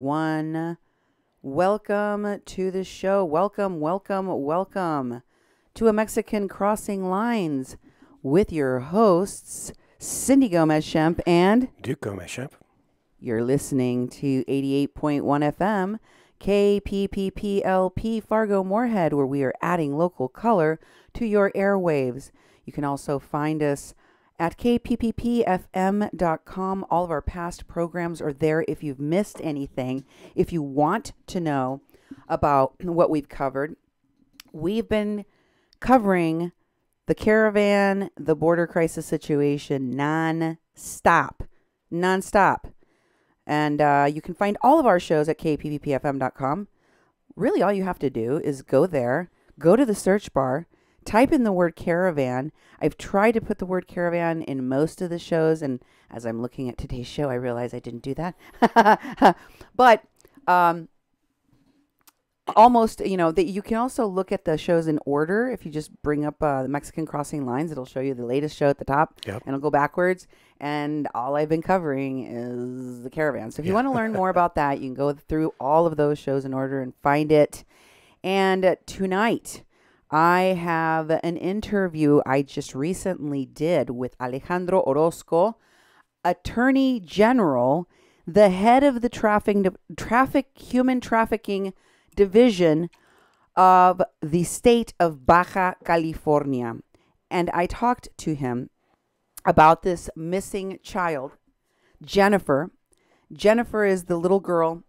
One, welcome to the show. Welcome to a Mexican Crossing Lines with your hosts, Cindy Gomez-Schempp and Duke Gomez-Schempp. You're listening to 88.1 FM, KPPPLP Fargo Moorhead, where we are adding local color to your airwaves. You can also find us at kpppfm.com. All of our past programs are there if you've missed anything. If you want to know about what we've covered, we've been covering the caravan, the border crisis situation non-stop. And you can find all of our shows at kpppfm.com. Really, all you have to do is go there, go to the search bar, type in the word caravan. I've tried to put the word caravan in most of the shows, and as I'm looking at today's show, I realize I didn't do that. But almost, that you can also look at the shows in order. If you just bring up the Mexican Crossing Lines, it'll show you the latest show at the top, Yep. and it'll go backwards. And all I've been covering is the caravan. So if you want to learn more about that, you can go through all of those shows in order and find it. And tonight, I have an interview I just recently did with Alejandro Orozco, Attorney General, the head of the human trafficking division of the state of Baja California. And I talked to him about this missing child, Jennifer. Jennifer is the little girl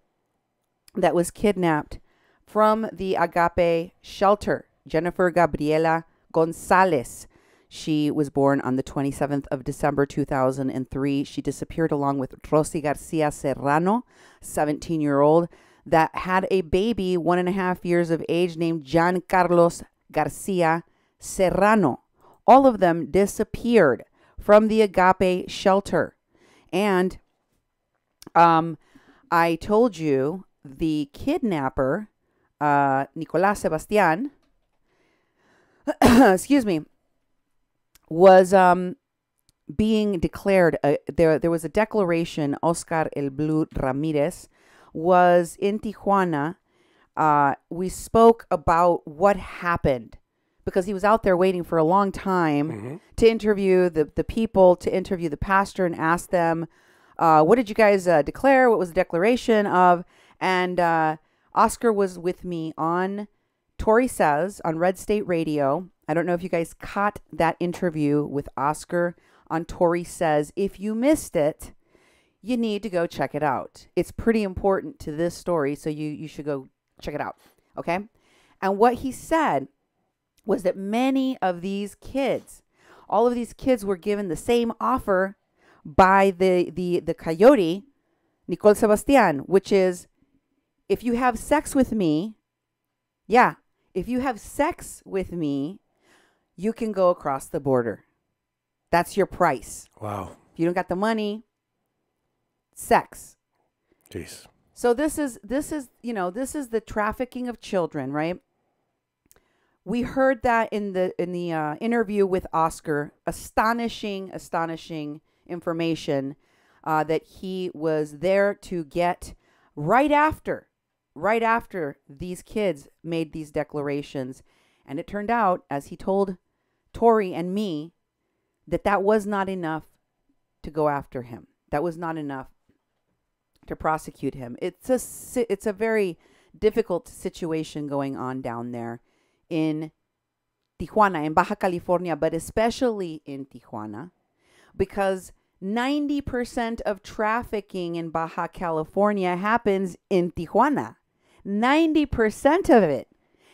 that was kidnapped from the Agape shelter. Jennifer Gabriela Gonzalez. She was born on the 27th of December, 2003. She disappeared along with Rosy Garcia Serrano, 17-year-old, that had a baby 1.5 years of age named John Carlos Garcia Serrano. All of them disappeared from the Agape shelter. And I told you the kidnapper, Nicolas Sebastian, excuse me, was being declared. There was a declaration. Oscar El Blue Ramirez was in Tijuana. We spoke about what happened because he was out there waiting for a long time to interview the people, to interview the pastor and ask them, what did you guys declare? What was the declaration of? And Oscar was with me on Tori Says on Red State Radio. I don't know if you guys caught that interview with Oscar on Tori Says. If you missed it, you need to go check it out. It's pretty important to this story, so you should go check it out, okay? And what he said was that many of these kids, all of these kids were given the same offer by the coyote, Nicole Sebastian, which is, if you have sex with me, if you have sex with me, you can go across the border. That's your price. Wow. If you don't got the money, sex. Jeez. So this is the trafficking of children, right? We heard that in the interview with Oscar. Astonishing information that he was there to get right after these kids made these declarations. And it turned out, as he told Tori and me, that was not enough to go after him. That was not enough to prosecute him. It's a very difficult situation going on down there in Tijuana, in Baja California, but especially in Tijuana, because 90% of trafficking in Baja California happens in Tijuana. 90% of it.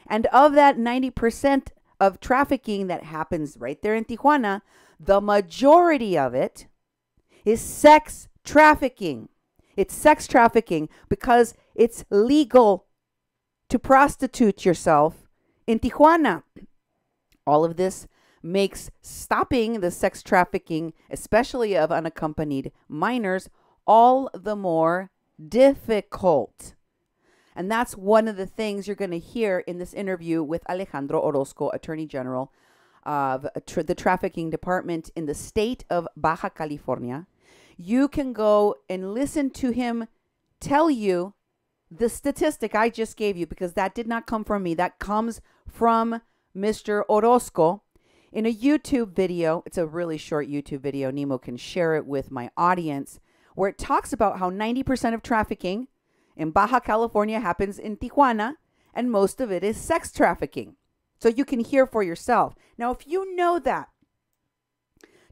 And of that 90% of trafficking that happens right there in Tijuana, the majority of it is sex trafficking. It's sex trafficking because it's legal to prostitute yourself in Tijuana. All of this makes stopping the sex trafficking, especially of unaccompanied minors, all the more difficult. And that's one of the things you're going to hear in this interview with Alejandro Orozco, Attorney General of the Trafficking Department in the state of Baja California. You can go and listen to him tell you the statistic I just gave you, because that did not come from me, that comes from Mr. Orozco in a YouTube video. It's a really short YouTube video. Nemo can share it with my audience, where it talks about how 90% of trafficking in Baja California happens in Tijuana, and most of it is sex trafficking. So you can hear for yourself. Now, if you know that,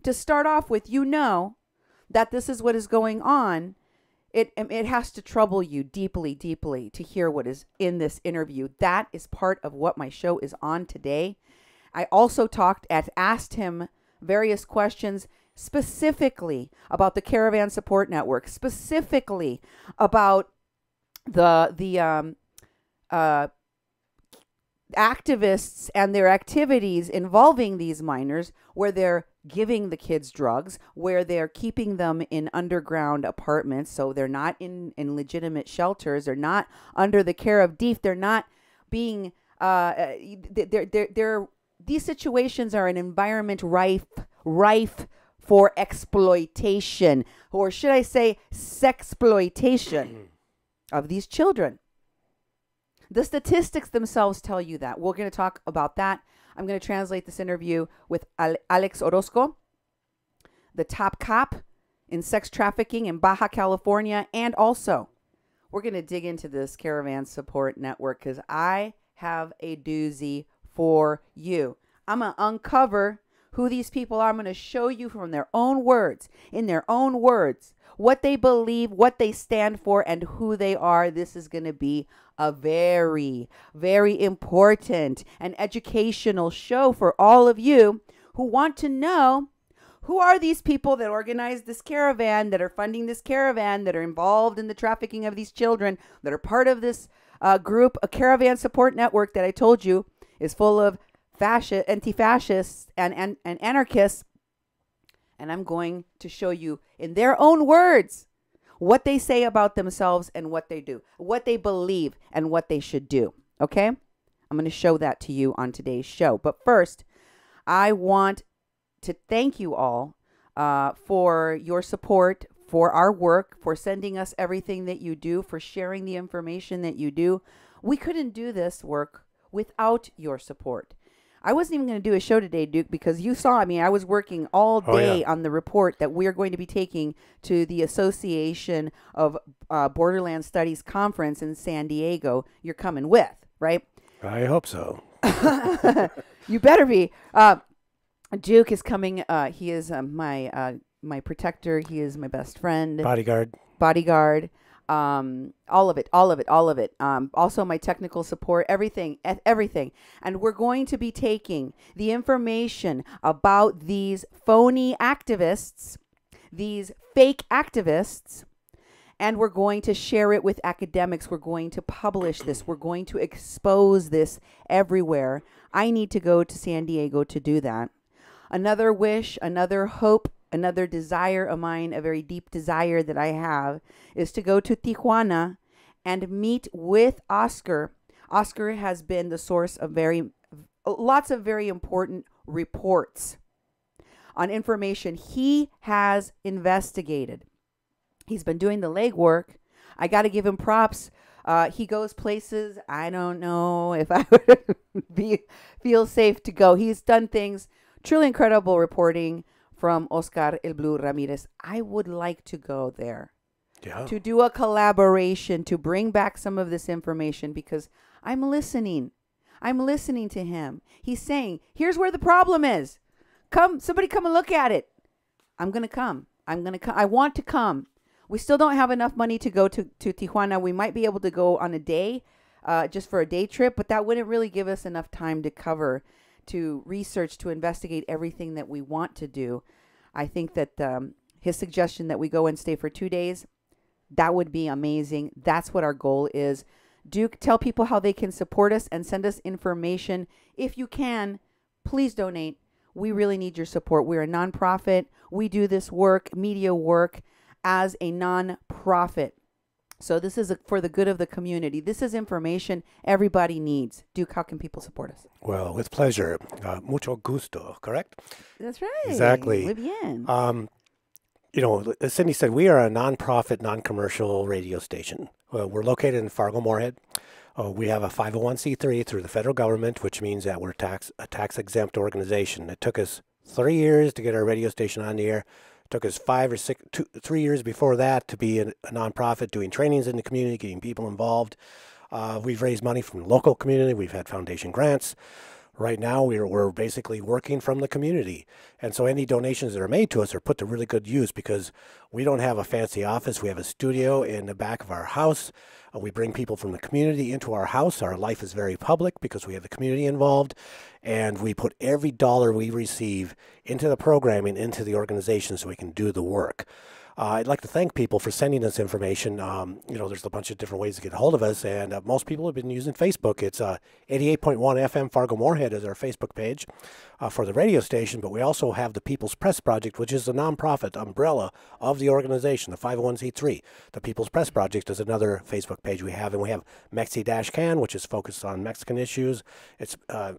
to start off with, you know that this is what is going on, it has to trouble you deeply, deeply to hear what is in this interview. That is part of what my show is on today. I also asked him various questions specifically about the Caravan Support Network, specifically about the activists and their activities involving these minors, where they're giving the kids drugs, where they're keeping them in underground apartments, so they're not in legitimate shelters, they're not under the care of DEF, they're not being these situations are an environment rife for exploitation, or should I say sexploitation of these children. The statistics themselves tell you that. We're going to talk about that. I'm going to translate this interview with Alex Orozco, the top cop in sex trafficking in Baja California. And also, we're going to dig into this Caravan Support Network, because I have a doozy for you. I'm going to uncover who these people are. I'm going to show you from their own words, in their own words, what they believe, what they stand for, and who they are. This is going to be a very, very important and educational show for all of you who want to know who are these people that organize this caravan, that are funding this caravan, that are involved in the trafficking of these children, that are part of this group, a Caravan Support Network that I told you is full of anti-fascists and anarchists. And I'm going to show you in their own words what they say about themselves and what they do, what they believe and what they should do. Okay? I'm going to show that to you on today's show. But first, I want to thank you all for your support, for our work, for sending us everything that you do, for sharing the information that you do. We couldn't do this work without your support. I wasn't even going to do a show today, Duke, because you saw, I was working all day on the report that we are going to be taking to the Association of Borderland Studies Conference in San Diego. You're coming with, right? I hope so. You better be. Duke is coming. He is my protector. He is my best friend. Bodyguard. All of it. Also my technical support, everything. And we're going to be taking the information about these phony activists, these fake activists, and we're going to share it with academics. We're going to publish this. We're going to expose this everywhere. I need to go to San Diego to do that. Another wish, another hope, another desire of mine, a very deep desire that I have, is to go to Tijuana and meet with Oscar. Oscar has been the source of lots of very important reports on information he has investigated. He's been doing the legwork. I got to give him props. He goes places I don't know if I would feel safe to go. He's done things, truly incredible reporting from Oscar El Blue Ramirez. I would like to go there to do a collaboration, to bring back some of this information, because I'm listening. I'm listening to him. He's saying, here's where the problem is. Somebody come and look at it. I'm going to come. I want to come. We still don't have enough money to go to Tijuana. We might be able to go on a day, just for a day trip, but that wouldn't really give us enough time to cover, to research, to investigate everything that we want to do. I think that his suggestion that we go and stay for 2 days, that would be amazing. That's what our goal is. Duke, tell people how they can support us and send us information. If you can, please donate. We really need your support. We're a nonprofit. We do this work, media work, as a nonprofit. So this is for the good of the community. This is information everybody needs. Duke, how can people support us? Well, with pleasure. Mucho gusto, correct? That's right. Exactly. Muy bien. as Cindy said, we are a nonprofit, non-commercial radio station. We're located in Fargo-Moorhead. We have a 501c3 through the federal government, which means that we're a tax-exempt organization. It took us 3 years to get our radio station on the air. It took us 3 years before that to be a nonprofit, doing trainings in the community, getting people involved. We've raised money from the local community. We've had foundation grants. Right now, we're basically working from the community. And so any donations that are made to us are put to really good use because we don't have a fancy office. We have a studio in the back of our house. We bring people from the community into our house. Our life is very public because we have the community involved. And we put every dollar we receive into the programming, into the organization so we can do the work. I'd like to thank people for sending us information. There's a bunch of different ways to get a hold of us, and most people have been using Facebook. It's 88.1 FM Fargo-Moorhead is our Facebook page for the radio station, but we also have the People's Press Project, which is a nonprofit umbrella of the organization, the 501c3. The People's Press Project is another Facebook page we have, and we have Mexi-Can, which is focused on Mexican issues. It's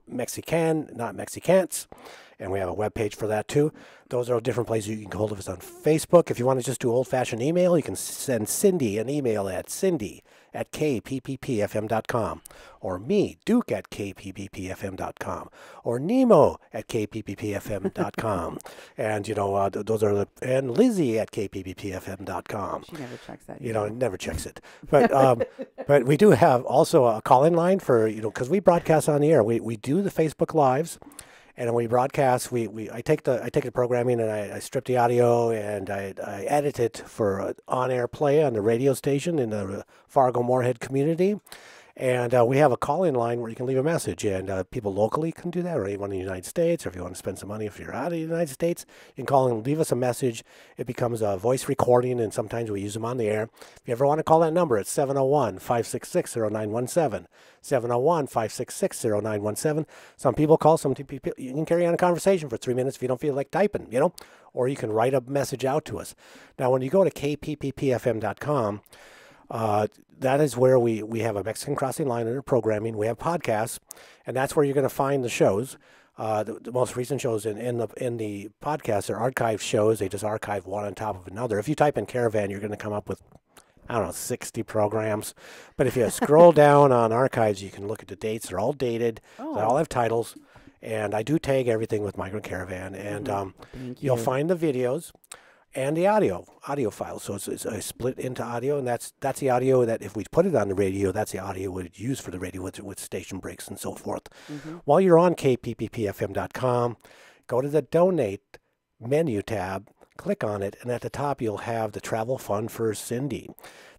Mexican, not Mexicants. And we have a web page for that too. Those are different places you can get hold of us on Facebook. If you want to just do old-fashioned email, you can send Cindy an email at cindy@kpppfm.com, or me, Duke, at kpppfm.com, or Nemo at kpppfm.com, and those are and Lizzie at kpppfm.com. She never checks that. Never checks it. But but we do have also a call-in line for because we broadcast on the air. We do the Facebook Lives. And when we broadcast, I take the programming and I strip the audio and I edit it for on-air play on the radio station in the Fargo-Moorhead community. And we have a call-in line where you can leave a message, and people locally can do that, or anyone in the United States, or if you want to spend some money if you're out of the United States, you can call and leave us a message. It becomes a voice recording, and sometimes we use them on the air. If you ever want to call that number, it's 701-566-0917, 701-566-0917. Some people call, some people, you can carry on a conversation for 3 minutes if you don't feel like typing, or you can write a message out to us. Now, when you go to kpppfm.com, that is where we have a Mexican Crossing line under programming. We have podcasts, and that's where you're going to find the shows. The most recent shows in the podcast are archived shows. They just archive one on top of another. If you type in Caravan, you're going to come up with 60 programs. But if you scroll down on archives, you can look at the dates. They're all dated. They all have titles. And I do tag everything with Migrant Caravan. And you'll find the videos and the audio files. So it's split into audio, and that's the audio that if we put it on the radio, that's the audio we'd use for the radio with station breaks and so forth. While you're on kpppfm.com, go to the Donate menu tab, click on it, and at the top you'll have the travel fund for Cindy.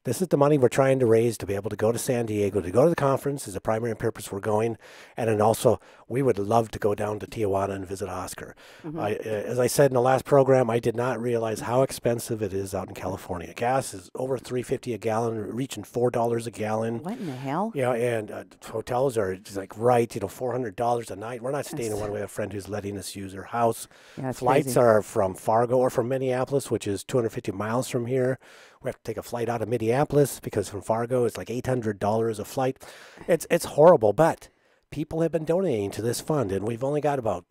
This is the money we're trying to raise to be able to go to San Diego, to go to the conference is the primary purpose we're going. And then also, we would love to go down to Tijuana and visit Oscar. As I said in the last program, I did not realize how expensive it is out in California. Gas is over $3.50 a gallon, reaching $4 a gallon. What in the hell? And hotels are just $400 a night. We're not staying in one. We have a friend who's letting us use her house. Yeah, Flights crazy. are from Fargo or from Minneapolis, which is 250 miles from here. We have to take a flight out of Minneapolis because from Fargo it's like $800 a flight. It's horrible, but people have been donating to this fund, and we've only got about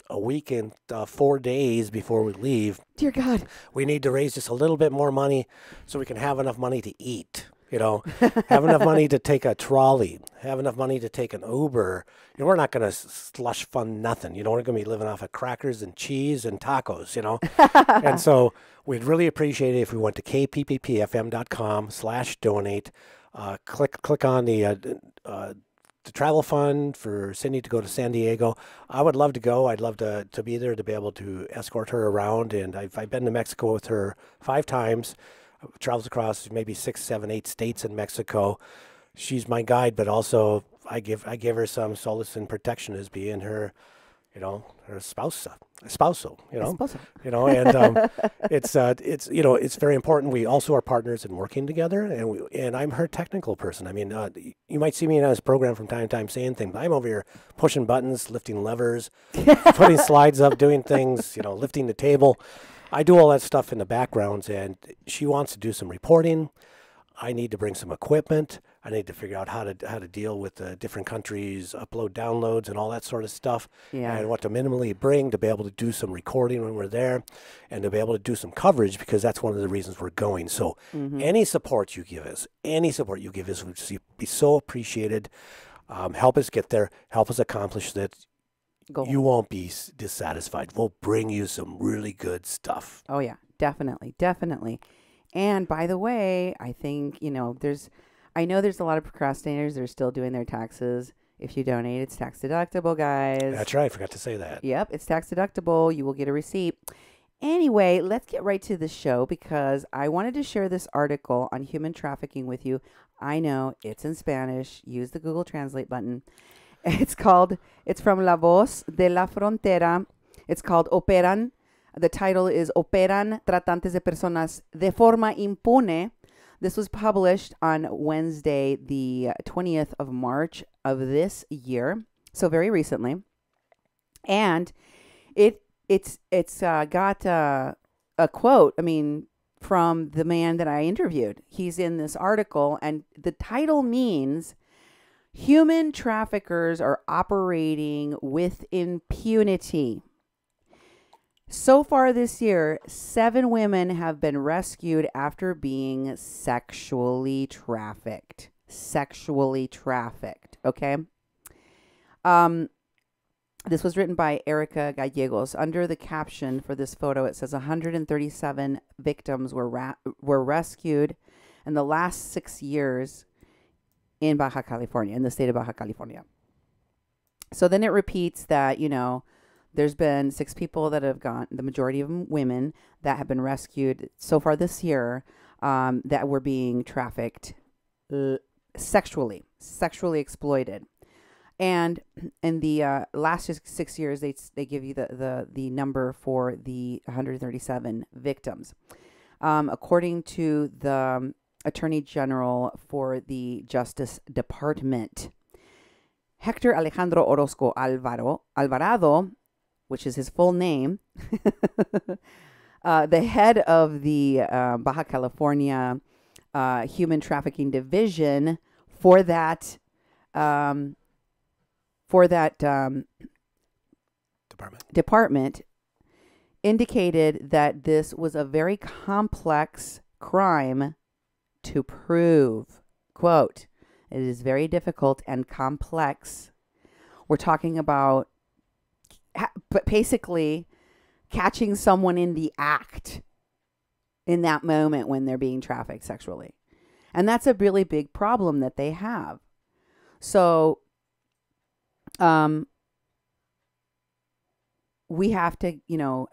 a week and 4 days before we leave. Dear God. We need to raise just a little bit more money so we can have enough money to eat. Have enough money to take a trolley, have enough money to take an Uber. We're not going to slush fund nothing. We're going to be living off of crackers and cheese and tacos, And so we'd really appreciate it if we went to kpppfm.com/donate. Click on the travel fund for Cindy to go to San Diego. I would love to go. I'd love to be there to be able to escort her around. And I've been to Mexico with her 5 times. Travels across maybe 6, 7, 8 states in Mexico. She's my guide, but also I give her some solace and protection as being her, her spousal, and it's very important. We also are partners in working together, and I'm her technical person. I mean, you might see me on this program from time to time saying things, but I'm over here pushing buttons, lifting levers, putting slides up, doing things, lifting the table. I do all that stuff in the backgrounds, and she wants to do some reporting. I need to bring some equipment. I need to figure out how to deal with the different countries, upload, downloads, and all that sort of stuff. Yeah. And what to minimally bring to be able to do some recording when we're there, and to be able to do some coverage, because that's one of the reasons we're going. So any support you give us, would be so appreciated. Help us get there. Help us accomplish that. You won't be dissatisfied. We'll bring you some really good stuff. Oh yeah, definitely, definitely. And by the way, I think I know there's a lot of procrastinators that are still doing their taxes. If you donate, it's tax deductible, guys. That's right. I forgot to say that. Yep, it's tax deductible. You will get a receipt. Anyway, let's get right to the show, because I wanted to share this article on human trafficking with you. I know it's in Spanish. Use the Google Translate button. It's from La Voz de la Frontera. It's called Operan. The title is Operan tratantes de personas de forma impune. This was published on Wednesday, the 20th of March of this year, so very recently. And it's got a quote, from the man that I interviewed. He's in this article, and the title means human traffickers are operating with impunity. So far this year, 7 women have been rescued after being sexually trafficked. Okay? This was written by Erica Gallegos. Under the caption for this photo, it says 137 victims were rescued in the last 6 years in Baja California, in the state of Baja California. So then it repeats that, there's been 6 people that have gone, the majority of them women, that have been rescued so far this year, that were being trafficked sexually exploited. And in the last 6 years, they give you the number for the 137 victims. According to the Attorney General for the Justice Department, Hector Alejandro Orozco Alvarado, which is his full name, the head of the Baja California Human Trafficking Division for that department, indicated that this was a very complex crime to prove. Quote, "It is very difficult and complex. We're talking about but basically catching someone in the act in that moment when they're being trafficked sexually. And that's a really big problem that they have. So we have to,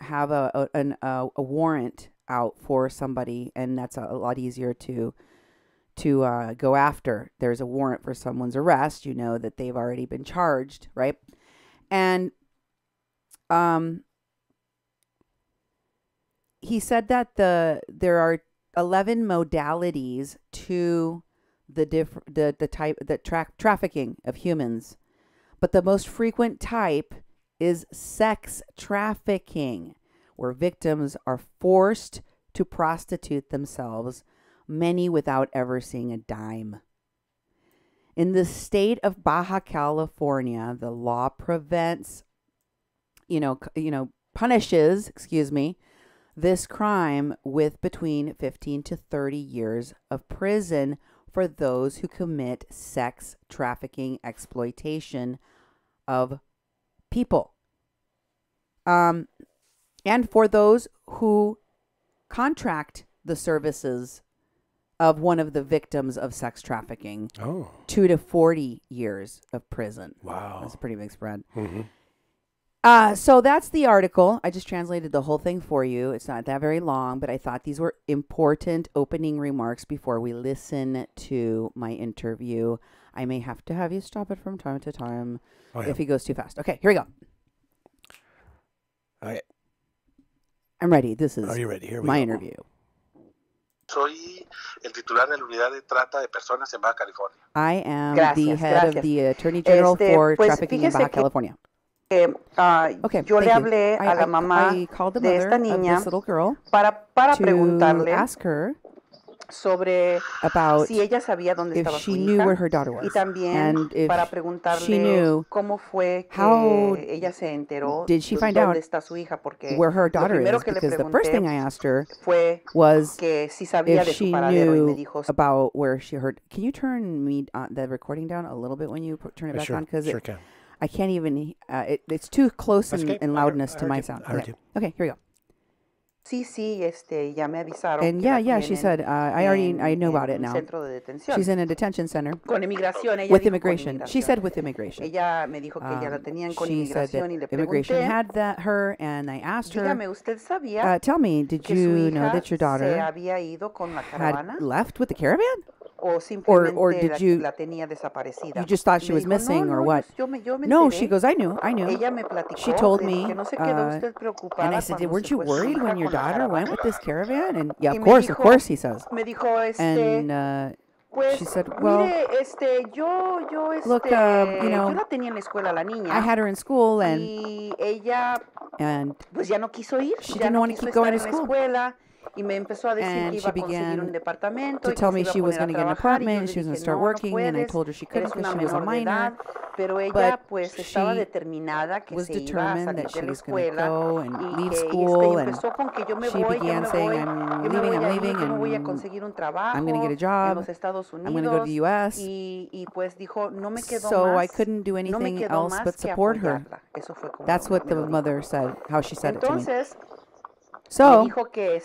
have a warrant out for somebody, and that's a lot easier to go after. There's a warrant for someone's arrest, that they've already been charged, right? And he said that there are 11 modalities to the trafficking of humans, but the most frequent type is sex trafficking, where victims are forced to prostitute themselves, many without ever seeing a dime. In the state of Baja California, the law prevents, punishes, this crime with between 15 to 30 years of prison for those who commit sex trafficking exploitation of people. And for those who contract the services of one of the victims of sex trafficking, 2 to 40 years of prison. Wow. That's a pretty big spread. Mm-hmm. So that's the article. I just translated the whole thing for you. It's not that very long, but I thought these were important opening remarks before we listen to my interview. I may have to have you stop it from time to time if he goes too fast. Okay, here we go. All right. I'm ready. This is Are you ready? Here we my go. interview. Soy el titular de la Unidad de Trata de Personas en Baja California. I am the head of the Attorney General for Trafficking in Baja California. Okay, yo le hablé a la mamá I called the de mother esta of niña this little girl para to preguntarle ask her sobre about si ella sabía dónde if estaba su she knew where hija her daughter y was, también and if para she preguntarle knew cómo fue how que ella se enteró did she find dónde out está su hija, porque where her lo daughter primero is, que le because the first thing I pregunté asked her fue was que si sabía if de su she paradero y me knew dijo about where she heard. Can you turn me the recording down a little bit when you turn it back Sure, on? Because sure can. I can't even. It's too close That's in, okay. in I heard- loudness I to heard my you. sound. I heard Okay. you. Okay, here we go. sí, ya me avisaron And que la yeah, she tienen said, I know about en it un now. centro de detención. She's in a detention center Con inmigración, ella with dijo con immigration. She inmigración. said with immigration. Ella me dijo que ella la tenían con She said that inmigración y le immigration pregunté, had her, and I asked her, dígame, ¿usted sabía tell me, did que su you know hija that your se daughter había ido con la had caravana? left with the caravan? ¿O simplemente or did you- la tenía desaparecida? You just thought Y she me was dijo, missing no, or what? yo me No, enteré. she goes, I knew. Ella me platicó, She told le me, dije, ¿no se quedó usted preocupada and I said, cuando weren't se you fue su worried hija when your con la daughter went caravana? with this caravan? And yeah, Y of me course, dijo, he says. Me dijo, And pues, she said, well, mire, yo, look, yo la tenía en la escuela, la niña. I had her in school, and Y ella, pues ya no quiso ir, she ya didn't no want to quiso keep estar going en to la school. escuela. Y me empezó a decir And que she iba a conseguir began un departamento to y que tell se me iba a she was poner a going to get an trabajar. Y yo apartment, le she was going dije, to start no, no working, and I puedes, told her she couldn't eres because una she was a menor de minor. edad. Pero ella, But pues, estaba she determinada que was se iba a determined salir that de she la was going to escuela go and y leave que school, and empezó con que yo me she voy, began saying, yo I'm me leaving, voy I'm a ir, leaving, yo me voy a and conseguir un I'm trabajo going to get a en job, los Estados I'm going to go to Unidos. the U.S. Y pues dijo, no me quedó So más, I couldn't do no me anything quedó else más but que support her. apoyarla. Eso fue como That's me what the lo dijo. mother said, how she said it to me. Entonces, me So, dijo que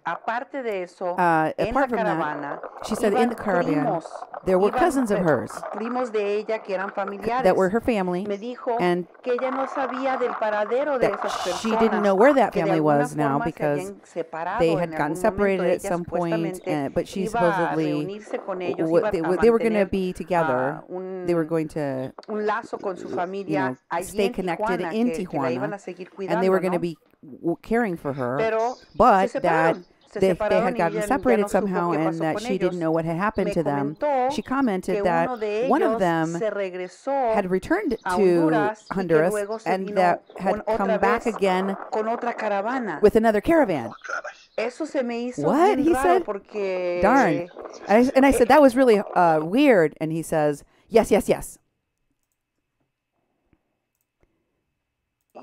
aparte de eso, en la apart from caravana, that, she said in the caravan, primos, there were iban, cousins of hers primos de ella que eran familiares. that were her family, Me dijo and que ella no sabía del paradero de that esas personas, she didn't know where that que de family alguna was now forma se because habían separado they en had gotten algún separated momento. at Ella some point, supuestamente but she iba a supposedly, reunirse con ellos, they were going to be together. un, They were going to, un lazo con su familia allí stay en connected Tijuana, in que la iban Tijuana, a seguir cuidando, and they were going to ¿no? be caring for her, Pero but se that separaron. Se they separaron had y gotten ya separated no supo somehow, qué and pasó that con she didn't ellos. know what had happened Me to them. comentó She que commented that uno de one of ellos them se regresó had returned a to Honduras y que Honduras luego se and vino that had otra come back vez again con otra caravana. with another caravan. Eso se me hizo What? bien He raro said? porque Darn. And I said, that was really weird. And he says, yes, yes, yes.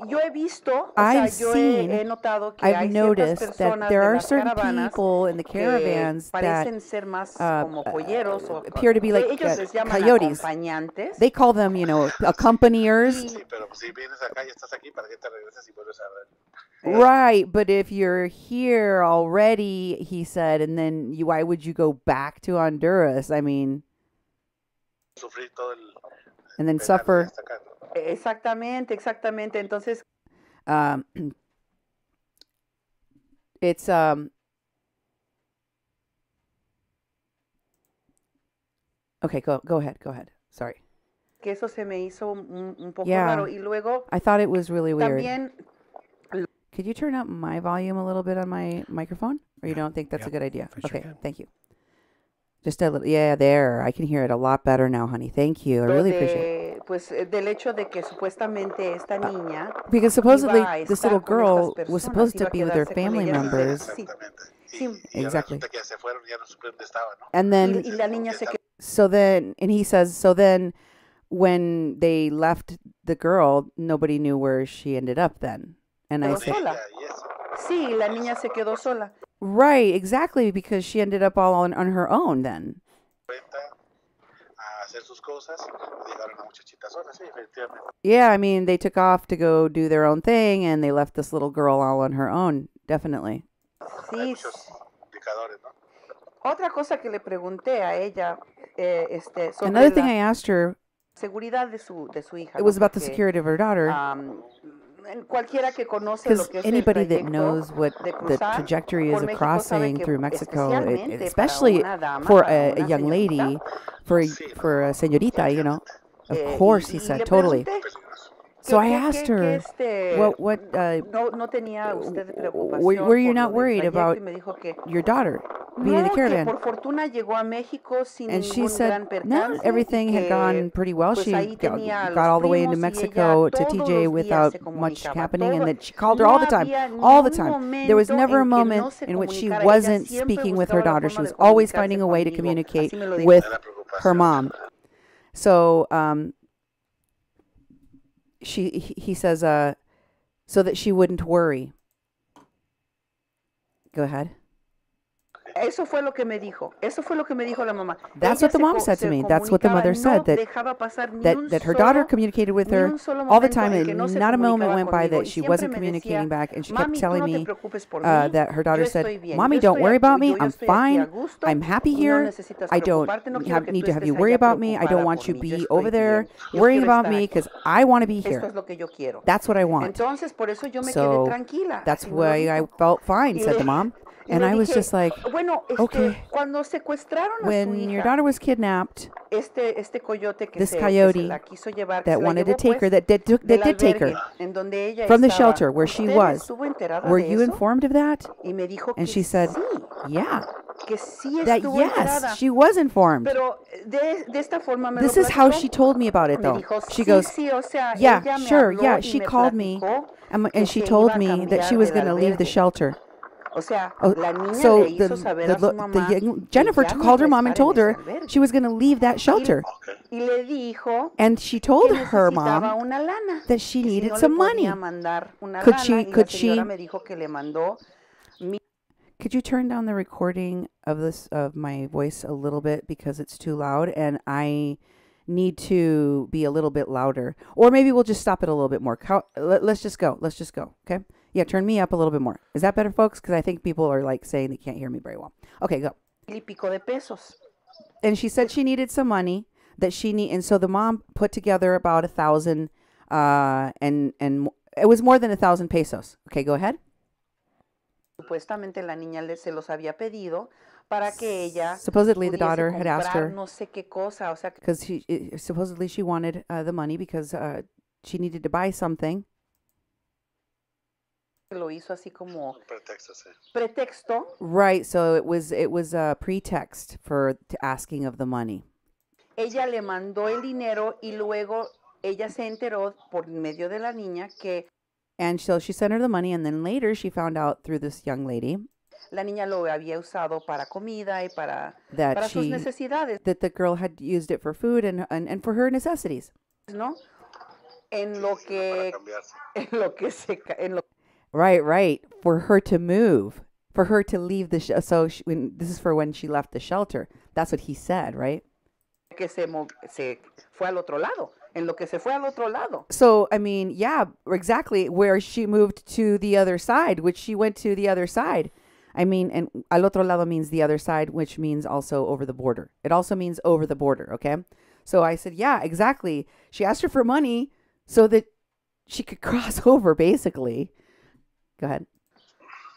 yo he visto, I've yo seen, he notado que I've hay ciertas noticed that personas there de are las certain caravanas people in the que caravans that parecen ser más como polleros o appear to be like ellos les llaman coyotes. acompañantes. They call them, accompaniers. Sí, pero si vienes acá y estás aquí, ¿para qué te regresas y vuelves a ver? Right, but if you're here already, he said, and then why would you go back to Honduras? I mean, Sufrir todo and then penal suffer. hasta acá, ¿no? Exactamente. Entonces, It's okay. Go ahead. Sorry. que eso se me hizo un poco Yeah. raro. Y luego I thought it was really weird. también Could you turn up my volume a little bit on my microphone, or you don't think that's a Yeah, good idea? I sure Okay, can. thank you. Just a little, yeah, there. I can hear it a lot better now, honey. Thank you. I really appreciate it. pues del hecho de que supuestamente esta niña Because supposedly iba a this little estar con girl estas was personas, supposed to iba a be with her quedarse con family ellas. members, Sí. Exactamente. Sí. Y Exactly. resulta que ya se fueron, ya no supe dónde estaban, ¿no? and then Y la niña se quedó so then, and he says, so then when they left the girl, nobody knew where she ended up then. And I Pero said, sola. Ella y eso. Sí, la niña se quedó sola. right, exactly, because she ended up all on her own then. Cuenta a hacer sus cosas, llegaron a muchachita sola, sí, efectivamente. Yeah, I mean, they took off to go do their own thing, and they left this little girl all on her own, definitely. Hay Sí. muchos indicadores, ¿no? Otra cosa que le pregunté a ella sobre Another thing la I asked her, seguridad de su hija. it was ¿no? about the Porque, security of her daughter, cualquiera que conoce lo because que es anybody el that trayecto knows what de the cruzar trajectory is por of México sabe crossing que through Mexico, especialmente especially para una dama, for para a una young señorita, lady, for a señorita, of course, he y said, le totally. pregunté, Peligroso. So I asked her, no tenía usted were you not worried about your daughter being in the No, que caravan? por fortuna llegó a México sin And she ningún said, gran no, percance, everything y had gone que pretty well. pues She ahí tenía a got los all the way into primos y Mexico ella to todos TJ los días without se much comunicaba. happening, and Todo, that she called her no all the time, había all ni the un time. There was momento never a en que moment no se in which she comunicara. Ella wasn't siempre speaking with her buscaba la daughter. She forma was de always comunicarse finding a way to conmigo. communicate Así me lo dijo. with Era preocupación. her mom. So he says so that she wouldn't worry. Go ahead. Eso fue lo que me dijo. Eso fue lo que me dijo la mamá. That's Ella what the se mom co- said to se me. That's what the comunicaba, mother no said, dejaba pasar ni un that her daughter solo- communicated with ni her un solo all the momento time, en que and no se not a moment comunicaba went by conmigo. that Y she siempre wasn't me communicating decía, back, and she mami, kept tú telling no te me preocupes por mí. that her daughter Yo said, estoy bien. Mommy, Yo don't estoy worry aquí. about me. Yo I'm estoy aquí a fine. gusto. I'm happy No here. necesitas I don't preocuparte. No quiero que need tú to have estés you worry allá about me. I don't preocupada want por you mí. to Yo be estoy over there bien. Yo worrying quiero about estar me aquí. because I want to be Esto here. es lo que yo quiero. That's what I want. Entonces, por eso yo me quedé So tranquila. that's Así me lo why I dijo. felt fine, Y said the le, mom. y And le I was dije, just like, bueno, okay. cuando secuestraron a su When your hija, daughter was kidnapped, este coyote que this se coyote la quiso llevar, que that se la wanted to llevó take her, pues that del did take her albergue en donde ella from the estaba. shelter where she ¿Usted was, estuvo enterada were de you eso? informed of that? Y me dijo And que she said, sí, yeah, que sí that estuvo yes, enterada. she was informed. Pero de esta forma me This lo is how platicó. she told me about it, Me though. dijo, She sí, goes, sí, o sea, yeah, ella me sure, habló yeah, y she me called me, platicó and que she se told iba a me that she cambiar was del going to leave the albergue. shelter. O sea, Oh, la niña so le hizo saber a su mamá Jennifer que ya no called her iba a mom and estar en told ese her albergue. she was going to leave that shelter. Y le dijo And she que told her necesitaba mom una lana, that she que si needed no le some podía money. mandar una Could lana, she- y la could señora she- me dijo que le mandó Could you turn down the recording of my voice a little bit because it's too loud, and I need to be a little bit louder, or maybe we'll just stop it a little bit more. Let's just go. Okay. Yeah, turn me up a little bit more. Is that better, folks? Because I think people are like saying they can't hear me very well. Okay, go. y pico de pesos. And she said she needed some money and so the mom put together about 1,000, and it was more than 1,000 pesos. Okay, go ahead. Supuestamente la niña se los había pedido para que ella Supposedly the pudiese daughter had asked comprar her, no sé qué cosa, o sea, because supposedly she wanted the money because she needed to buy something. lo hizo así como Pretexto, sí. pretexto. Right, so it was a pretext for asking of the money. Ella le mandó el dinero y luego ella se enteró por medio de la niña que And so she sent her the money, and then later she found out through this young lady la niña lo había usado para comida y para that sus necesidades, that the girl had used it for food and for her necessities. ¿no? En lo Para que cambiarse. en lo Right, for her to move, for her to leave the so this is for when she left the shelter. That's what he said, right? que se fue al otro lado, en lo que se fue al otro lado. So, I mean, yeah, exactly, where she moved to the other side, which she went to the other side. I mean, and al otro lado means the other side, which means also over the border. It also means over the border, okay? So I said, yeah, exactly. She asked her for money so that she could cross over, basically. Go ahead.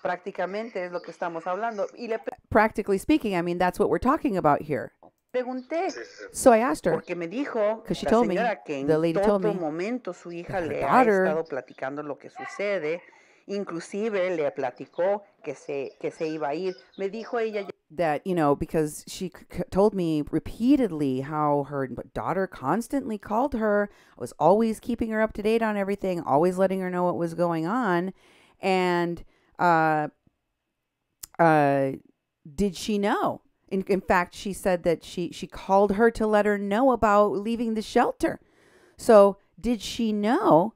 Prácticamente es lo que estamos hablando. Y le Practically speaking, I mean, that's what we're talking about here. pregunté, Sí, sí, sí. So I asked her, porque me dijo Because she la told me, señora que en the lady told todo me, momento su hija her le ha daughter- estado platicando lo que sucede, inclusive le platicó que se iba a ir. Me dijo ella, that, because she told me repeatedly how her daughter constantly called her, was always keeping her up to date on everything, always letting her know what was going on. And did she know? In fact, she said that she called her to let her know about leaving the shelter. So did she know?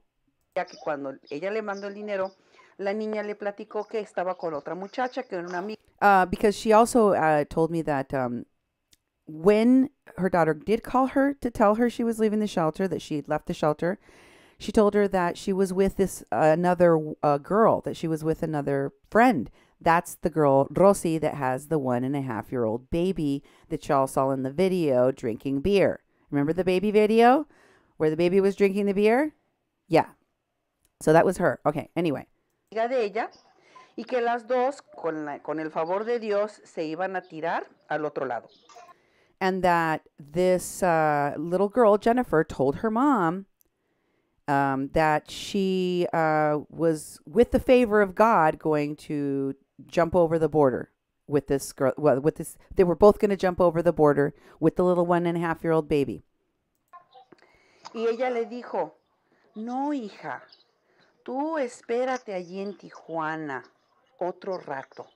ya que cuando ella le mandó el dinero, la niña le platicó que estaba con otra muchacha, que era una amiga. Because she also told me that when her daughter did call her to tell her she was leaving the shelter, that she had left the shelter, she told her that she was with this another girl, that she was with another friend. That's the girl, Rosie, that has the 1.5-year-old baby that y'all saw in the video drinking beer. Remember the baby video where the baby was drinking the beer? Yeah. So that was her. Okay, anyway. Amiga de ella, y que las dos, con el favor de Dios, se iban a tirar al otro lado. And that this little girl, Jennifer, told her mom that she was, with the favor of God, going to jump over the border with this girl. Well, with this, they were both going to jump over the border with the little 1.5-year-old baby. Y ella le dijo, no, hija, tú espérate allí en Tijuana otro rato.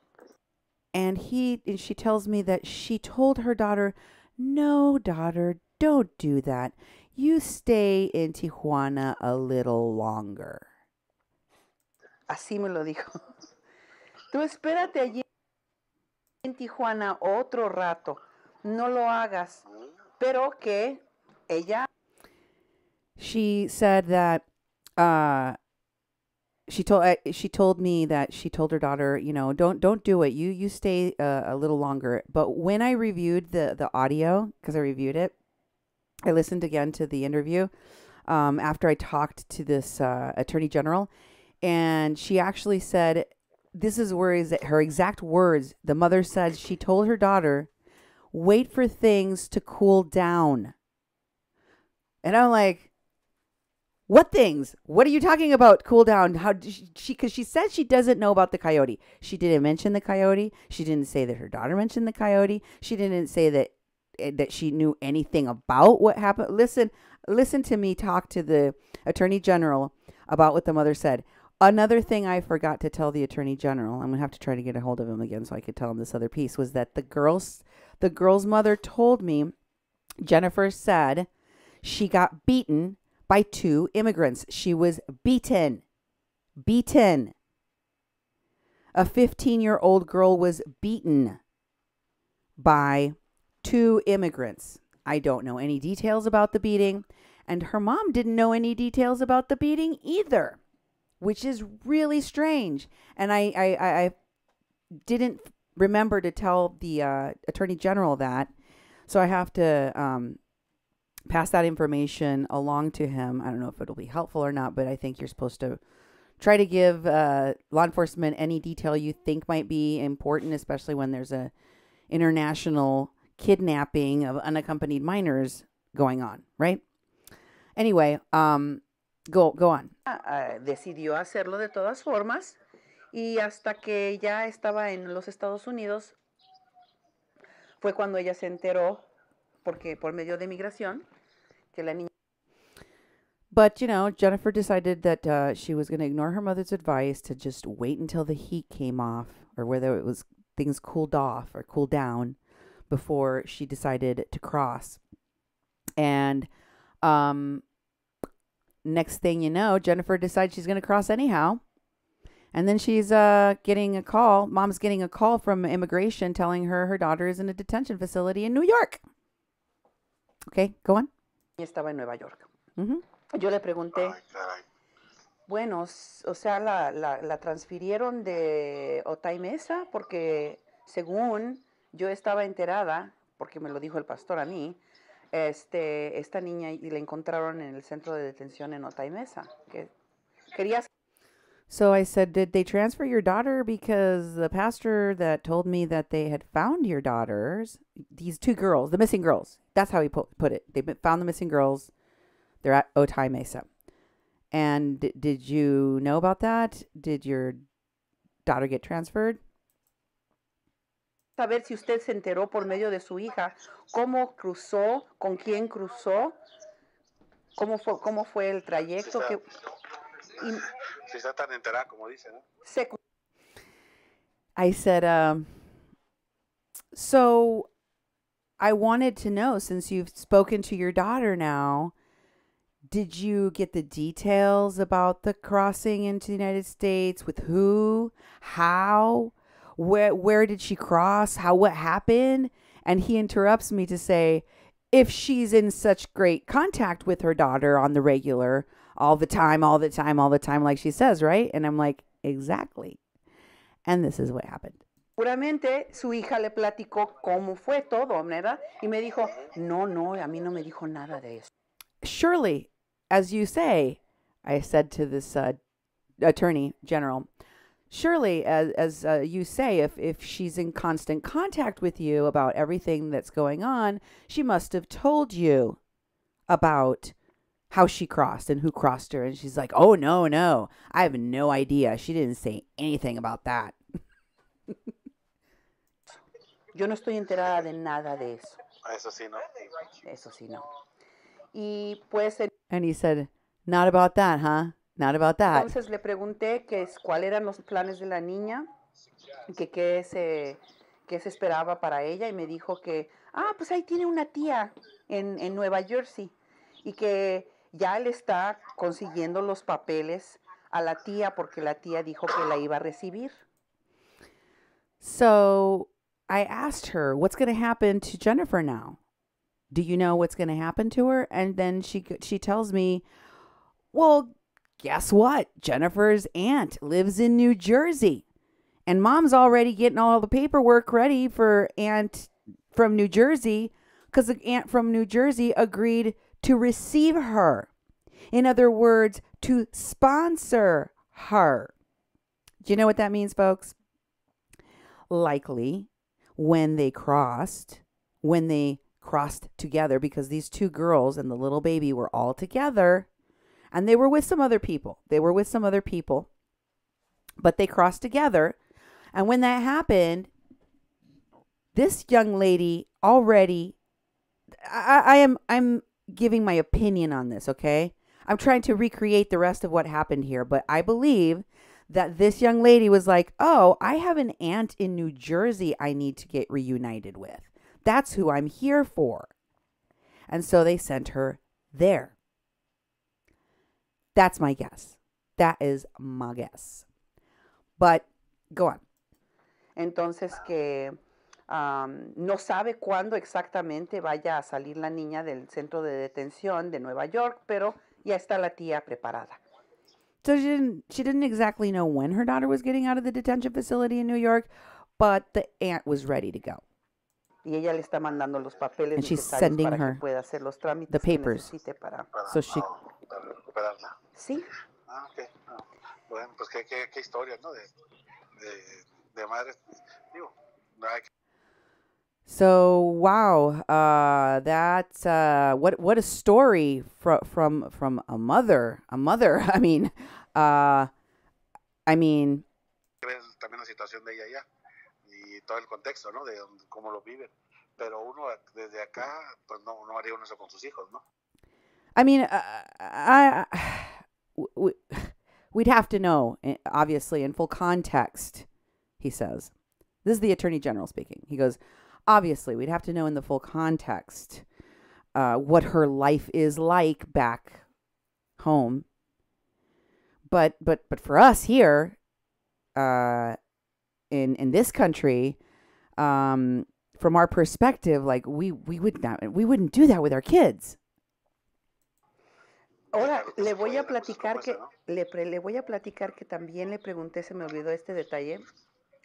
And she tells me that she told her daughter, no, daughter, don't do that. You stay in Tijuana a little longer. Así me lo dijo. Tú espérate allí en Tijuana otro rato. No lo hagas. Pero que ella... She said that she told me that she told her daughter, don't do it. You stay a little longer. But when I reviewed the audio, because I reviewed it, I listened again to the interview after I talked to this attorney general, and she actually said, this is her exact words. The mother said she told her daughter, wait for things to cool down. And I'm like, what things? What are you talking about? Cool down? How did she? Because she said she doesn't know about the coyote. She didn't mention the coyote. She didn't say that her daughter mentioned the coyote. She didn't say that she knew anything about what happened. Listen to me talk to the attorney general about what the mother said. Another thing I forgot to tell the attorney general, I'm gonna have to try to get a hold of him again so I could tell him this other piece, was that the girl's mother told me, Jennifer said she got beaten by 2 immigrants. She was beaten. A 15-year-old girl was beaten by 2 immigrants. I don't know any details about the beating, and her mom didn't know any details about the beating either, which is really strange. And I didn't remember to tell the attorney general that, so I have to pass that information along to him. I don't know if it'll be helpful or not, but I think you're supposed to try to give law enforcement any detail you think might be important, especially when there's a international kidnapping of unaccompanied minors going on, right? Anyway, go on. Decidió hacerlo de todas formas y hasta que ya estaba en los Estados Unidos fue cuando ella se enteró, porque por medio de migración, que la niña... But, Jennifer decided that she was going to ignore her mother's advice to just wait until the heat came off, or whether it was things cooled off or cooled down, before she decided to cross. And next thing you know, Jennifer decides she's going to cross anyhow. And then she's getting a call. Mom's getting a call from immigration telling her daughter is in a detention facility in New York. Okay, go on. Estaba en Nueva York. Mm-hmm. Yo le pregunté, Ay, caray. bueno, o sea, la transfirieron de Otay Mesa, porque según yo estaba enterada, porque me lo dijo el pastor a mí, esta niña y la encontraron en el centro de detención en Otay Mesa. Que quería... So I said, did they transfer your daughter? Because the pastor that told me that they had found your daughters, these 2 girls, the missing girls, that's how he put it. They found the missing girls. They're at Otay Mesa. And did you know about that? Did your daughter get transferred? Saber si usted se enteró por medio de su hija cómo cruzó, con quién cruzó, cómo fue el trayecto. Si está tan enterada como dice, ¿no? I said, so I wanted to know, since you've spoken to your daughter now, did you get the details about the crossing into the United States? With who? How? Where did she cross? What happened? And he interrupts me to say, if she's in such great contact with her daughter on the regular, all the time, like she says, right? And I'm like, exactly. And this is what happened. Seguramente su hija le platicó cómo fue todo, ¿verdad? Y me dijo, no, a mí no me dijo nada de eso. Surely, as you say, I said to this attorney general, surely, as you say, if she's in constant contact with you about everything that's going on, she must have told you about how she crossed and who crossed her. And she's like, oh, no, I have no idea. She didn't say anything about that. Yo no estoy enterada de nada de eso. Eso sí, ¿no? Eso sí, no. Y pues And he said, not about that, huh? Not about that. entonces le pregunté cuáles eran los planes de la niña, qué se esperaba para ella, y me dijo que, pues ahí tiene una tía en Nueva Jersey, y que ya le está consiguiendo los papeles a la tía porque la tía dijo que la iba a recibir. So I asked her, what's going to happen to Jennifer now? Do you know what's going to happen to her? And then she tells me, well, guess what? Jennifer's aunt lives in New Jersey. And mom's already getting all the paperwork ready for aunt from New Jersey because the aunt from New Jersey agreed to receive her. In other words, to sponsor her. Do you know what that means, folks? Likely when they crossed together, because these two girls and the little baby were all together, and they were with some other people. But they crossed together. And when that happened, this young lady already, I'm giving my opinion on this, okay? I'm trying to recreate the rest of what happened here, but I believe that this young lady was like, oh, I have an aunt in New Jersey I need to get reunited with. That's who I'm here for. And so they sent her there. That's my guess. That is my guess. But go on. Entonces que no sabe cuándo exactamente vaya a salir la niña del centro de detención de Nueva York, pero ya está la tía preparada. So she didn't exactly know when her daughter was getting out of the detention facility in New York, but the aunt was ready to go. Y ella le está mandando los papeles And she's necesarios sending para her que pueda hacer los trámites the papers. que necesite para... So she... Para recuperarla. Sí. Ok. Bueno, pues qué historia, ¿no? De madres. Digo, no hay que... So wow, that's what a story from a mother. A mother. I mean. ver también la situación de ella allá y todo el contexto, ¿no? De cómo lo viven. Pero uno desde acá, pues no haría uno eso con sus hijos, ¿no? I mean, we'd have to know, obviously, in full context, he says. This is the Attorney General speaking. He goes, obviously, we'd have to know in the full context what her life is like back home. But for us here, in this country, from our perspective, like we wouldn't do that with our kids. Ahora le voy a platicar que le voy a platicar que también le pregunté, se me olvidó este detalle.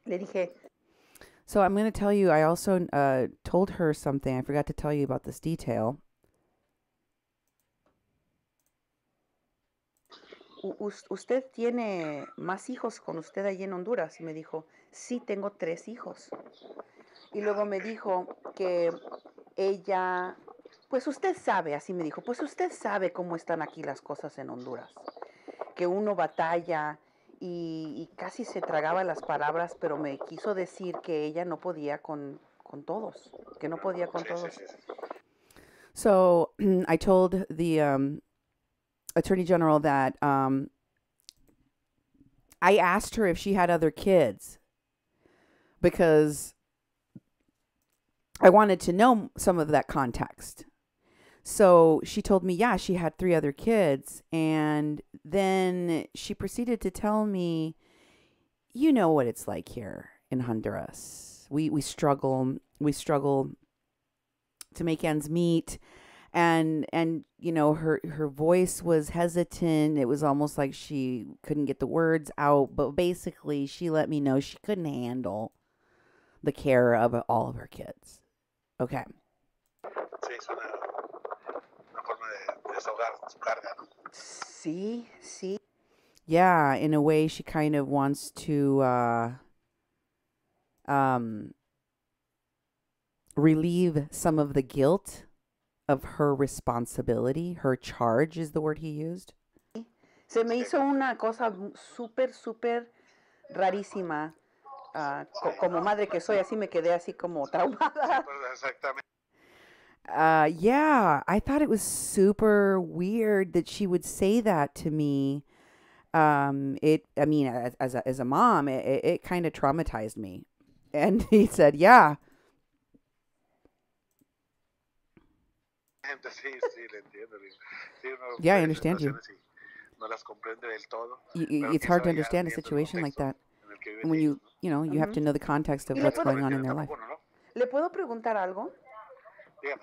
Le dije. So I'm going to tell you, I also told her something. I forgot to tell you about this detail. ¿Usted tiene más hijos con usted allí en Honduras? Y me dijo, sí, tengo 3 hijos. Y luego me dijo que ella, pues usted sabe, así me dijo, pues usted sabe cómo están aquí las cosas en Honduras. Que uno batalla y casi se tragaba las palabras, pero me quiso decir que ella no podía con todos, que no podía con todos. So I told the Attorney General that I asked her if she had other kids because I wanted to know some of that context. So she told me, yeah, she had 3 other kids. And then she proceeded to tell me, you know what it's like here in Honduras. We struggle to make ends meet. And you know, her voice was hesitant. It was almost like she couldn't get the words out. But basically, she let me know she couldn't handle the care of all of her kids. Okay. Sí, es una forma de desahogar su carga, ¿no? Sí, sí. Yeah, in a way, she kind of wants to relieve some of the guilt of her responsibility. Her charge is the word he used. Se me hizo una cosa súper, súper rarísima. Como madre que soy, así me quedé así como traumada. Exactamente. Yeah, I thought it was super weird that she would say that to me. I mean, as a mom, it kind of traumatized me. And he said, yeah. Sí, le entiendo. Sí, uno Yeah, I ve understand you. situaciones y no las comprende del todo, It's pero hard to quién sabe ya understand a viendo el situation like contexto that. en el que viven And when ellos, ¿no? you have to know the context of Y le what's puedo- going on in their life. Tampoco uno, ¿no? ¿Le puedo preguntar algo? Dígame.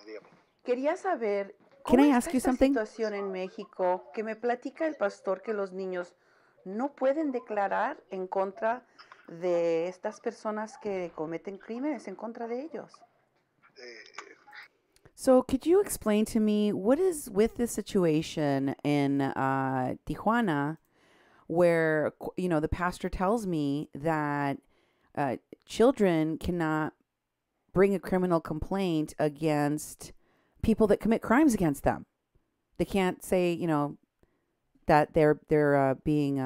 Quería saber Can cómo I está ask you esta something? situación en México, que me platica el pastor que los niños no pueden declarar en contra de estas personas que cometen crímenes en contra de ellos. So, could you explain to me what is with this situation in Tijuana, where the pastor tells me that children cannot bring a criminal complaint against people that commit crimes against them? They can't say, that they're being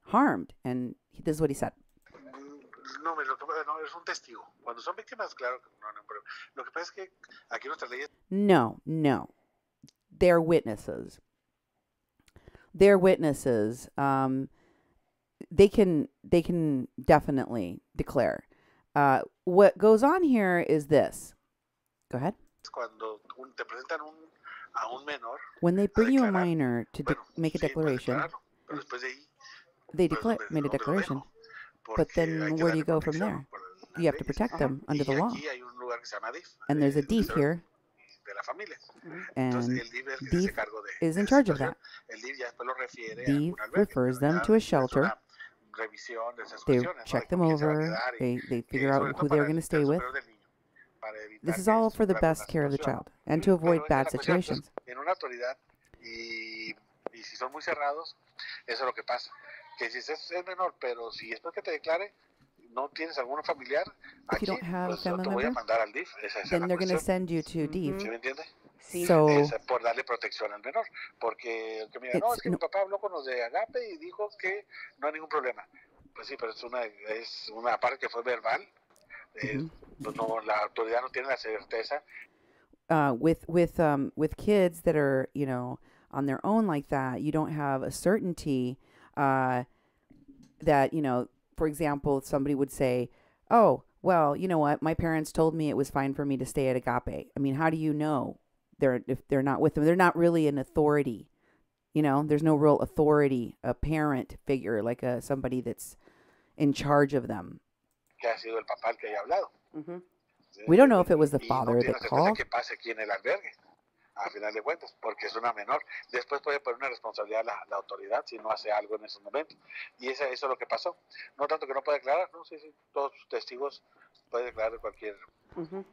harmed, and this is what he said. No, no, es un testigo. Cuando son víctimas, claro que no, pero lo que pasa es que aquí nuestras leyes. No. They're witnesses. They're witnesses. They can definitely declare. What goes on here is this. Go ahead. Cuando te presentan a un menor. When they bring you a minor to make a sí, declaration, pero después de ahí, they pues, made a ¿dónde lo declaration. dejo? But Porque hay then que where do you darle go from protección, there? por las You have to leyes. protect them under the Y law. aquí hay un lugar que se llama DIF, And there's a DIF Defensor here, de la familia. and Entonces, el DIF es el que se DIF hace cargo de is in esa charge of situación. that. El DIF ya después lo refiere a DIF algún albergue, refers pero them ya to a es shelter. una revisión de esas They cuestiones, ¿no? check De them con quién se va a over. quedar y They que figure sobre out todo who para they're el going to stay interés with. superior del niño, para evitar This is que all for the sufra best alguna care of the situación, child ¿no? and to avoid Pero esa es bad la cuestión. situations. Entonces, en una autoridad y si son muy cerrados, eso es lo que pasa. Que si es menor, pero si después que te declare no tienes algún familiar If you aquí, don't have a pues yo family te voy a member, mandar al DIF. Esa es then la they're going to cuestión. send you to DIF. ¿Sí me entiende? Sí. So Es por darle protección al menor. Porque el que mira, no, es que mi papá habló con los de Agape y dijo que no hay ningún problema. Pues sí, pero es una parte que fue verbal. Pues no, la autoridad no tiene la certeza. With kids that are on their own like that, you don't have a certainty that for example, somebody would say, oh, well, you know what, my parents told me it was fine for me to stay at Agape. I mean, how do you know if they're not with them? They're not really an authority. There's no real authority, a parent figure, like somebody that's in charge of them. Que ha sido el papá el que haya hablado. We don't know if it was the Y father no that tiene certeza called. que pase aquí en el albergue, a final de cuentas, porque es una menor. Después puede poner una responsabilidad la autoridad si no hace algo en esos momentos. Y eso es lo que pasó. No tanto que no puede declarar, no, sí, todos sus testigos pueden declarar de cualquier.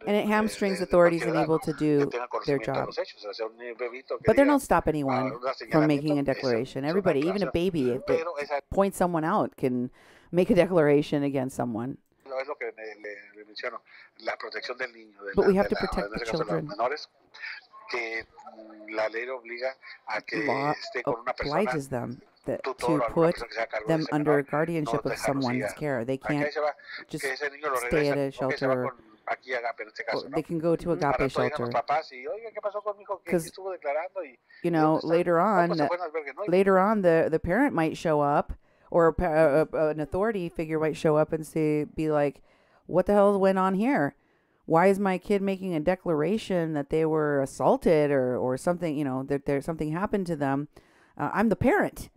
And it hamstrings authorities and able to do their job. But they don't stop anyone from making a declaration. Everybody, even a baby, if it points someone out, can make a declaration against someone. Es lo que le menciono, la protección del niño, But we have to protect the children. menores, que la ley obliga a que Law esté con una persona, obliges them to tutor, put persona que sea a cargo them de ese under menor, guardianship no of dejarlo someone's siga. care. They Aquí can't se va, just que ese niño lo stay at regresa, a ok, se va shelter. con aquí a Agape en este caso, ¿no? They can go to Agape Al rato llegan shelter. los papás y, oiga, ¿qué pasó con mi hijo? Que estuvo declarando y ¿dónde está? Later on, pues se fue al albergue, ¿no? later on, the parent might show up, or an authority figure might show up and be like, what the hell went on here? Why is my kid making a declaration that they were assaulted or something, that there's something happened to them? I'm the parent,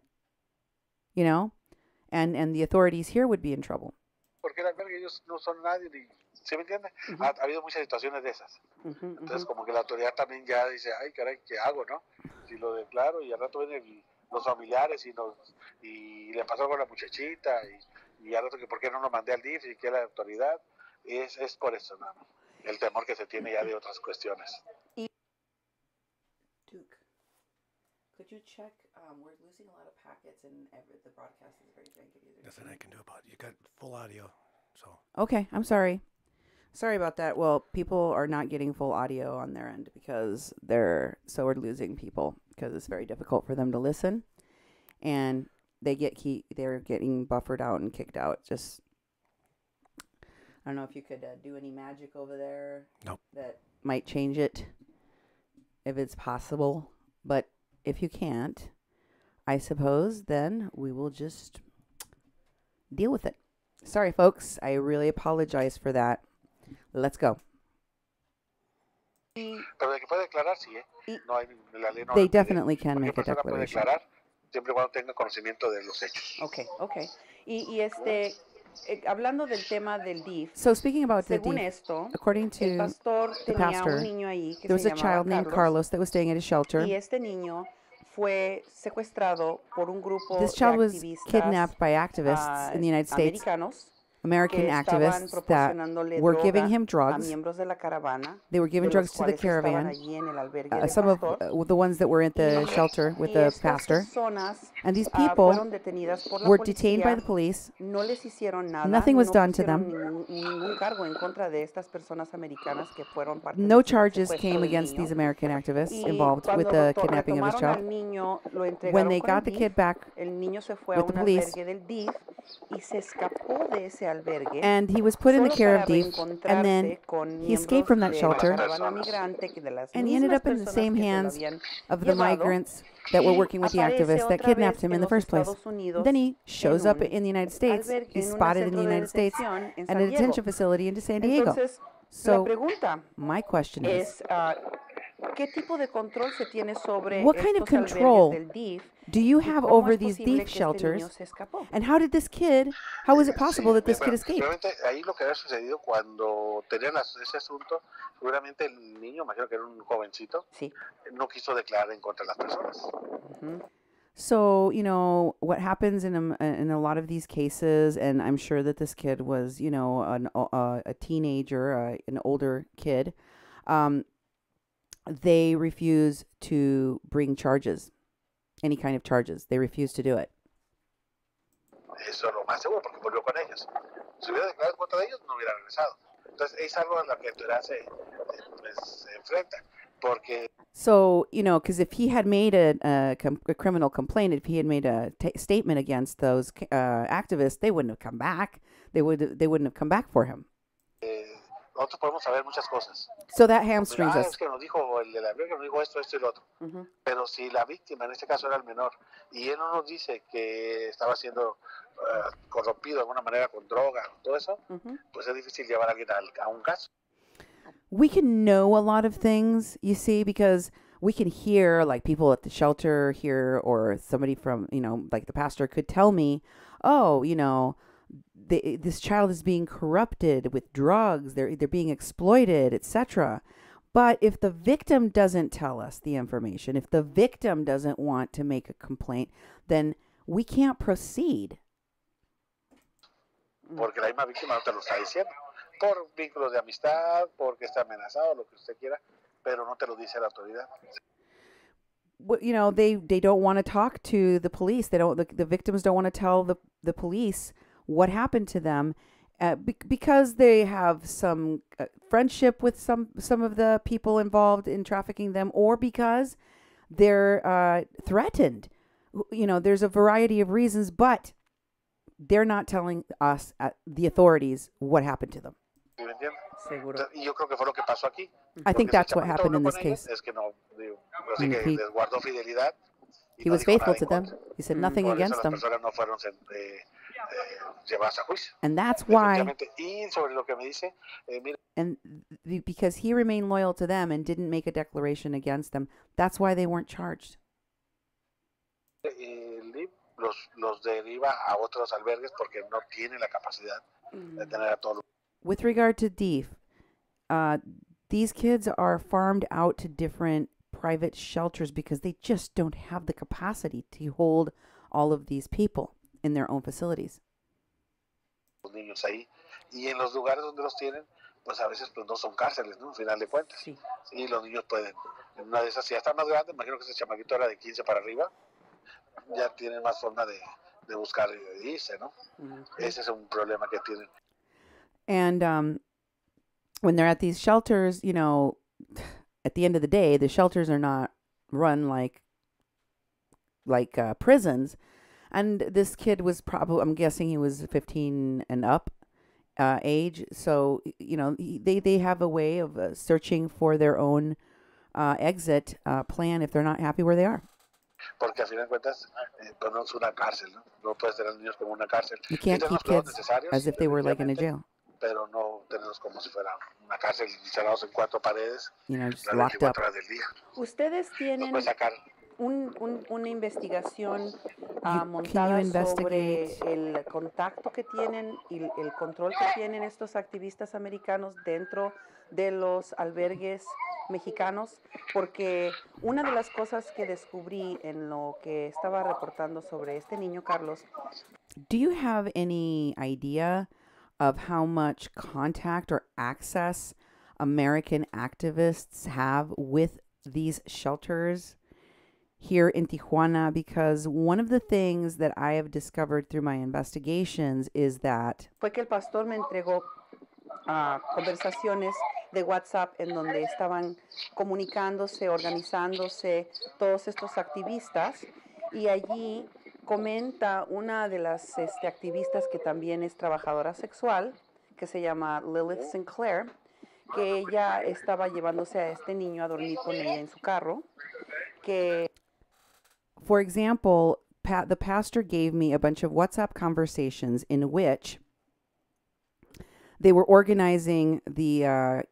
and the authorities here would be in trouble. Porque el albergue ellos no son nadie, ni, ¿sí me entiende? Ha habido muchas situaciones de esas. Entonces como que la autoridad también ya dice, ay caray, ¿qué hago, no? Si lo declaro y al rato vienen los familiares y le pasó con la muchachita y al rato que por qué no lo mandé al DIF y que la autoridad, es por eso, nada más. El temor que se tiene ya de otras cuestiones. Duke, could you check? We're losing a lot of packets and the broadcast is very janky. Nothing I can do about it. You got full audio, so. Okay, I'm sorry. Sorry about that. Well, people are not getting full audio on their end because we're losing people because it's very difficult for them to listen, and they're getting buffered out and kicked out. Just, I don't know if you could do any magic over there. Nope. That might change it if it's possible, but if you can't, I suppose then we will just deal with it. Sorry, folks. I really apologize for that. Let's go. Pero de que puede declarar, sí, ¿eh? No hay, la ley no They lo pide. definitely can make a Cualquier persona puede declaration. declarar siempre y cuando tenga conocimiento de los hechos. Okay. Hablando del tema del DIF, So speaking about the según DIF, esto, according el to pastor the tenía pastor, un niño ahí que there was se a llamaba child named Carlos that was staying at a shelter. y este niño fue secuestrado por un grupo This de child was activistas kidnapped by activists in the United States, americanos American que estaban activists that proporcionándole were droga giving him a drugs. miembros de la caravana, They were giving de los drugs to the cuales estaban caravan. allí en el albergue del Some of pastor. the ones that were at the Y- shelter with y the estas pastor. personas, And these people fueron detenidas por la were detained by policía. the police. No les hicieron nada. Nothing was no done to pusieron them. ningún cargo en contra de estas personas americanas que fueron parte No del charges secuestro came del against niño. these American activists Y involved with cuando the kidnapping of this retomaron al child. niño, lo When entregaron they con el got the DIF. kid back El niño se fue a with the un police, albergue del DIF y se escapó de ese albergue. and he was put in the solo care para of DIF, and then reencontrarse con he escaped from that miembros de shelter, la caravana migrante, que de las and he ended mismas up in the personas same que se lo hands habían of the llevado, migrants that were y working with the aparece activists that otra kidnapped vez him en in the los first place. Estados Unidos, Then he shows en up un in the United States. albergue, He's en un spotted in the centro de United States detención en at San a Diego. detention facility in San Diego. Entonces, la So pregunta my question is, es, ¿qué tipo de control se tiene sobre what kind of estos albergues control del DIF? do you ¿Y have cómo over es these posible DIF que este niño shelters? se escapó? And how did this kid, how was it possible that this kid escaped? Realmente ahí lo que había sucedido cuando tenían ese asunto, seguramente el niño, imagino que era un jovencito, Sí. no quiso declarar en contra de las personas. So, you know, what happens in a lot of these cases, and I'm sure that this kid was, you know, a teenager, an older kid, they refuse to bring charges, any kind of charges. They refuse to do it. Eso es lo más seguro, porque volvió con ellos. Si hubiera declarado en contra de ellos, no hubiera regresado. Entonces, es algo a lo que Turán se enfrenta, porque... So, you know, because if he had made a criminal complaint, if he had made a statement against those activists, they wouldn't have come back. They wouldn't have come back for him. Nosotros podemos saber muchas cosas. So that hamstrings us. Es que nos dijo el de la albergue, nos dijo esto y lo otro. Pero si la víctima, en este caso era el menor, y él no nos dice que estaba siendo corrompido de alguna manera con droga o todo eso, pues es difícil llevar a alguien a un caso. We can know a lot of things, you see, because we can hear, like, people at the shelter here, or somebody from, you know, like the pastor could tell me, oh, you know, this child is being corrupted with drugs, they're being exploited, etc. But if the victim doesn't tell us the information, if the victim doesn't want to make a complaint, then we can't proceed. Porque la misma víctima no te lo está diciendo. Por vínculos de amistad, porque está amenazado, lo que usted quiera, pero no te lo dice la autoridad. You know, they don't want to talk to the police. The victims don't want to tell the police what happened to them, because they have some friendship with some of the people involved in trafficking them, or because they're threatened. You know, there's a variety of reasons, but they're not telling us, the authorities, what happened to them. Seguro. Y yo creo que fue lo que pasó aquí. I think that's what happened in this case. Es que no, así que les guardó fidelidad. He was faithful to them. He said nothing against them. No fueron llevadas a juicio. And that's why, Y sobre lo que me dice, because he remained loyal to them and didn't make a declaration against them, that's why they weren't charged. Los deriva a otros albergues porque no tiene la capacidad de tener a todos. With regard to DIF, these kids are farmed out to different private shelters because they just don't have the capacity to hold all of these people in their own facilities. Los niños ahí, y en los lugares donde los tienen, pues a veces pues no son cárceles, ¿no? Al final de cuentas. Sí. Sí, los niños pueden, en una de esas, si ya están más grandes, imagino que ese chamaquito era de 15 para arriba, ya tienen más forma de buscar irse, ¿no? Ese es un problema que tienen. And when they're at these shelters, you know, at the end of the day, the shelters are not run like prisons. And this kid was probably, I'm guessing he was 15 and up age. So, you know, they have a way of searching for their own exit plan if they're not happy where they are. Porque al final de cuentas, pues no es una cárcel, ¿no? No puedes tener niños como una cárcel. You can't keep kids as if they were like in a jail. Pero no tenerlos como si fuera una cárcel, encerrados en 4 paredes, you know, just locked up. horas del día. Ustedes tienen una investigación montada sobre el contacto que tienen y el control que tienen estos activistas americanos dentro de los albergues mexicanos, porque una de las cosas que descubrí en lo que estaba reportando sobre este niño Carlos. Do you have any idea of how much contact or access American activists have with these shelters here in Tijuana? Because one of the things that I have discovered through my investigations is that fue que el pastor me entregó conversaciones de WhatsApp en donde estaban comunicándose, organizándose todos estos activistas, y allí comenta una de las activistas que también es trabajadora sexual, que se llama Lilith Sinclair, que ella estaba llevándose a este niño a dormir con ella en su carro. Que, for example, the pastor gave me a bunch of WhatsApp conversations in which they were organizing the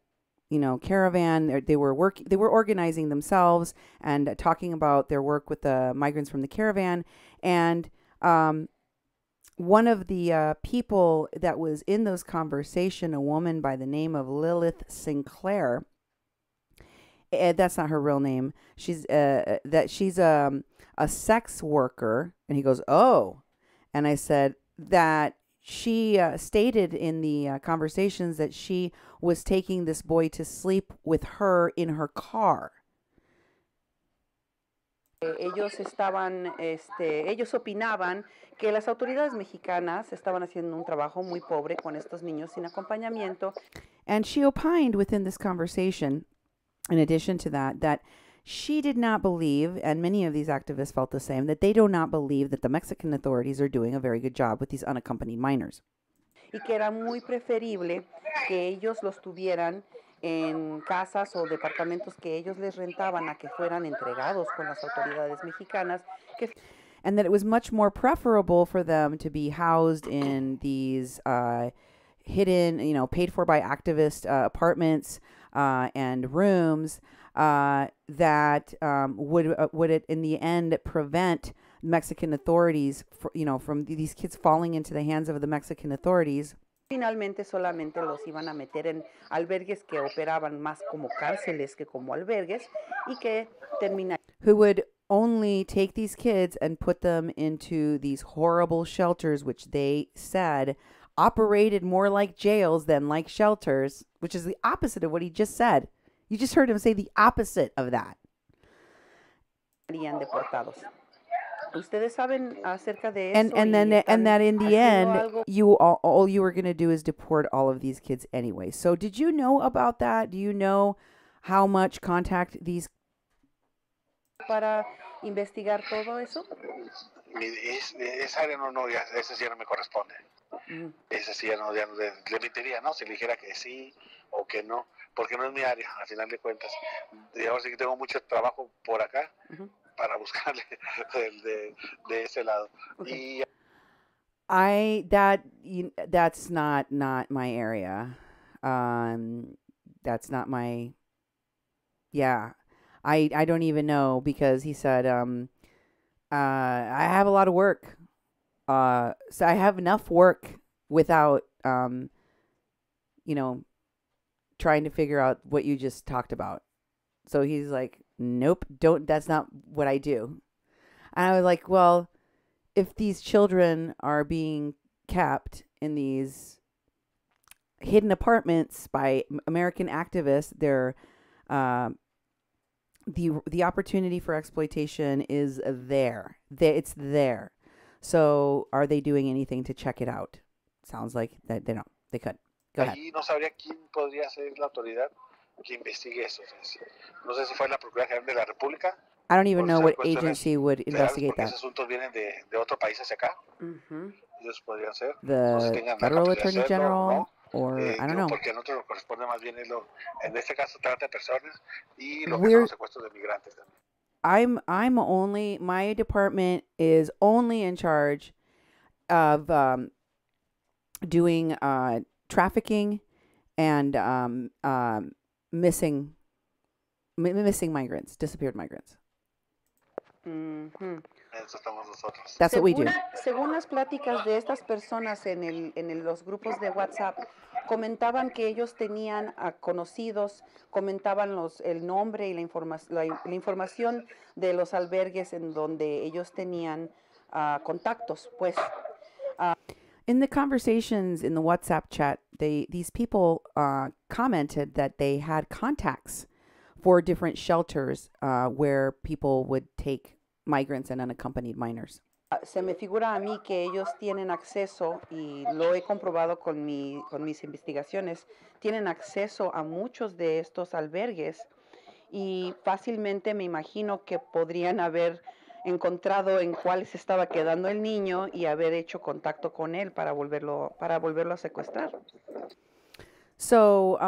caravan. They were organizing themselves and talking about their work with the migrants from the caravan. And one of the people that was in those conversation, a woman by the name of Lilith Sinclair, that's not her real name. She's a sex worker. And he goes, oh. And I said that she stated in the conversations that she was taking this boy to sleep with her in her car. Ellos opinaban que las autoridades mexicanas estaban haciendo un trabajo muy pobre con estos niños sin acompañamiento. And she opined within this conversation, in addition to that she did not believe, and many of these activists felt the same, that they do not believe that the Mexican authorities are doing a very good job with these unaccompanied minors. Y que era muy preferible que ellos los tuvieran en casas o departamentos que ellos les rentaban a que fueran entregados con las autoridades mexicanas. And that it was much more preferable for them to be housed in these hidden, paid for by activist apartments and rooms that would it in the end prevent Mexican authorities, from these kids falling into the hands of the Mexican authorities. Finalmente solamente los iban a meter en albergues que operaban más como cárceles que como albergues, y que terminaron. Who would only take these kids and put them into these horrible shelters, which they said operated more like jails than like shelters, which is the opposite of what he just said. You just heard him say the opposite of that. Deportados. Ustedes saben acerca de eso, and that in the end, all you were going to do is deport all of these kids anyway. So did you know about that? Do you know how much contact these? Para investigar todo eso. Esa área esa sí ya no me corresponde. Esa sí ya no le mentiría, ¿no? Si le dijera que sí o que no, porque no es mi área, al final de cuentas. Y ahora sí que tengo mucho trabajo por acá. Para buscarle de ese lado. Okay. That's not my area. That's not my. Yeah, I don't even know, because he said I have a lot of work. So I have enough work without trying to figure out what you just talked about. So he's like, nope, that's not what I do. And I was like, well, if these children are being kept in these hidden apartments by American activists, they're, the opportunity for exploitation is there. It's there. So are they doing anything to check it out? Sounds like that they don't. They could. Go ahead. Allí no sabría quién podría ser la autoridad que investigue eso. No sé si fue la Procuraduría General de la República. I don't even por know ser what cuestiones agency would federales, investigate porque that. esos asuntos vienen de otro país hacia acá. Ellos podrían ser. No sé si The tengan la Federal capacidad de Attorney hacerlo o General, no. or I don't Digo, know. porque a nosotros nos corresponde más bien en este caso trata de personas y lo que son We're los secuestros de migrantes también. I'm only, my department is only in charge of doing trafficking and missing migrants, disappeared migrants. Eso estamos nosotros. That's what we do. Según las pláticas de estas personas los grupos de WhatsApp, comentaban que ellos tenían conocidos, comentaban el nombre y la información de los albergues en donde ellos tenían contactos, pues. In the conversations in the WhatsApp chat, these people commented that they had contacts for different shelters where people would take migrants and unaccompanied minors. Se me figura a mí que ellos tienen acceso, y lo he comprobado con mis investigaciones, tienen acceso a muchos de estos albergues y fácilmente me imagino que podrían haber encontrado en cuál se estaba quedando el niño y haber hecho contacto con él para volverlo a secuestrar. So,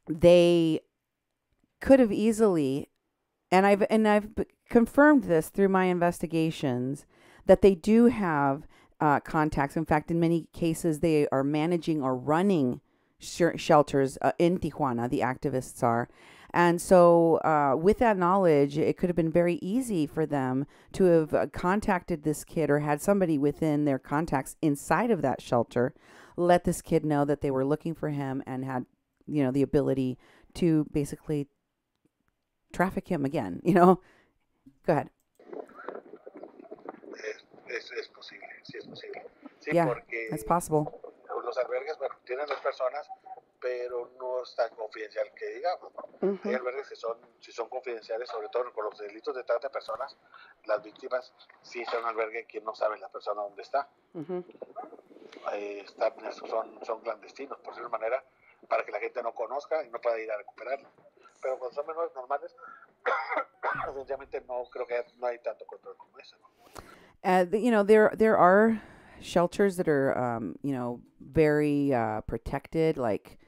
they could have easily, and I've confirmed this through my investigations, that they do have contacts. In fact, in many cases, they are managing or running shelters in Tijuana, the activists are. And so with that knowledge, it could have been very easy for them to have contacted this kid or had somebody within their contacts inside of that shelter let this kid know that they were looking for him and had, the ability to basically traffic him again, Go ahead. Es posible, sí es posible. Sí, Yeah, porque it's possible. los albergues, bueno, tienen las personas, pero no es tan confidencial que digamos, ¿no? Hay albergues que si son confidenciales, sobre todo con los delitos de trata de personas, las víctimas sí están en un albergue que no saben la persona dónde está. Son clandestinos, por decirlo de manera, para que la gente no conozca y no pueda ir a recuperarlo. Pero cuando son menores normales, esencialmente no creo que no hay tanto control como eso, ¿no? There are shelters that are, very protected, like,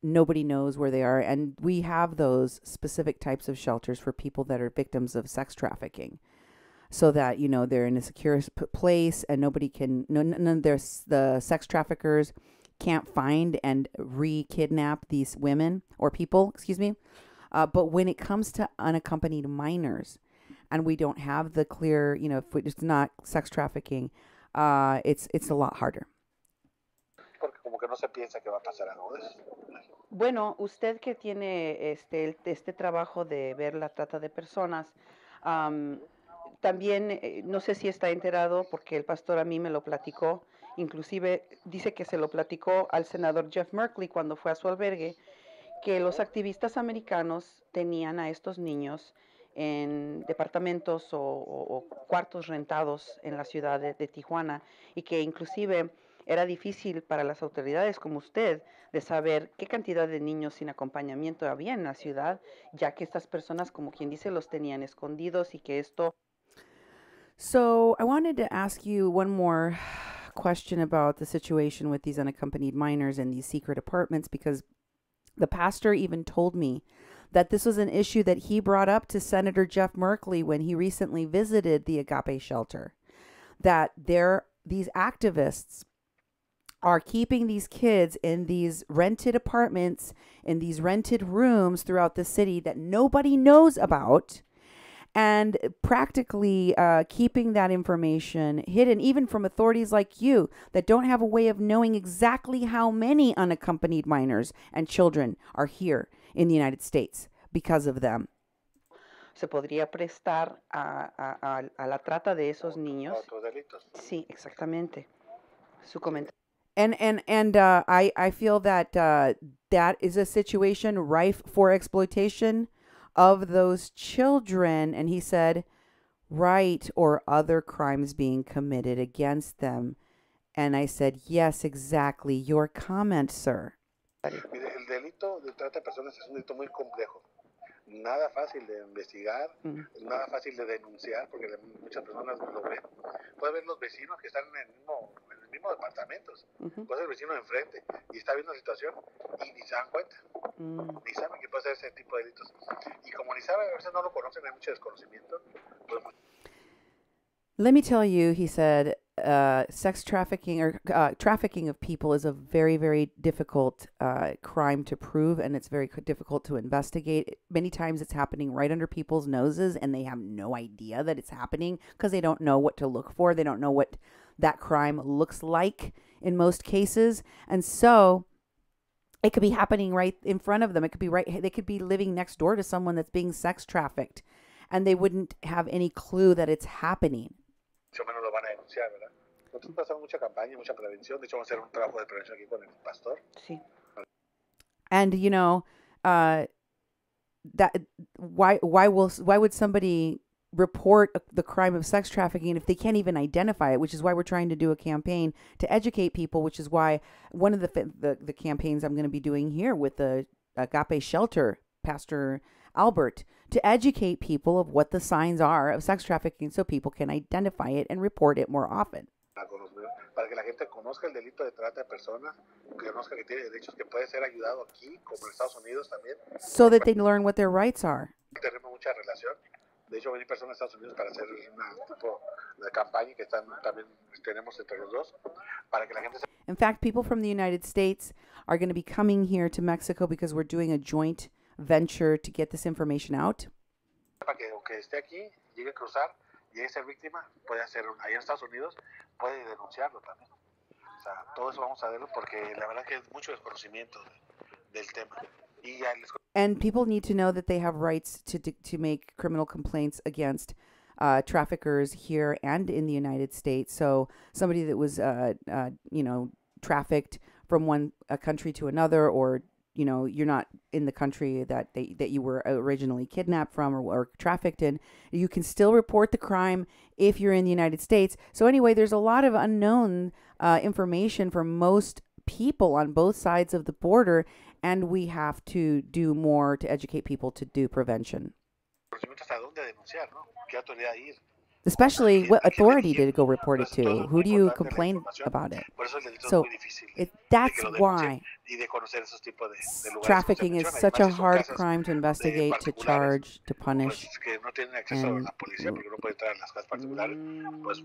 nobody knows where they are. And we have those specific types of shelters for people that are victims of sex trafficking. So that, they're in a secure place and nobody can, the sex traffickers can't find and re-kidnap these women or people, excuse me. But when it comes to unaccompanied minors, and we don't have the clear, if it's not sex trafficking, it's a lot harder. Porque como que no se piensa que va a pasar algo de eso. Bueno, usted que tiene este trabajo de ver la trata de personas, también no sé si está enterado, porque el pastor a mí me lo platicó, inclusive dice que se lo platicó al senador Jeff Merkley cuando fue a su albergue, que los activistas americanos tenían a estos niños en departamentos o cuartos rentados en la ciudad de Tijuana, y que inclusive era difícil para las autoridades como usted de saber qué cantidad de niños sin acompañamiento había en la ciudad, ya que estas personas, como quien dice, los tenían escondidos y que esto... So I wanted to ask you one more question about the situation with these unaccompanied minors in these secret apartments, because the pastor even told me that this was an issue that he brought up to Senator Jeff Merkley when he recently visited the Agape shelter, that these activists are keeping these kids in these rented apartments, in these rented rooms throughout the city that nobody knows about, and practically keeping that information hidden, even from authorities like you that don't have a way of knowing exactly how many unaccompanied minors and children are here in the United States because of them. Se podría prestar a la trata de esos niños. Otros delitos. Sí, exactamente. Su comentario. And I feel that that is a situation rife for exploitation of those children. And he said, right, or other crimes being committed against them. And I said, yes, exactly. Your comment, sir. Mire, el delito de trata de personas es un delito muy complejo. Nada fácil de investigar, nada fácil de denunciar, porque muchas personas lo ven. Puede ver los vecinos que están en el mismo departamento. Puede ser el vecino de enfrente y está viendo la situación y ni se dan cuenta. Ni saben que puede ser ese tipo de delitos. Y como ni saben, a veces no lo conocen, hay mucho desconocimiento. Pues, let me tell you, he said, sex trafficking or trafficking of people is a very, very difficult crime to prove, and it's very difficult to investigate. Many times it's happening right under people's noses, and they have no idea that it's happening because they don't know what to look for. They don't know what that crime looks like in most cases. And so it could be happening right in front of them. It could be they could be living next door to someone that's being sex trafficked, and they wouldn't have any clue that it's happening. Menos lo van a denunciar, ¿verdad? Nosotros pasamos mucha campaña, mucha prevención. De hecho, vamos a hacer un trabajo de prevención aquí con el pastor. Sí. And you know, that why would somebody report the crime of sex trafficking if they can't even identify it? Which is why we're trying to do a campaign to educate people. Which is why one of the campaigns I'm going to be doing here with the Agape Shelter, Pastor Albert, to educate people of what the signs are of sex trafficking so people can identify it and report it more often. Para que la gente conozca el delito de trata de personas, que conozca que tiene derechos, que puede ser ayudado aquí, como en Estados Unidos también. So that they learn what their rights are. Tenemos mucha relación. De hecho, venir personas a Estados Unidos para hacer una tipo de campaña que también tenemos entre los dos, para que la gente. In fact, people from the United States are going to be coming here to Mexico because we're doing a joint venture to get this information out. Para que aunque esté aquí, llegue a cruzar, llegue a ser víctima, puede hacer ahí en Estados Unidos, puede denunciarlo también. O sea, todo eso vamos a verlo porque la verdad que es mucho desconocimiento del tema. Y ya les... And people need to know that they have rights to make criminal complaints against traffickers here and in the United States. So somebody that was, trafficked from one country to another, or you're not in the country that you were originally kidnapped from or trafficked in, you can still report the crime if you're in the United States. So anyway, there's a lot of unknown information for most people on both sides of the border, and we have to do more to educate people to do prevention. Especially, what authority did it go report it to? Who do you complain about it? So that's why trafficking is such a hard crime to investigate, to charge, to punish. And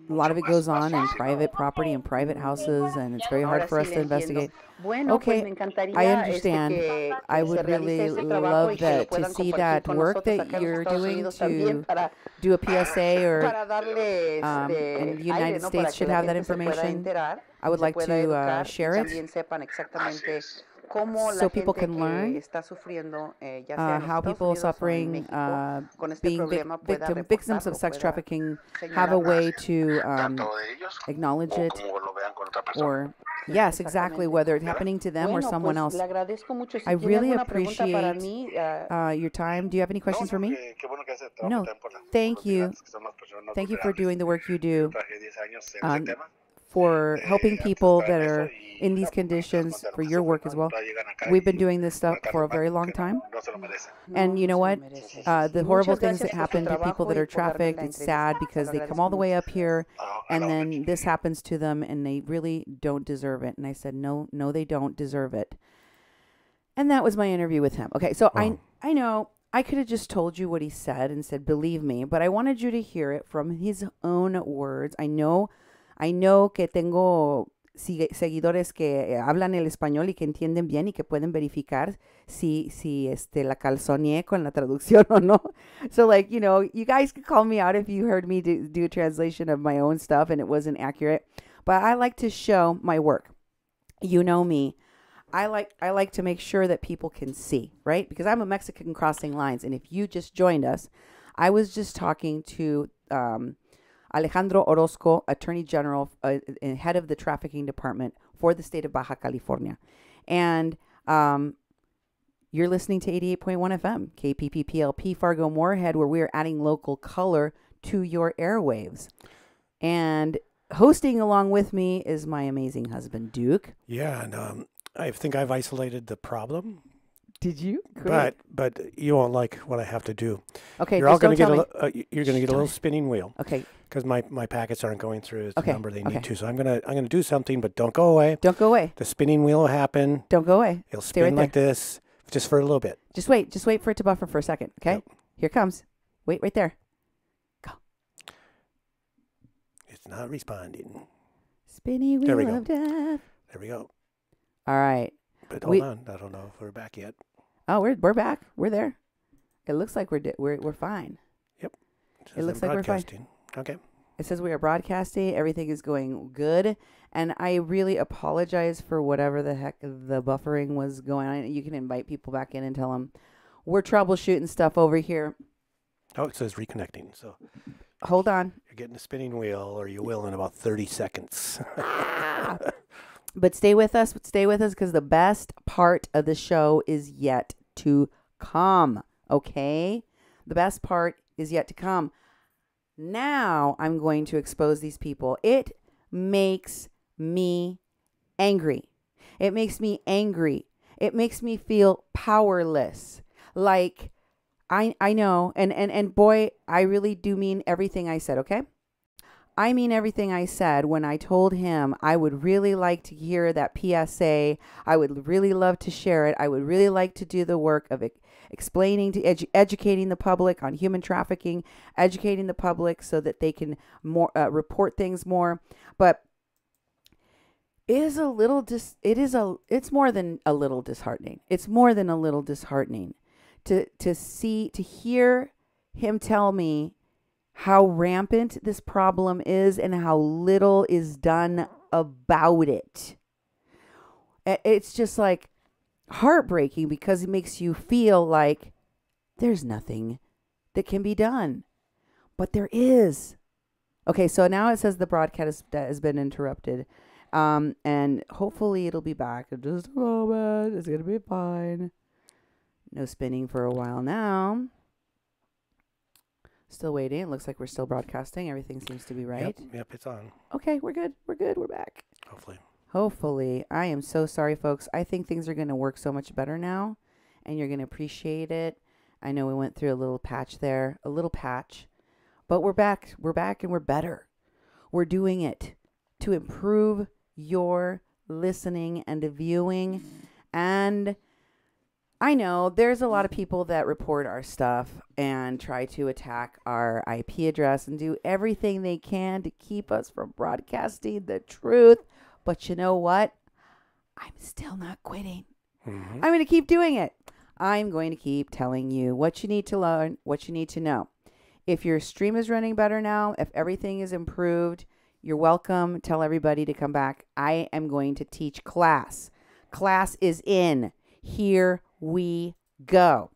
a lot of it goes on in private property and private houses, and it's very hard for us to investigate. Okay, I understand. I would really love to see that work that you're doing to do a PSA, or and the United States should have that information. I would like to share it so people can learn how people suffering, being victims of sex trafficking, have a way to acknorage it, or yes, exactly, whether it's happening to them or someone else. I really appreciate your time. Do you have any questions for me? No, thank you. Thank you for doing the work you do, for helping people that are in these conditions, for your work as well. We've been doing this stuff for a very long time. And you know what? The horrible things that happen to people that are trafficked, it's sad because they come all the way up here and then this happens to them and they really don't deserve it. And I said, no, they don't deserve it. And that was my interview with him. Okay, so I know I could have just told you what he said and said, believe me, but I wanted you to hear it from his own words. I know que tengo seguidores que hablan el español y que entienden bien y que pueden verificar si la calzoneé con la traducción o no. So you guys could call me out if you heard me do a translation of my own stuff and it wasn't accurate. But I like to show my work. You know me. I like to make sure that people can see, right? Because I'm a Mexican crossing lines. And if you just joined us, I was just talking to Alejandro Orozco, Attorney General, head of the Trafficking Department for the state of Baja California. And you're listening to 88.1 FM, KPPPLP, Fargo-Moorhead, where we are adding local color to your airwaves. And hosting along with me is my amazing husband, Duke. Yeah, and I think I've isolated the problem. Did you? Great. But you won't like what I have to do. Okay, You're all going to get you're going to get a little spinning wheel. Okay. Because my packets aren't going through the number they Okay. need to. So I'm gonna do something, but don't go away. Don't go away. The spinning wheel will happen. Don't go away. It'll Stay spin right like this just for a little bit. Just wait for it to buffer for a second. Okay. Yep. Here it comes. Wait right there. Go. It's not responding. Spinny wheel There we go. of death. There we go. All right. But hold on, I don't know if we're back yet. Oh, we're back. We're there. It looks like we're fine. Yep. It looks like we're fine. Okay. It says we are broadcasting. Everything is going good. And I really apologize for whatever the heck the buffering was going on. You can invite people back in and tell them we're troubleshooting stuff over here. Oh, it says reconnecting. So hold on. You're getting a spinning wheel, or you will in about 30 seconds. But stay with us. Stay with us because the best part of the show is yet to come. Okay? The best part is yet to come. Now I'm going to expose these people. It makes me angry. It makes me angry. It makes me feel powerless. Like, I know, and boy, I really do mean everything I said, okay? I mean everything I said when I told him I would really like to hear that PSA. I would really love to share it. I would really like to do the work of explaining to educating the public on human trafficking, educating the public so that they can more report things more. But it is a little it's more than a little disheartening. It's more than a little disheartening to hear him tell me how rampant this problem is and how little is done about it. It's just like heartbreaking because it makes you feel like there's nothing that can be done. But there is. Okay, so now it says the broadcast has been interrupted. And hopefully it'll be back in just a moment. It's going to be fine. No spinning for a while now. Still waiting. It looks like we're still broadcasting. Everything seems to be right. Yep, it's on. Okay, we're good. We're good. We're back. Hopefully. I am so sorry, folks. I think things are going to work so much better now, and you're going to appreciate it. I know we went through a little patch there, but we're back. We're back, and we're better. We're doing it to improve your listening and viewing, and I know there's a lot of people that report our stuff and try to attack our IP address and do everything they can to keep us from broadcasting the truth. But you know what? I'm still not quitting. I'm going to keep doing it. I'm going to keep telling you what you need to learn, what you need to know. If your stream is running better now, if everything is improved, you're welcome. Tell everybody to come back. I am going to teach class. Class is in. Here we go.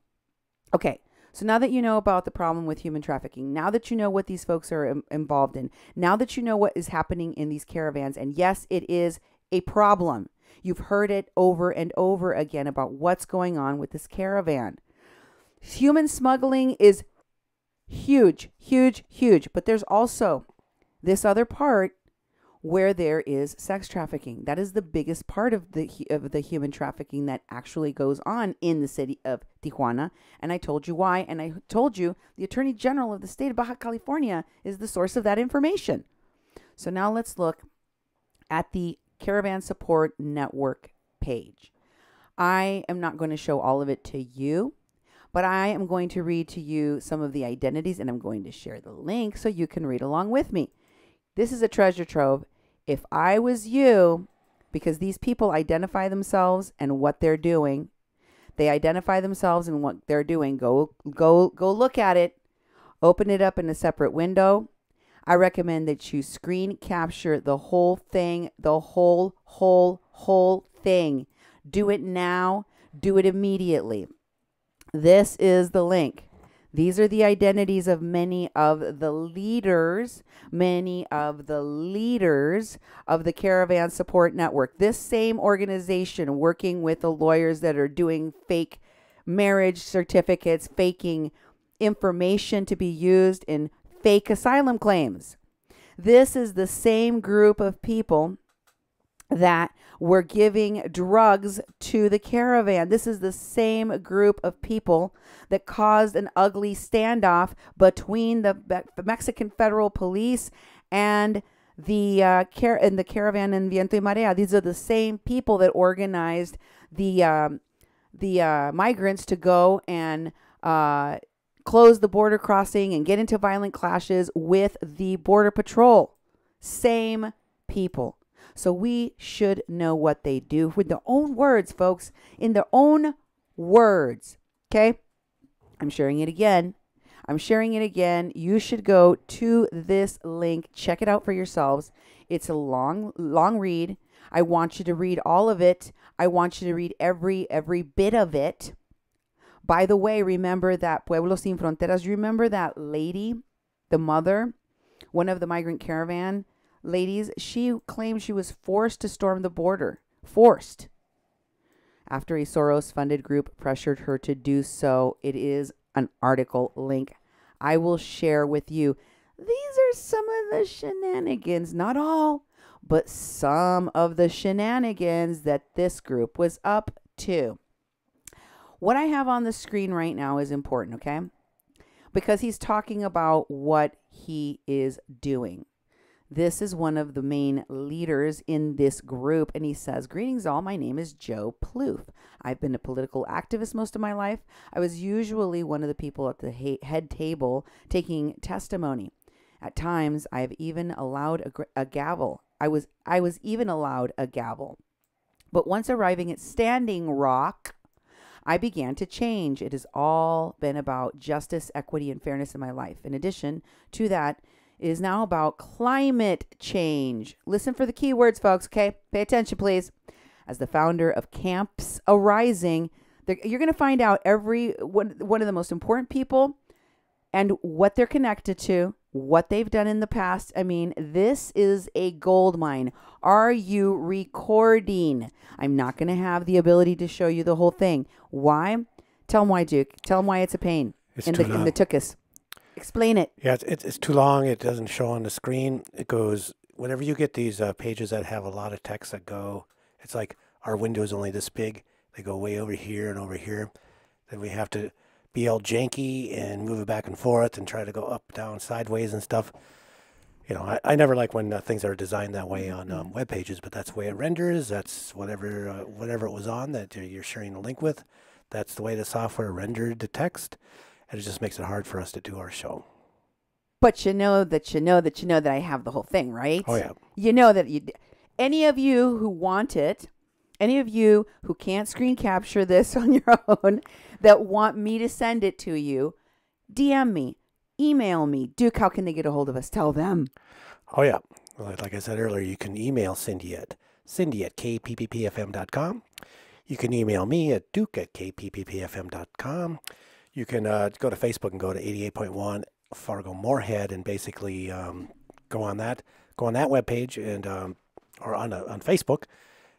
Okay, so now that you know about the problem with human trafficking, now that you know what these folks are involved in, now that you know what is happening in these caravans, and yes, it is a problem. You've heard it over and over again about what's going on with this caravan. Human smuggling is huge, huge, huge, but there's also this other part where there is sex trafficking. That is the biggest part of the human trafficking that actually goes on in the city of Tijuana. And I told you why. And I told you the Attorney General of the state of Baja California is the source of that information. So now let's look at the Caravan Support Network page. I am not going to show all of it to you, but I am going to read to you some of the identities, and I'm going to share the link so you can read along with me. This is a treasure trove. If I was you, because these people identify themselves and what they're doing, they identify themselves and what they're doing. Go look at it. Open it up in a separate window. I recommend that you screen capture the whole thing, the whole thing. Do it now. Do it immediately. This is the link. These are the identities of many of the leaders of the Caravan Support Network. This same organization working with the lawyers that are doing fake marriage certificates, faking information to be used in fake asylum claims. This is the same group of people that were giving drugs to the caravan. This is the same group of people that caused an ugly standoff between the Mexican federal police and the caravan in Viento y Marea. These are the same people that organized the migrants to go and close the border crossing and get into violent clashes with the Border Patrol. Same people. So we should know what they do with their own words, folks, in their own words. Okay? I'm sharing it again. You should go to this link. Check it out for yourselves. It's a long read. I want you to read all of it. I want you to read every bit of it. By the way, remember that Pueblos Sin Fronteras, remember that lady, the mother, one of the migrant caravan ladies, she claimed she was forced to storm the border. Forced. After a Soros-funded group pressured her to do so. It is an article link I will share with you. These are some of the shenanigans, not all, but some of the shenanigans that this group was up to. What I have on the screen right now is important, okay? Because he's talking about what he is doing. This is one of the main leaders in this group, and he says, "Greetings all, my name is Joe Plouffe. I've been a political activist most of my life. I was usually one of the people at the head table taking testimony. At times, I've even allowed a gavel. I was even allowed a gavel. But once arriving at Standing Rock, I began to change. It has all been about justice, equity, and fairness in my life. In addition to that, it is now about climate change." Listen for the keywords, folks, okay? Pay attention, please. As the founder of Camps Arising, you're going to find out one of the most important people and what they're connected to, what they've done in the past. I mean, this is a gold mine. Are you recording? I'm not going to have the ability to show you the whole thing. Why? Tell them why, Duke. Tell them why it's a pain in the tuchus. Explain it. Yeah, it's too long. It doesn't show on the screen. It goes, whenever you get these pages that have a lot of text that go, it's like our window is only this big. They go way over here and over here. Then we have to be all janky and move it back and forth and try to go up, down, sideways and stuff. You know, I never like when things are designed that way on web pages, but that's the way it renders. That's whatever it was on that you're sharing a link with. That's the way the software rendered the text. And it just makes it hard for us to do our show. But you know that I have the whole thing, right? Oh, yeah. You know that any of you who want it, any of you who can't screen capture this on your own, that want me to send it to you, DM me, email me. Duke, how can they get a hold of us? Tell them. Oh, yeah. Like I said earlier, you can email Cindy at kpppfm.com. You can email me at duke@kpppfm.com. You can go to Facebook and go to 88.1 Fargo Moorhead and basically go on that webpage and or on Facebook.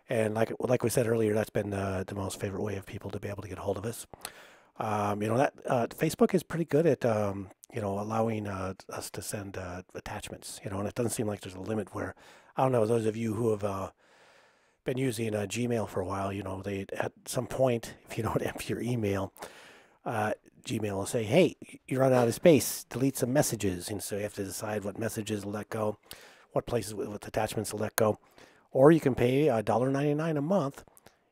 And like we said earlier, that's been the most favorite way of people to be able to get a hold of us. Facebook is pretty good at allowing us to send attachments. And it doesn't seem like there's a limit where, I don't know, those of you who have been using Gmail for a while, they at some point, if you don't empty your email, Gmail will say, "Hey, you run out of space, delete some messages." And so you have to decide what messages to let go, what places with attachments to let go. Or you can pay $1.99 a month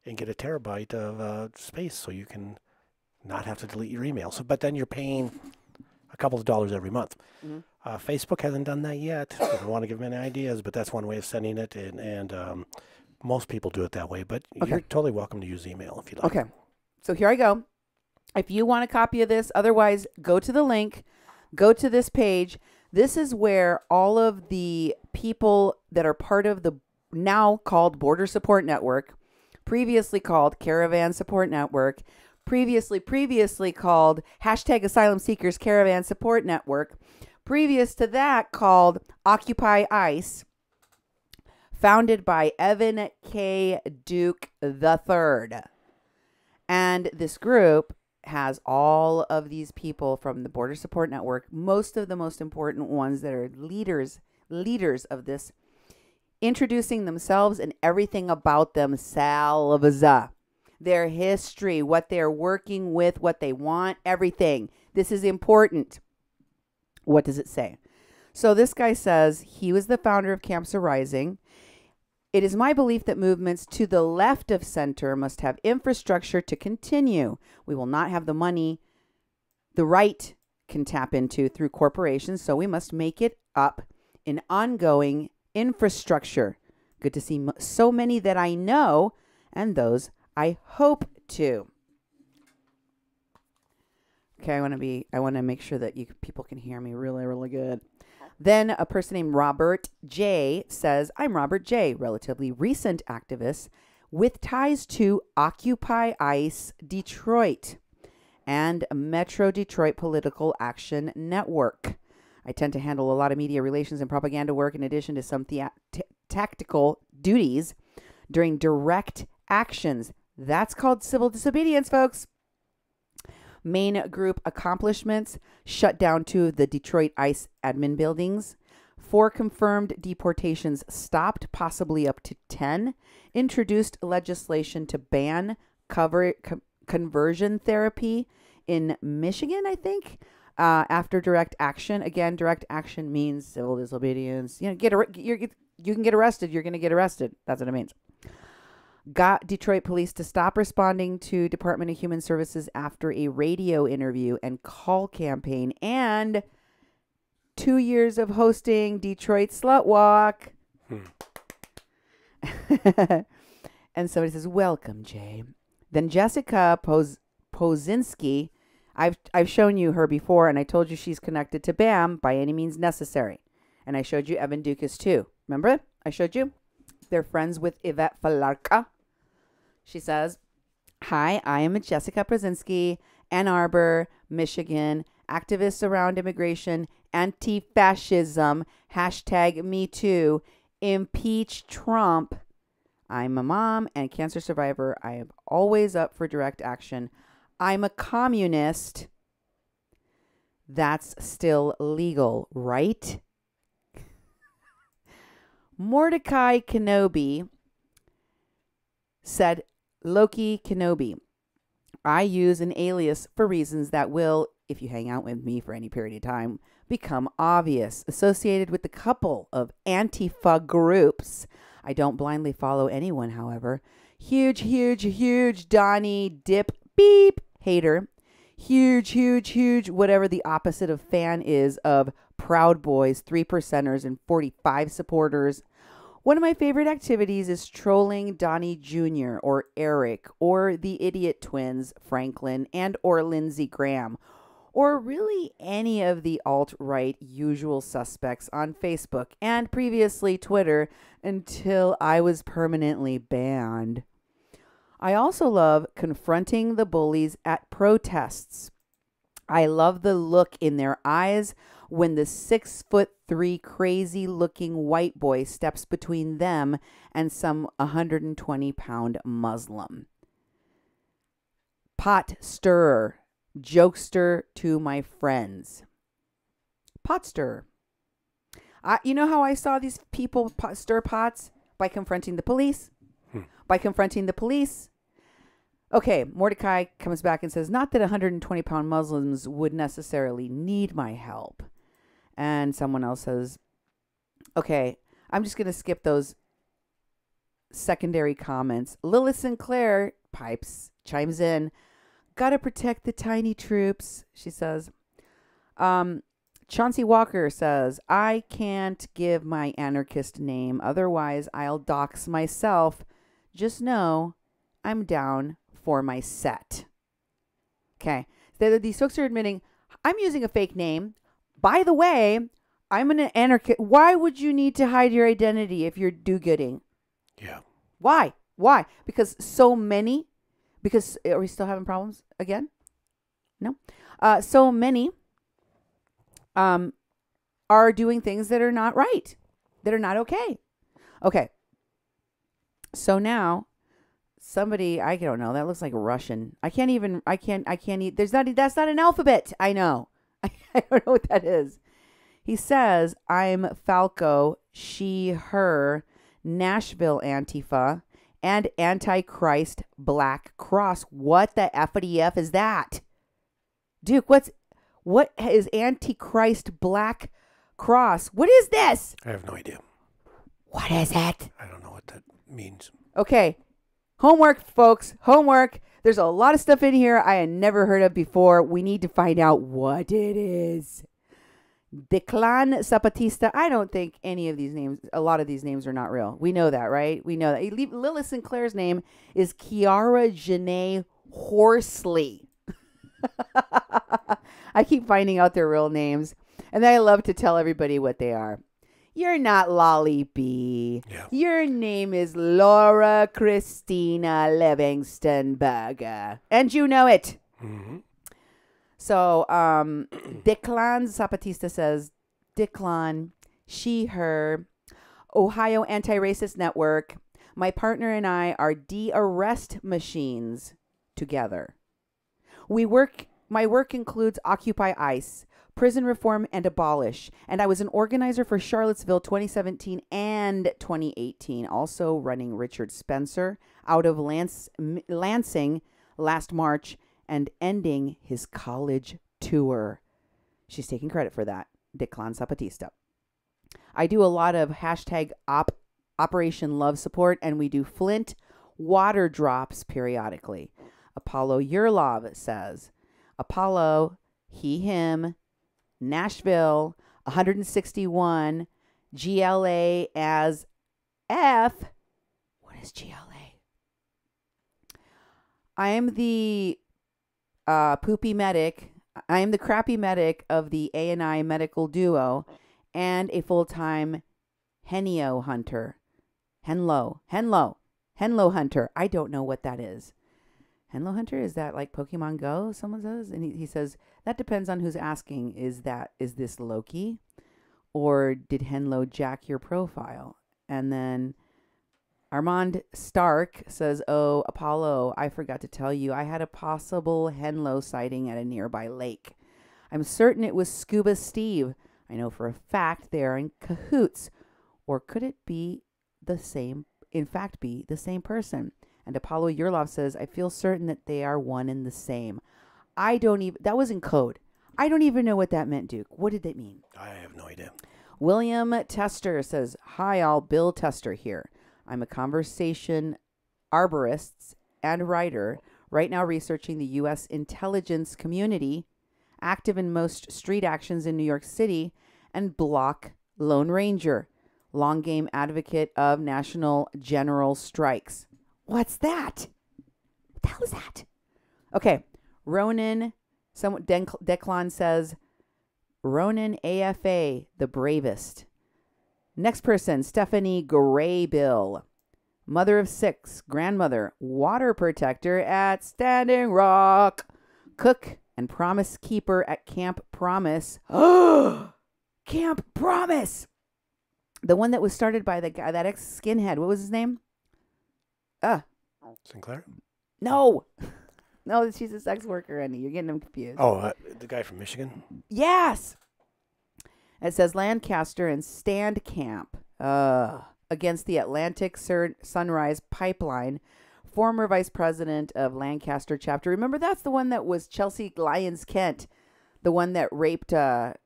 and get a terabyte of space so you can not have to delete your email. But then you're paying a couple of dollars every month. Mm-hmm. Facebook hasn't done that yet. I don't want to give them any ideas, but that's one way of sending it. And most people do it that way. But you're totally welcome to use email if you like. Okay. So here I go. If you want a copy of this, otherwise, go to the link, go to this page. This is where all of the people that are part of the now called Border Support Network, previously called Caravan Support Network, previously called #Asylum Seekers Caravan Support Network, previous to that called Occupy ICE, founded by Evan K. Duke III. And this group has all of these people from the Border Support Network, most of the most important ones that are leaders leaders of this, introducing themselves and everything about themselves, their history, what they're working with, what they want, everything. This is important. What does it say? So this guy says he was the founder of Camps Arising. It is my belief that movements to the left of center must have infrastructure to continue. We will not have the money the right can tap into through corporations, so we must make it up in ongoing infrastructure. Good to see so many that I know and those I hope to. Okay, I want to make sure that people can hear me really, really good. Then a person named Robert J. says, I'm Robert J., relatively recent activist with ties to Occupy ICE Detroit and Metro Detroit Political Action Network. I tend to handle a lot of media relations and propaganda work in addition to some tactical duties during direct actions. That's called civil disobedience, folks. Main group accomplishments: shut down 2 of the Detroit ICE admin buildings, 4 confirmed deportations stopped, possibly up to 10, introduced legislation to ban conversion therapy in Michigan, I think, after direct action. Again, direct action means civil disobedience. You know, you can get arrested. You're going to get arrested. That's what it means. Got Detroit police to stop responding to Department of Human Services after a radio interview and call campaign, and 2 years of hosting Detroit Slut Walk. And somebody says, welcome, Jay. Then Jessica Pozinski, I've shown you her before, and I told you she's connected to BAM by any means necessary. And I showed you Evan Dukas too. Remember? I showed you? They're friends with Yvette Falarka. She says, hi, I am Jessica Brzezinski, Ann Arbor, Michigan, activist around immigration, anti-fascism, #MeToo, impeach Trump. I'm a mom and cancer survivor. I am always up for direct action. I'm a communist. That's still legal, right? Mordecai Kenobi said, Loki Kenobi, I use an alias for reasons that will, if you hang out with me for any period of time, become obvious. Associated with the couple of Antifa groups. I don't blindly follow anyone, however. Huge Donnie Dip beep hater. Huge, whatever the opposite of fan is of Proud Boys, 3%ers, and 45 supporters. One of my favorite activities is trolling Donnie Jr. or Eric or the idiot twins, Franklin and or Lindsey Graham, or really any of the alt-right usual suspects on Facebook and previously Twitter until I was permanently banned. I also love confronting the bullies at protests. I love the look in their eyes when the 6'3" crazy looking white boy steps between them and some 120-pound Muslim. Pot stirrer, jokester to my friends. Pot stirrer. You know how I saw these people stir pots? By confronting the police. By confronting the police. Okay, Mordecai comes back and says, not that 120-pound Muslims would necessarily need my help. And someone else says, okay, I'm just going to skip those secondary comments. Lilith Sinclair chimes in, gotta protect the tiny troops, she says. Chauncey Walker says, I can't give my anarchist name, otherwise I'll dox myself. Just know I'm down for my set. Okay. These folks are admitting, I'm using a fake name. By the way, I'm an anarchist. Why would you need to hide your identity if you're do-gooding? Yeah. Why? Because are we still having problems again? No. So many are doing things that are not right, that are not okay. Okay. So now somebody, I don't know, that looks like Russian. That's not an alphabet. I know. I don't know what that is. He says, I'm Falco, she, her, Nashville Antifa, and Antichrist Black Cross. What the F is that? Duke, what is Antichrist Black Cross? What is this? I have no idea. What is it? I don't know what that means. Okay. Homework, folks. Homework. There's a lot of stuff in here I had never heard of before. We need to find out what it is. The Clan Zapatista. I don't think any of these names, a lot of these names are not real. We know that, right? We know that. Lilith Sinclair's name is Kiara Janae Horsley. I keep finding out their real names. And then I love to tell everybody what they are. You're not Lolly B. Yeah. Your name is Laura Christina Livingston Berger. And you know it. Mm-hmm. So, Declan Zapatista says, Declan, she, her, Ohio Anti-Racist Network. My partner and I are de-arrest machines together. My work includes Occupy ICE, prison reform, and abolish. And I was an organizer for Charlottesville 2017 and 2018, also running Richard Spencer out of Lansing last March and ending his college tour. She's taking credit for that. Declan Zapatista. I do a lot of hashtag Operation Love Support, and we do Flint water drops periodically. Apollo Yurlov says, Apollo, he, him, Nashville, 161, GLA as F. What is GLA? I am the poopy medic. I am the crappy medic of the A&I medical duo and a full-time Henlo hunter. Henlo hunter. I don't know what that is. Henlo hunter, is that like Pokemon Go? Someone says, and he says that depends on who's asking. Is this Loki, or did Henlo jack your profile? And then Armand Stark says, oh, Apollo, I forgot to tell you, I had a possible Henlo sighting at a nearby lake. I'm certain it was Scuba Steve. I know for a fact they are in cahoots. Or could it be the same person? And Apollo Yurlov says, I feel certain that they are one and the same. That was in code. I don't even know what that meant, Duke. What did that mean? I have no idea. William Tester says, hi, all. Bill Tester here. I'm a conversation arborist and writer, right now researching the U.S. intelligence community, active in most street actions in New York City, and block Lone Ranger, long game advocate of national general strikes. What's that? What the hell is that? Okay, Ronan, Declan says, Ronan AFA, the bravest. Next person, Stephanie Graybill, mother of 6, grandmother, water protector at Standing Rock, cook and promise keeper at Camp Promise. Camp Promise! The one that was started by the guy, that ex-skinhead. What was his name? Sinclair? No. No, she's a sex worker, Andy. You're getting them confused. Oh, the guy from Michigan? Yes! It says Lancaster and Stand Camp against the Atlantic Sunrise Pipeline. Former vice president of Lancaster chapter. Remember, that's the one that was Chelsea Lyons Kent, the one that raped a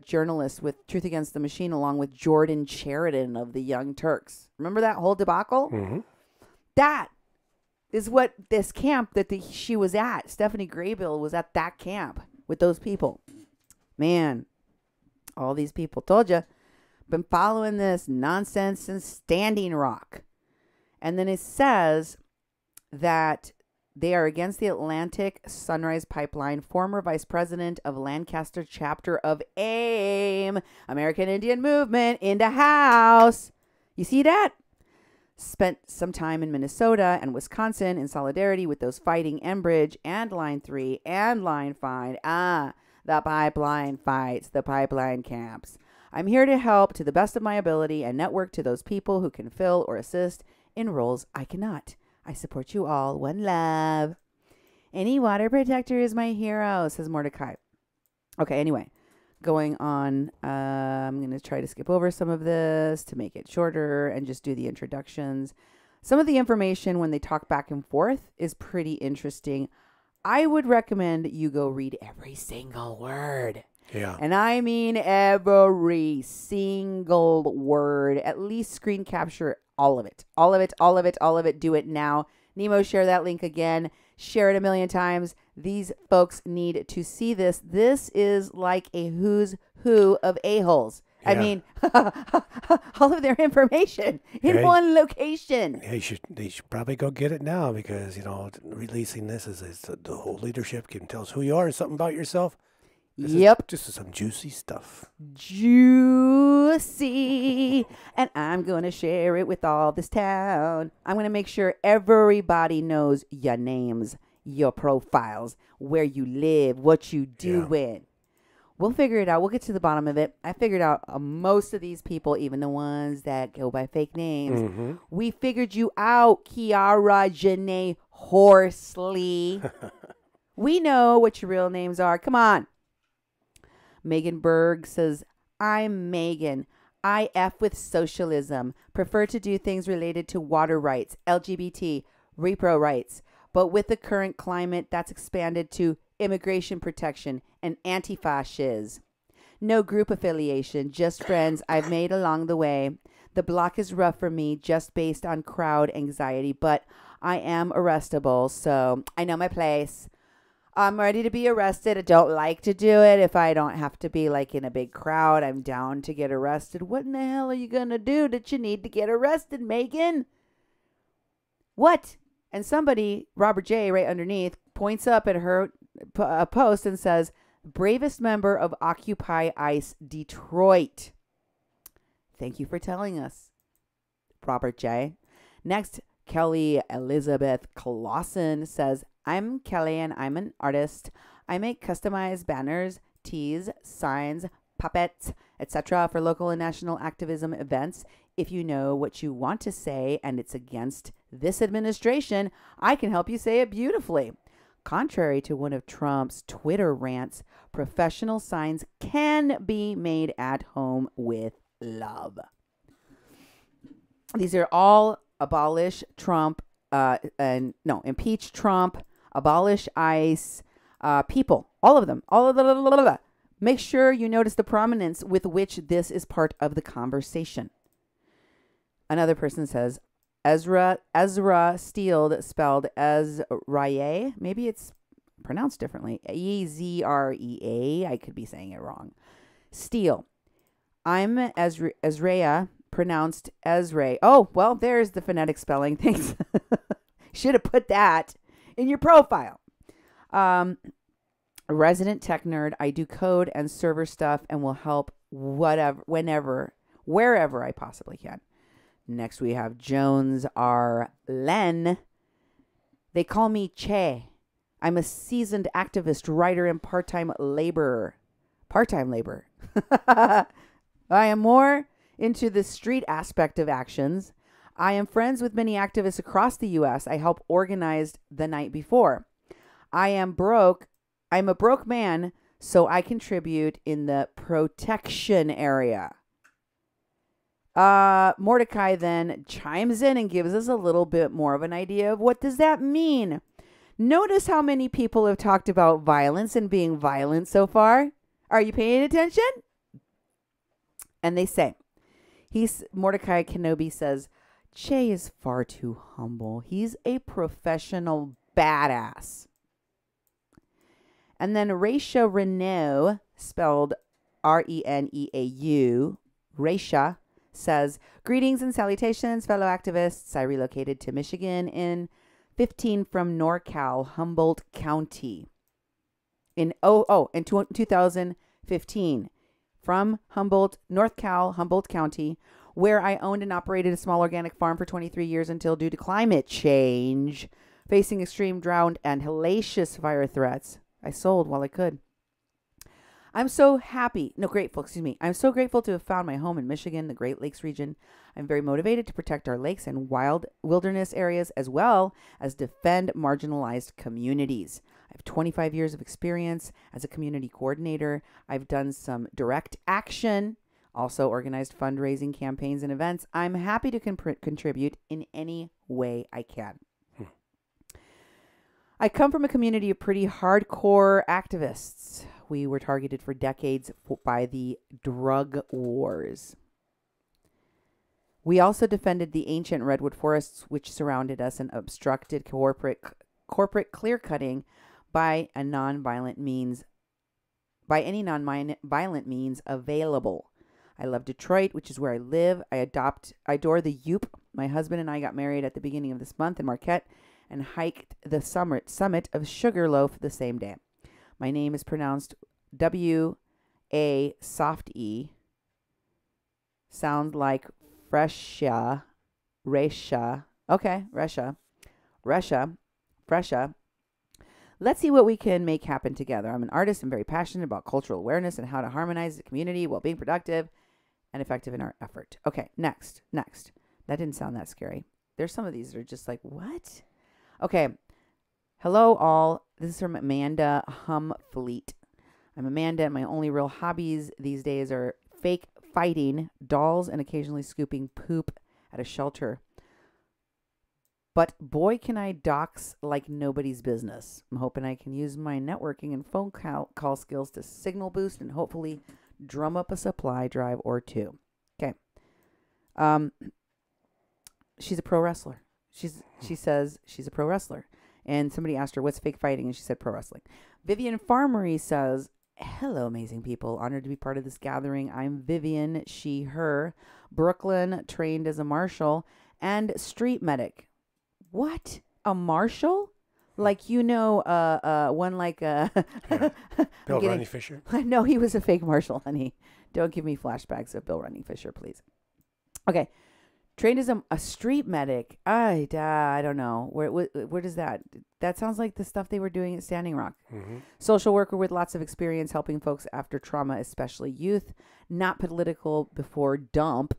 journalist with Truth Against the Machine along with Jordan Sheridan of the Young Turks. Remember that whole debacle? Mm-hmm. That is what this camp that she was at. Stephanie Graybill was at that camp with those people. Man. All these people. Told you. Been following this nonsense since Standing Rock. And then it says that they are against the Atlantic Sunrise Pipeline. Former vice president of Lancaster chapter of AIM, American Indian Movement, in the house. You see that? Spent some time in Minnesota and Wisconsin in solidarity with those fighting Enbridge and Line 3 and Line 5. The pipeline fights, the pipeline camps. I'm here to help to the best of my ability and network to those people who can fill or assist in roles I cannot. I support you all. One love. Any water protector is my hero, says Mordecai. Okay, anyway. going on. I'm going to try to skip over some of this to make it shorter and just do the introductions. Some of the information when they talk back and forth is pretty interesting. I would recommend you go read every single word. Yeah. And I mean every single word. At least screen capture all of it. All of it, all of it, all of it. Do it now. Nemo, share that link again. Share it a million times. These folks need to see this. This is like a who's who of a-holes. Yeah. I mean, all of their information in one location. They should probably go get it now because, releasing this is the whole leadership can tell us who you are and something about yourself. This is some juicy stuff. Juicy. And I'm going to share it with all this town. I'm going to make sure everybody knows your names, your profiles, where you live, what you do with. We'll figure it out. We'll get to the bottom of it. I figured out most of these people, even the ones that go by fake names. Mm-hmm. We figured you out, Kiara Janae Horsley. We know what your real names are. Come on. Megan Berg says, I'm Megan. I F with socialism. Prefer to do things related to water rights, LGBT, repro rights. But with the current climate, that's expanded to immigration protection and anti-fascists. No group affiliation, just friends I've made along the way. The block is rough for me just based on crowd anxiety, but I am arrestable, so I know my place. I'm ready to be arrested. I don't like to do it if I don't have to be like in a big crowd. I'm down to get arrested. What in the hell are you going to do that you need to get arrested, Megan? What? And somebody, Robert J, right underneath, points up at her post and says, bravest member of Occupy ICE Detroit. Thank you for telling us, Robert J. Next, Kelly Elizabeth Clausen says, I'm Kelly and I'm an artist. I make customized banners, tees, signs, puppets, etc. for local and national activism events. If you know what you want to say and it's against this administration, I can help you say it beautifully. Contrary to one of Trump's Twitter rants, professional signs can be made at home with love. These are all abolish Trump, impeach Trump, abolish ICE, people, all of them, Make sure you notice the prominence with which this is part of the conversation. Another person says, Ezra Steele, spelled Ezraye. Maybe it's pronounced differently. Ezrea. I could be saying it wrong. Steele. I'm Ezraya, pronounced Ezra. Oh, well, there's the phonetic spelling. Thanks. Should have put that in your profile. A resident tech nerd. I do code and server stuff and will help wherever I possibly can. Next, we have Jones R. Len. They call me Che. I'm a seasoned activist, writer, and part-time laborer. I am more into the street aspect of actions. I am friends with many activists across the U.S. I helped organize the night before. I'm a broke man, so I contribute in the protection area. Mordecai then chimes in and gives us a little bit more of an idea of what does that mean. Notice how many people have talked about violence and being violent so far. Are you paying attention? And they say, Mordecai Kenobi says, Che is far too humble. He's a professional badass. And then Raisha Reneau, spelled Reneau, Raisha, says, greetings and salutations, fellow activists. I relocated to Michigan in 15 from NorCal, Humboldt County. In 2015 from NorCal, Humboldt County, where I owned and operated a small organic farm for 23 years until, due to climate change, facing extreme drought and hellacious fire threats, I sold while I could. I'm so grateful to have found my home in Michigan, the Great Lakes region. I'm very motivated to protect our lakes and wild wilderness areas, as well as defend marginalized communities. I have 25 years of experience as a community coordinator. I've done some direct action, also organized fundraising campaigns and events. I'm happy to contribute in any way I can. I come from a community of pretty hardcore activists. We were targeted for decades by the drug wars. We also defended the ancient redwood forests which surrounded us and obstructed corporate clear-cutting by any non-violent means available. I love Detroit, which is where I live. I adore the Youp. My husband and I got married at the beginning of this month in Marquette and hiked the summit of Sugarloaf the same day. My name is pronounced W-A soft E. Sounds like Fresha. Okay, Fresha. Let's see what we can make happen together. I'm an artist and very passionate about cultural awareness and how to harmonize the community while being productive and effective in our effort. Okay, next. That didn't sound that scary. There's some of these that are just like, what? Okay. Hello, all. This is from Amanda Humfleet. I'm Amanda, and my only real hobbies these days are fake fighting, dolls, and occasionally scooping poop at a shelter. But boy, can I dox like nobody's business. I'm hoping I can use my networking and phone call skills to signal boost and hopefully drum up a supply drive or two. Okay. She's a pro wrestler. She says she's a pro wrestler. And somebody asked her, what's fake fighting? And she said pro wrestling. Vivian Farmery says, hello, amazing people. Honored to be part of this gathering. I'm Vivian, she, her. Brooklyn, trained as a marshal and street medic. What? A marshal? Like, one like Bill Running Fisher? No, he was a fake marshal, honey. Don't give me flashbacks of Bill Running Fisher, please. Okay. Trained as a street medic. I don't know. Where does that? That sounds like the stuff they were doing at Standing Rock. Mm-hmm. Social worker with lots of experience helping folks after trauma, especially youth. Not political before dump.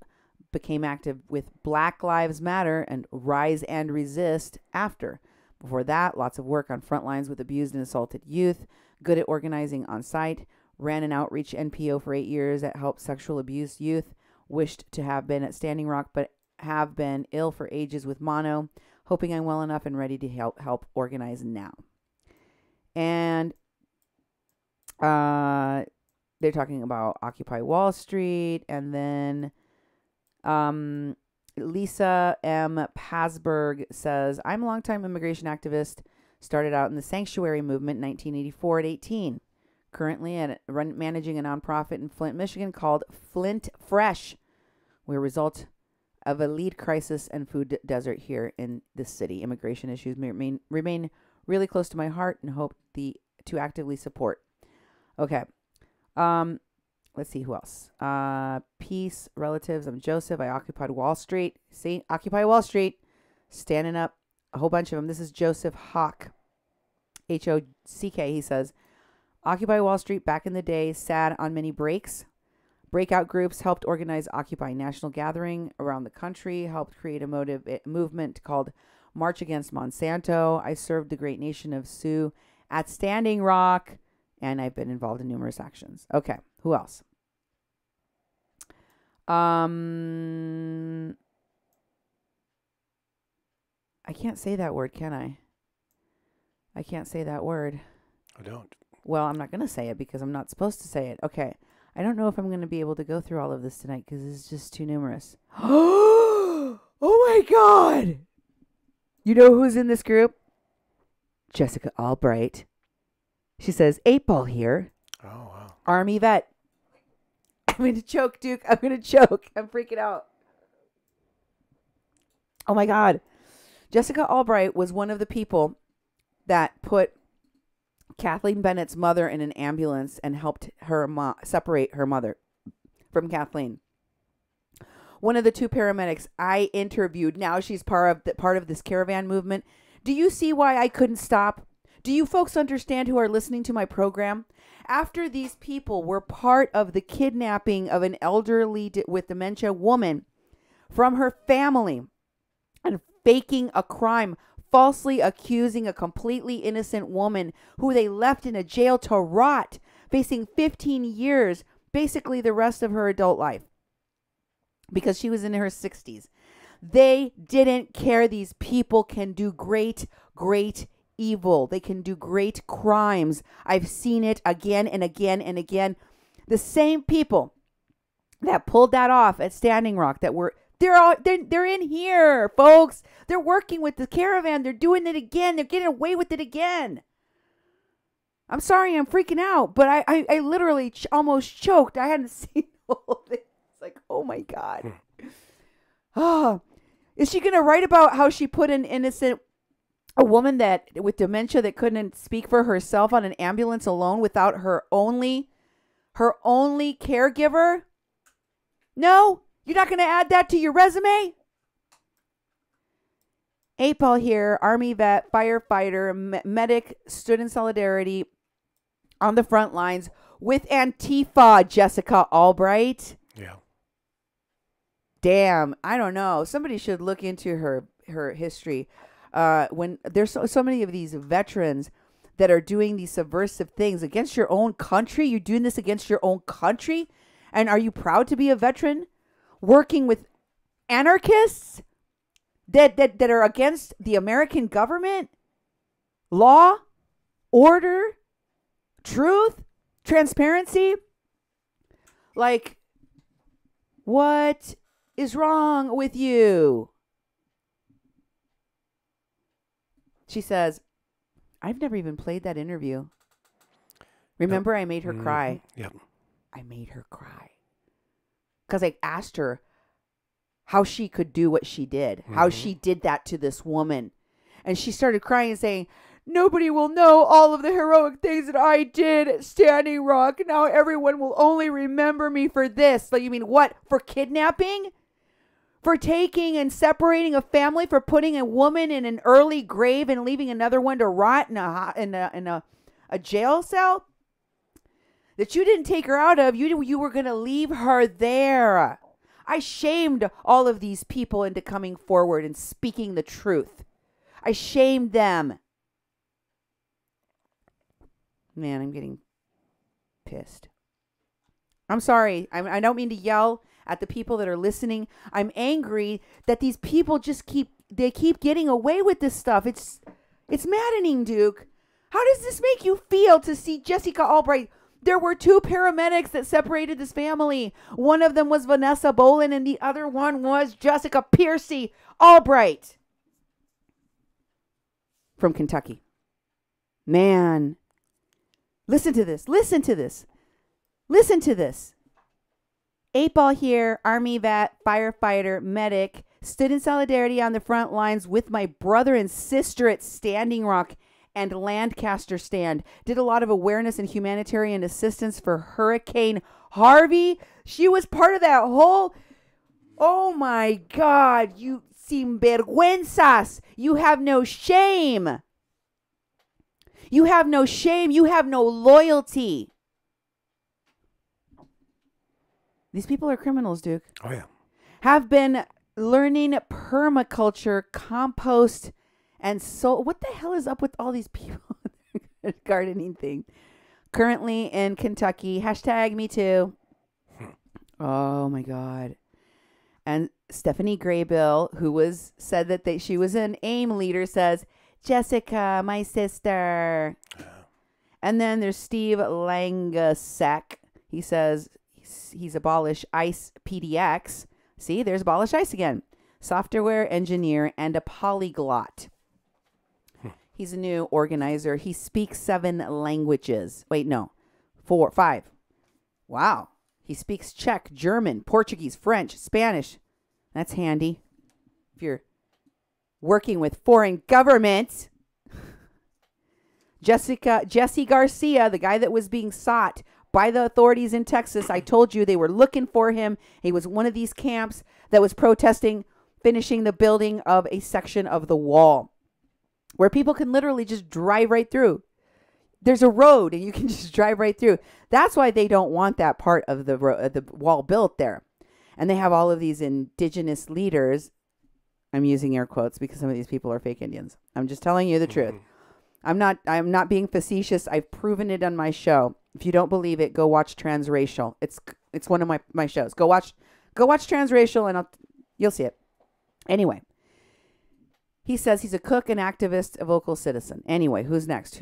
Became active with Black Lives Matter and Rise and Resist after. Before that, lots of work on front lines with abused and assaulted youth. Good at organizing on site. Ran an outreach NPO for 8 years that helped sexual abused youth. Wished to have been at Standing Rock, but have been ill for ages with mono. Hoping I'm well enough and ready to help organize now. And they're talking about Occupy Wall Street, and then Lisa M. Pasberg says, I'm a longtime immigration activist. Started out in the sanctuary movement in 1984 at 18. Currently managing a nonprofit in Flint, Michigan called Flint Fresh. We're a result of a lead crisis and food desert here in this city. Immigration issues remain really close to my heart and hope to actively support. Okay. Let's see who else. Peace, relatives. I'm Joseph. I occupied Wall Street. See, Occupy Wall Street. Standing up. A whole bunch of them. This is Joseph Hock. H-O-C-K. He says, Occupy Wall Street back in the day. Sad on many breaks. Breakout groups helped organize Occupy National Gathering around the country. Helped create a movement called March Against Monsanto. I served the great nation of Sioux at Standing Rock. And I've been involved in numerous actions. Okay. Who else? I can't say that word, can I? I can't say that word. I don't. Well, I'm not going to say it because I'm not supposed to say it. Okay. I don't know if I'm going to be able to go through all of this tonight because it's just too numerous. Oh my God. You know who's in this group? Jessica Albright. She says, 8 Ball here. Oh, wow. Army vet. I'm going to choke, Duke. I'm going to choke. I'm freaking out. Oh, my God. Jessica Albright was one of the people that put Kathleen Bennett's mother in an ambulance and helped her separate her mother from Kathleen. One of the 2 paramedics I interviewed. Now she's part of this caravan movement. Do you see why I couldn't stop? Do you folks understand who are listening to my program? After these people were part of the kidnapping of an elderly with dementia woman from her family and faking a crime falsely accusing a completely innocent woman who they left in a jail to rot, facing 15 years, basically the rest of her adult life, because she was in her 60s. They didn't care. These people can do great, great evil. They can do great crimes. I've seen it again and again and again. The same people that pulled that off at Standing Rock, they're in here, folks. They're working with the caravan. They're doing it again. They're getting away with it again. I'm sorry, I'm freaking out, but I literally almost choked. I hadn't seen all this. It's like, oh my God. Oh, is she going to write about how she put a woman that with dementia that couldn't speak for herself on an ambulance alone without her only caregiver? No, you're not going to add that to your resume? 8-Ball here, Army vet, firefighter, medic, stood in solidarity on the front lines with Antifa, Jessica Albright. Yeah. Damn, I don't know. Somebody should look into her history. When there's so many of these veterans that are doing these subversive things against your own country. You're doing this against your own country? And are you proud to be a veteran working with anarchists that are against the American government, law, order, truth, transparency? Like, what is wrong with you? She says, I've never even played that interview. Remember, I made her cry. Yep. I made her cry. Because I asked her how she could do what she did. How she did that to this woman. And she started crying and saying, nobody will know all of the heroic things that I did at Standing Rock. Now everyone will only remember me for this. Like, you mean what? For kidnapping? For taking and separating a family? For putting a woman in an early grave and leaving another one to rot in a jail cell? That you didn't take her out of. You were going to leave her there. I shamed all of these people into coming forward and speaking the truth. I shamed them. Man, I'm getting pissed. I'm sorry. I don't mean to yell at the people that are listening. I'm angry that these people just keep getting away with this stuff. It's maddening, Duke. How does this make you feel to see Jessica Albright? There were 2 paramedics that separated this family. One of them was Vanessa Bolin and the other one was Jessica Piercy Albright from Kentucky. Man, listen to this. Listen to this. Listen to this. 8-Ball here, Army vet, firefighter, medic, stood in solidarity on the front lines with my brother and sister at Standing Rock and Lancaster stand. Did a lot of awareness and humanitarian assistance for Hurricane Harvey. She was part of that whole... Oh my God, you sinvergüenzas. You have no shame. You have no shame. You have no loyalty. These people are criminals, Duke. Oh, yeah. Have been learning permaculture, compost, and so what the hell is up with all these people gardening thing? Currently in Kentucky. Hashtag me too. Oh my God. And Stephanie Graybill, who said that she was an AIM leader, says, Jessica, my sister. And then there's Steve Langasek. He says he's abolished ICE PDX. See, there's abolish ICE again. Software engineer and a polyglot. He's a new organizer. He speaks 7 languages. Wait, no. 4, 5. Wow. He speaks Czech, German, Portuguese, French, Spanish. That's handy. If you're working with foreign governments. Jesse Garcia, the guy that was being sought by the authorities in Texas. I told you they were looking for him. He was one of these camps that was protesting finishing the building of a section of the wall where people can literally just drive right through. There's a road and you can just drive right through. That's why they don't want that part of the wall built there. And they have all of these indigenous leaders I'm using air quotes because some of these people are fake Indians. I'm just telling you the truth. I'm not being facetious. I've proven it on my show. If you don't believe it, go watch Transracial. It's one of my shows. Go watch Transracial and you'll see it. Anyway, he says he's a cook, an activist, a vocal citizen. Anyway, who's next?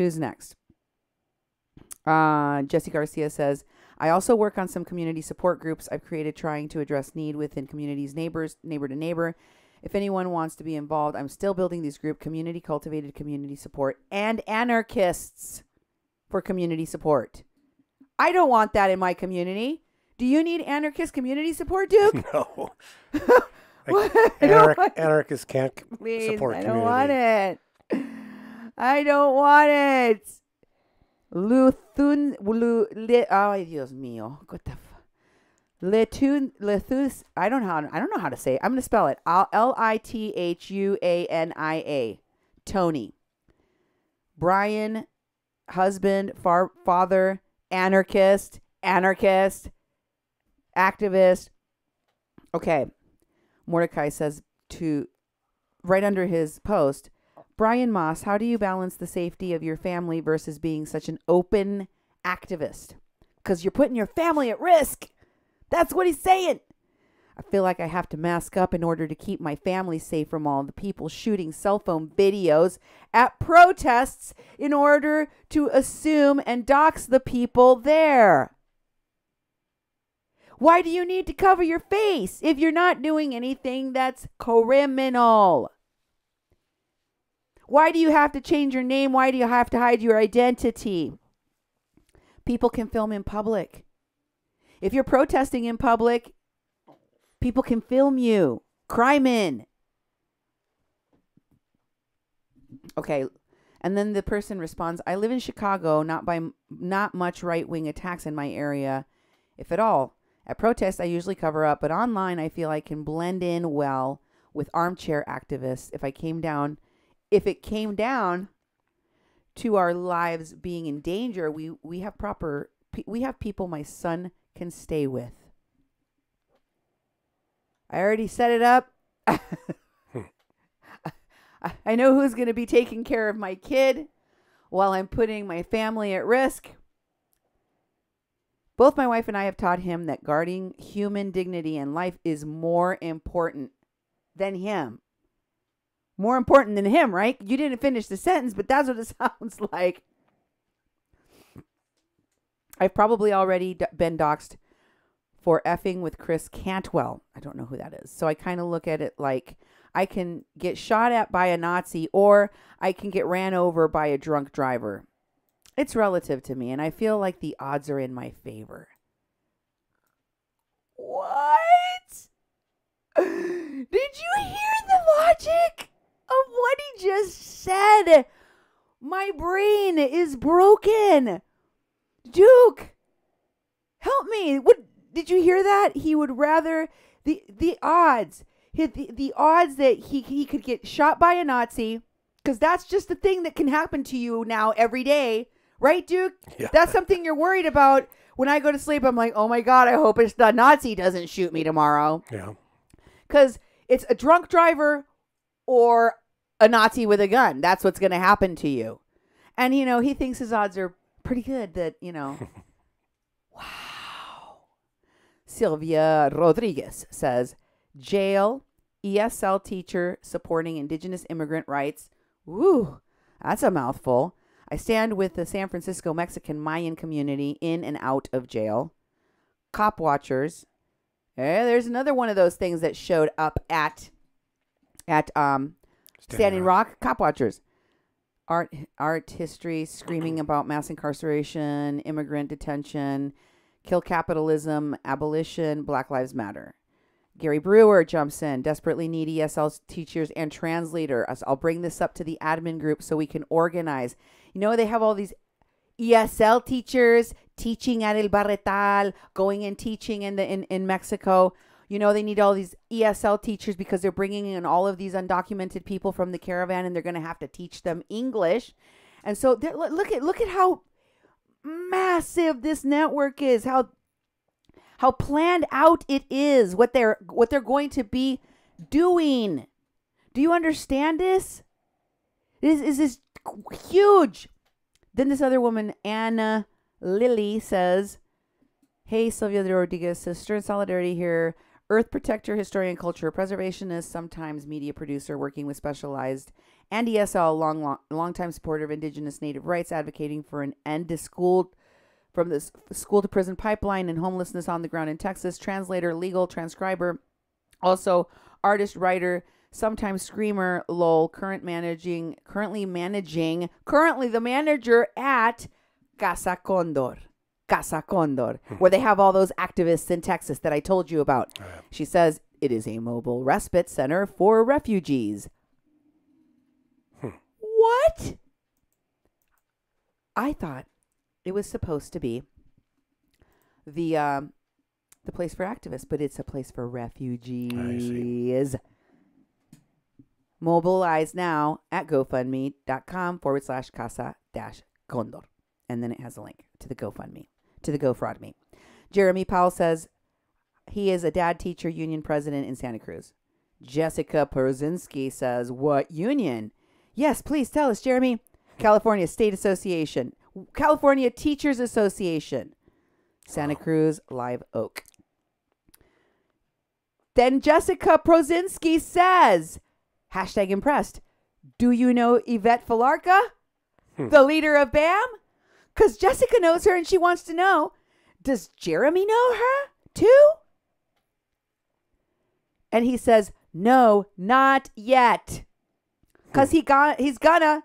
Jesse Garcia says, I also work on some community support groups I've created trying to address need within communities, neighbor to neighbor. If anyone wants to be involved, I'm still building these groups, community cultivated community support, and anarchists for community support. I don't want that in my community. Do you need anarchist community support, Duke? No. Anarchists can't support community. I don't want it. I don't want it. Ay, Dios mío. What the Lithus, I don't know how to say it. I'm going to spell it. Lithuania. Tony. Brian, husband, father, anarchist, activist. Okay. Mordecai says right under his post, Brian Moss, how do you balance the safety of your family versus being such an open activist? Because you're putting your family at risk. That's what he's saying. I feel like I have to mask up in order to keep my family safe from all the people shooting cell phone videos at protests in order to assume and dox the people there. Why do you need to cover your face if you're not doing anything that's criminal? Why do you have to change your name? Why do you have to hide your identity? People can film in public. If you're protesting in public, people can film you. Crime in. Okay. And then the person responds, I live in Chicago, not much right-wing attacks in my area, if at all. At protests, I usually cover up, but online, I feel I can blend in well with armchair activists. If it came down to our lives being in danger, we have people my son can stay with. I already set it up. I know who's going to be taking care of my kid while I'm putting my family at risk. Both my wife and I have taught him that guarding human dignity and life is more important than him. More important than him, right? You didn't finish the sentence, but that's what it sounds like. I've probably already been doxxed for effing with Chris Cantwell. I don't know who that is. So I kind of look at it like I can get shot at by a Nazi or I can get ran over by a drunk driver. It's relative to me, and I feel like the odds are in my favor. What? Did you hear the logic of what he just said? My brain is broken. Duke, help me. What did you hear that? He would rather the odds. The odds that he could get shot by a Nazi, because that's just the thing that can happen to you now every day. Right, Duke? Yeah. That's something you're worried about. When I go to sleep, I'm like, oh my God, I hope it's the Nazi doesn't shoot me tomorrow. Yeah. Because it's a drunk driver or a Nazi with a gun. That's what's going to happen to you. And, he thinks his odds are pretty good that, Wow. Sylvia Rodriguez says, jail, ESL teacher supporting indigenous immigrant rights. Woo, that's a mouthful. I stand with the San Francisco Mexican Mayan community in and out of jail. Cop watchers. There's another one of those things that showed up at Standing Rock. Cop watchers. Art history, screaming about mass incarceration, immigrant detention, kill capitalism, abolition, Black Lives Matter. Gary Brewer jumps in, desperately need ESL teachers and translator. I'll bring this up to the admin group so we can organize. They have all these ESL teachers teaching at El Barretal, going and teaching in Mexico. They need all these ESL teachers because they're bringing in all of these undocumented people from the caravan, and they're going to have to teach them English. And so look at how massive this network is, how planned out it is, what they're going to be doing Do you understand this? This is huge. Then this other woman, Anna Lily, says, hey, Sylvia de Rodriguez, sister in solidarity here. Earth protector, historian, culture preservationist, sometimes media producer working with Specialized, and ESL, long-time supporter of Indigenous Native rights, advocating for an end to school from the school to prison pipeline and homelessness on the ground in Texas, translator, legal transcriber, also artist, writer, sometimes screamer, lol, currently the manager at Casa Condor, where they have all those activists in Texas that I told you about. Right. She says it is a mobile respite center for refugees. What? I thought it was supposed to be the place for activists, but it's a place for refugees. Mobilize now at GoFundMe.com/Casa-Condor. And then it has a link to the GoFundMe, to the GoFraudMe. Jeremy Powell says he is a dad teacher union president in Santa Cruz. Jessica Porzinski says, what union? Yes, please tell us, Jeremy. California State Association. California Teachers Association. Santa Cruz Live Oak. Then Jessica Porzinski says, #impressed. Do you know Yvette Falarca, the leader of BAM? Because Jessica knows her and she wants to know, does Jeremy know her too? And he says, no, not yet. Because he's gonna,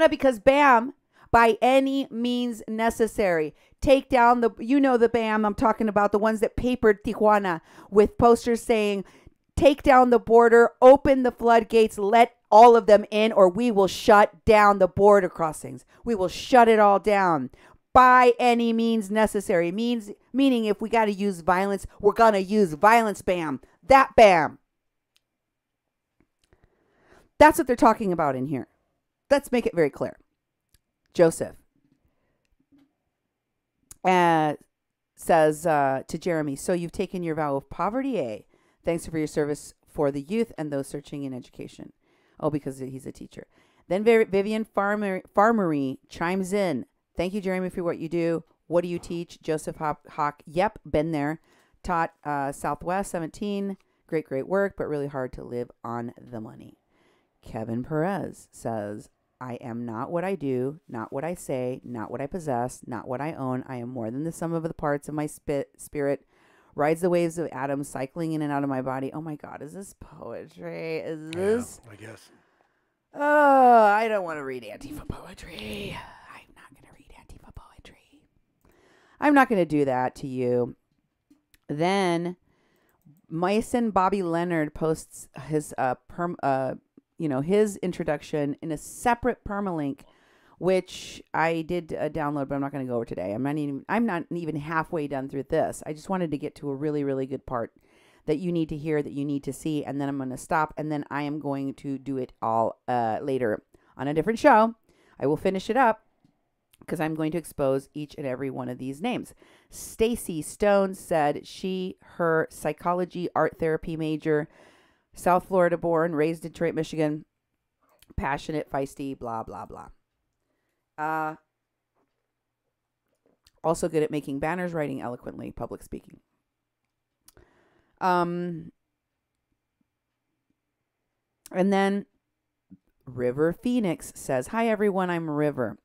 because BAM, by any means necessary, take down the BAM, I'm talking about the ones that papered Tijuana with posters saying, take down the border, open the floodgates, let all of them in, or we will shut down the border crossings. We will shut it all down by any means necessary. Meaning if we got to use violence, we're going to use violence, BAM. That BAM. That's what they're talking about in here. Let's make it very clear. Joseph says to Jeremy, so you've taken your vow of poverty, eh? Thanks for your service for the youth and those searching in education. Oh, because he's a teacher. Then Vivian Farmery chimes in. Thank you, Jeremy, for what you do. What do you teach? Joseph Hawk. Yep, been there. Taught Southwest 17. Great work, but really hard to live on the money. Kevin Perez says, I am not what I do, not what I say, not what I possess, not what I own. I am more than the sum of the parts of my spirit. Rides the waves of atoms cycling in and out of my body. Oh my God, is this poetry? Is this? Yeah, I guess. Oh, I don't want to read Antifa poetry. I'm not going to read Antifa poetry. I'm not going to do that to you. Then Mason Bobby Leonard posts his his introduction in a separate permalink, which I did download, but I'm not going to go over today. I'm not even halfway done through this. I just wanted to get to a really, really good part that you need to hear, that you need to see, and then I'm going to stop, and then I am going to do it all later on a different show. I will finish it up because I'm going to expose each and every one of these names. Stacy Stone said her psychology art therapy major, South Florida born, raised in Detroit, Michigan, passionate, feisty, blah, blah, blah. Also good at making banners, writing eloquently, public speaking. And then River Phoenix says, hi, everyone. I'm River.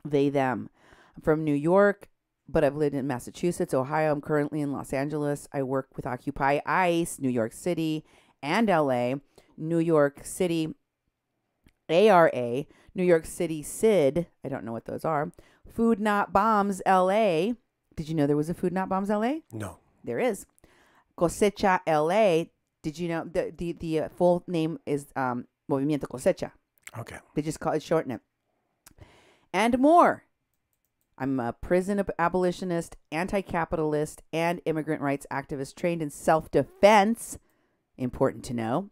They, them. I'm from New York, but I've lived in Massachusetts, Ohio. I'm currently in Los Angeles. I work with Occupy ICE, New York City, and LA. New York City ARA, New York City SID, I don't know what those are. Food Not Bombs LA. Did you know there was a Food Not Bombs LA? No. There is. Cosecha LA. Did you know the full name is Movimiento Cosecha? Okay. They just shorten it. And more. I'm a prison abolitionist, anti-capitalist, and immigrant rights activist trained in self-defense. Important to know.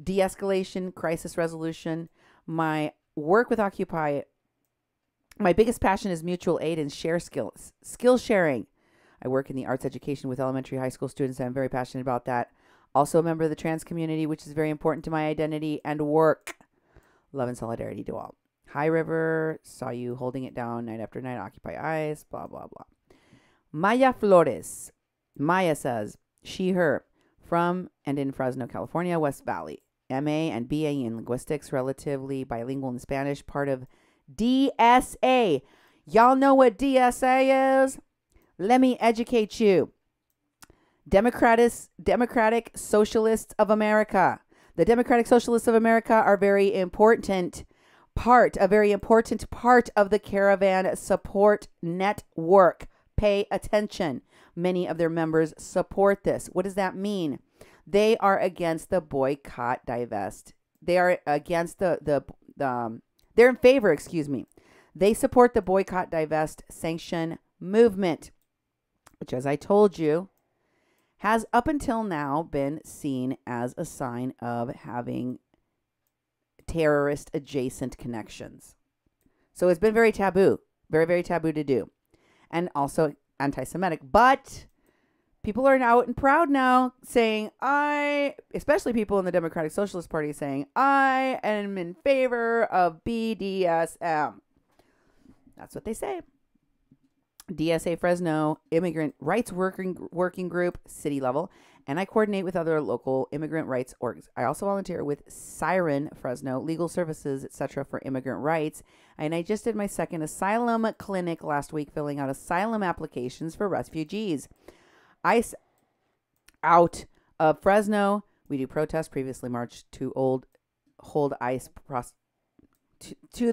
De-escalation, crisis resolution. My work with Occupy, my biggest passion is mutual aid and share skills. Skill sharing. I work in the arts education with elementary high school students. I'm very passionate about that. Also a member of the trans community, which is very important to my identity and work. Love and solidarity to all. Hi, River. Saw you holding it down night after night. Occupy Eyes. Blah, blah, blah. Maya Flores. Maya says, she, her, from and in Fresno, California, West Valley. MA and BA in linguistics, relatively bilingual in Spanish, part of DSA. Y'all know what DSA is? Let me educate you. Democratic Socialists of America. The Democratic Socialists of America are a very important part of the Caravan Support Network. Pay attention. Many of their members support this. What does that mean? They are against the boycott, divest. They are against they're in favor, They support the boycott, divest, sanction movement, which, as I told you, has up until now been seen as a sign of having terrorist adjacent connections. So it's been very taboo, very, very taboo to do. And also anti-Semitic. But people are out and proud now saying, especially people in the Democratic Socialist Party saying, I am in favor of BDSM. That's what they say. DSA Fresno Immigrant Rights Working Group, city level, and I coordinate with other local immigrant rights orgs. I also volunteer with Siren Fresno, Legal Services, etc. for immigrant rights, and I just did my second asylum clinic last week, filling out asylum applications for refugees. ICE out of Fresno. We do protests. Previously marched to the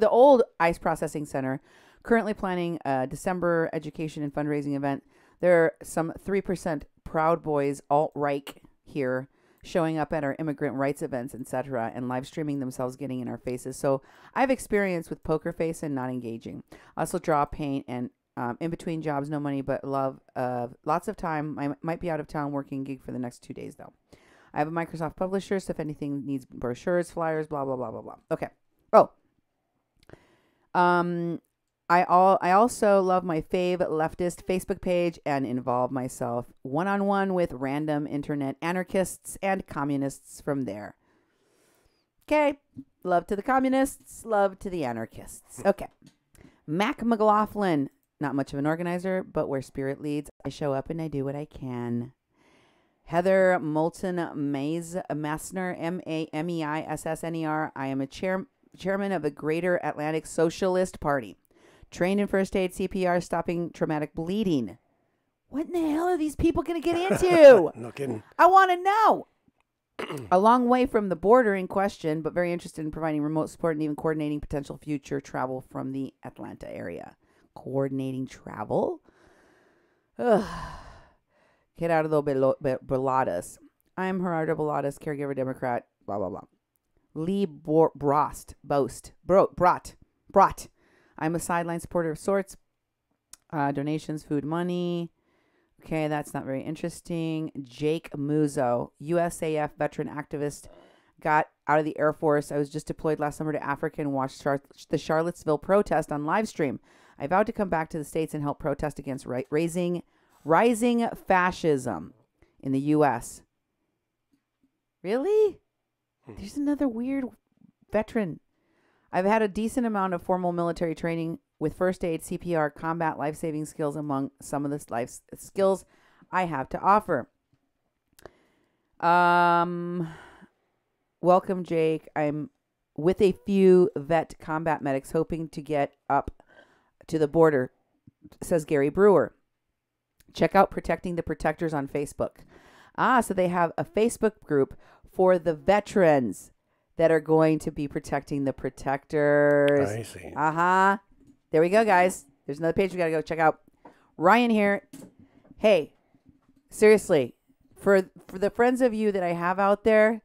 old ICE processing center. Currently planning a December education and fundraising event. There are some 3% Proud Boys alt-right here showing up at our immigrant rights events, etc., and live streaming themselves getting in our faces. So I have experience with poker face and not engaging. I also draw, paint, and in between jobs, no money, but love. Lots of time. I might be out of town working gig for the next 2 days, though. I have a Microsoft publisher, so if anything needs brochures, flyers, blah, blah, blah, blah, blah. Okay. I also love my fave leftist Facebook page and involve myself one-on-one with random internet anarchists and communists from there. Okay. Love to the communists. Love to the anarchists. Okay. Mac McLaughlin. Not much of an organizer, but where spirit leads, I show up and I do what I can. Heather Moulton Massner, Meissner. I am a chairman of the Greater Atlantic Socialist Party. Trained in first aid, CPR, stopping traumatic bleeding. What in the hell are these people going to get into? No kidding. I want to know. A long way from the border in question, but very interested in providing remote support and even coordinating potential future travel from the Atlanta area. Coordinating travel? Ugh. Get out of the Beladas. I'm Gerardo Beladas, caregiver, Democrat, blah, blah, blah. Lee Brat. I'm a sideline supporter of sorts. Donations, food, money. Okay, that's not very interesting. Jake Muzo, USAF veteran activist, got out of the Air Force. I was just deployed last summer to Africa and watched the Charlottesville protest on live stream. I vowed to come back to the States and help protest against rising fascism in the U.S. Really? There's another weird veteran. I've had a decent amount of formal military training with first aid, CPR, combat, life-saving skills among some of the life skills I have to offer. Welcome, Jake. I'm with a few vet combat medics hoping to get up to the border, says Gary Brewer. Check out Protecting the Protectors on Facebook. So they have a Facebook group for the veterans that are going to be protecting the protectors. I see. There we go, guys. There's another page we got to go check out. Ryan here. Hey, seriously, for the friends of you that I have out there,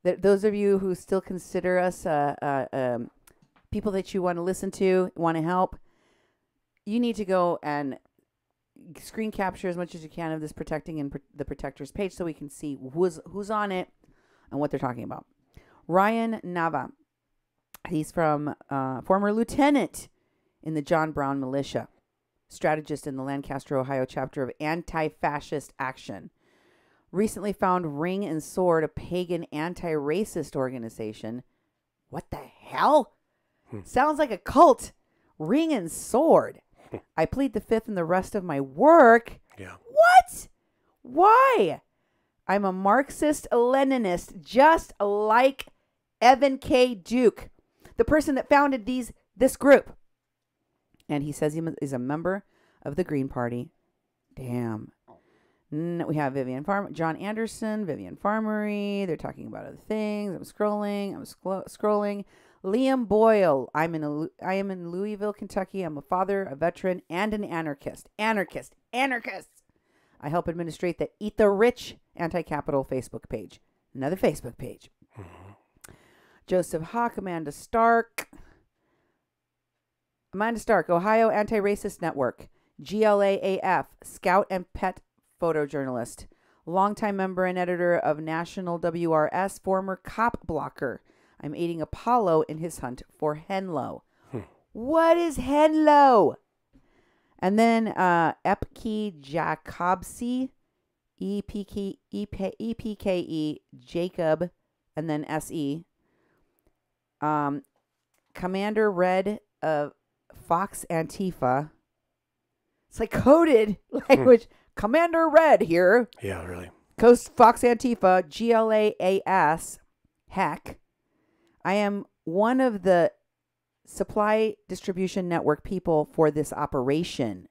those of you who still consider us people that you want to listen to, want to help, you need to go and screen capture as much as you can of this Protecting and the Protectors page so we can see who's on it and what they're talking about. Ryan Nava. He's from former lieutenant in the John Brown militia, strategist in the Lancaster, Ohio chapter of Anti-Fascist Action. recently found Ring and Sword, a pagan anti-racist organization. What the hell? Sounds like a cult. Ring and Sword. I plead the fifth in the rest of my work. Yeah. What? Why? I'm a Marxist-Leninist, just like Evan K. Duke, the person that founded this group. And he says he is a member of the Green Party. Damn. We have John Anderson, Vivian Farmery. They're talking about other things. I'm scrolling. Liam Boyle. I am in Louisville, Kentucky. I'm a father, a veteran, and an anarchist. Anarchist. I help administrate the Eat the Rich anti-capital Facebook page. Another Facebook page. Joseph Hawk, Amanda Stark, Ohio Anti-Racist Network. GLAAF, Scout and Pet photojournalist. Longtime member and editor of National WRS, former cop blocker. I'm aiding Apollo in his hunt for Henlo. What is Henlo? And then Epke Jacobsi, EPKE, Jacob, and then SE. Commander Red of Fox Antifa. It's like coded language. Commander Red here. Yeah, really. Coast Fox Antifa, GLAAS. Heck. I am one of the supply distribution network people for this operation.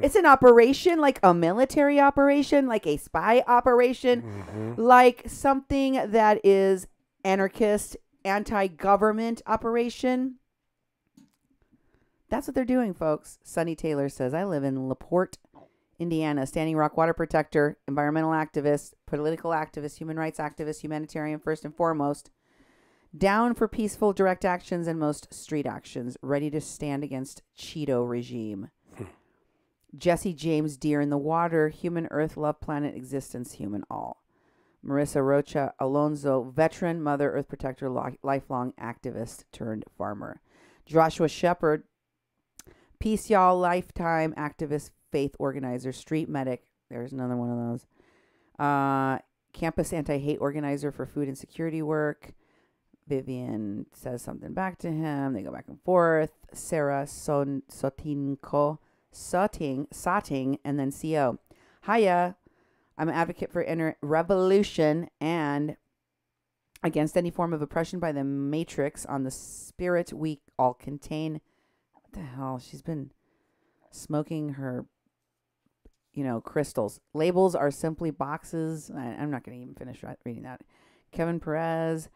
It's an operation, like a military operation, like a spy operation, like something that is anarchist, anti-government operation. That's what they're doing, folks. Sonny Taylor says, I live in LaPorte, Indiana, Standing Rock water protector, environmental activist, political activist, human rights activist, humanitarian first and foremost. Down for peaceful direct actions and most street actions. Ready to stand against Cheeto regime. Jesse James, Deer in the Water, Human Earth, Love Planet, Existence, Human All. Marissa Rocha Alonso, veteran, Mother Earth Protector, lifelong activist turned farmer. Joshua Shepard, Peace Y'all, lifetime activist, faith organizer, street medic. There's another one of those. Campus anti-hate organizer for food and security work. Vivian says something back to him. They go back and forth. Sarah Soting, and then CO. Hiya. I'm an advocate for revolution and against any form of oppression by the matrix on the spirit we all contain. What the hell? She's been smoking her, crystals. Labels are simply boxes. I'm not going to even finish reading that. Kevin Perez.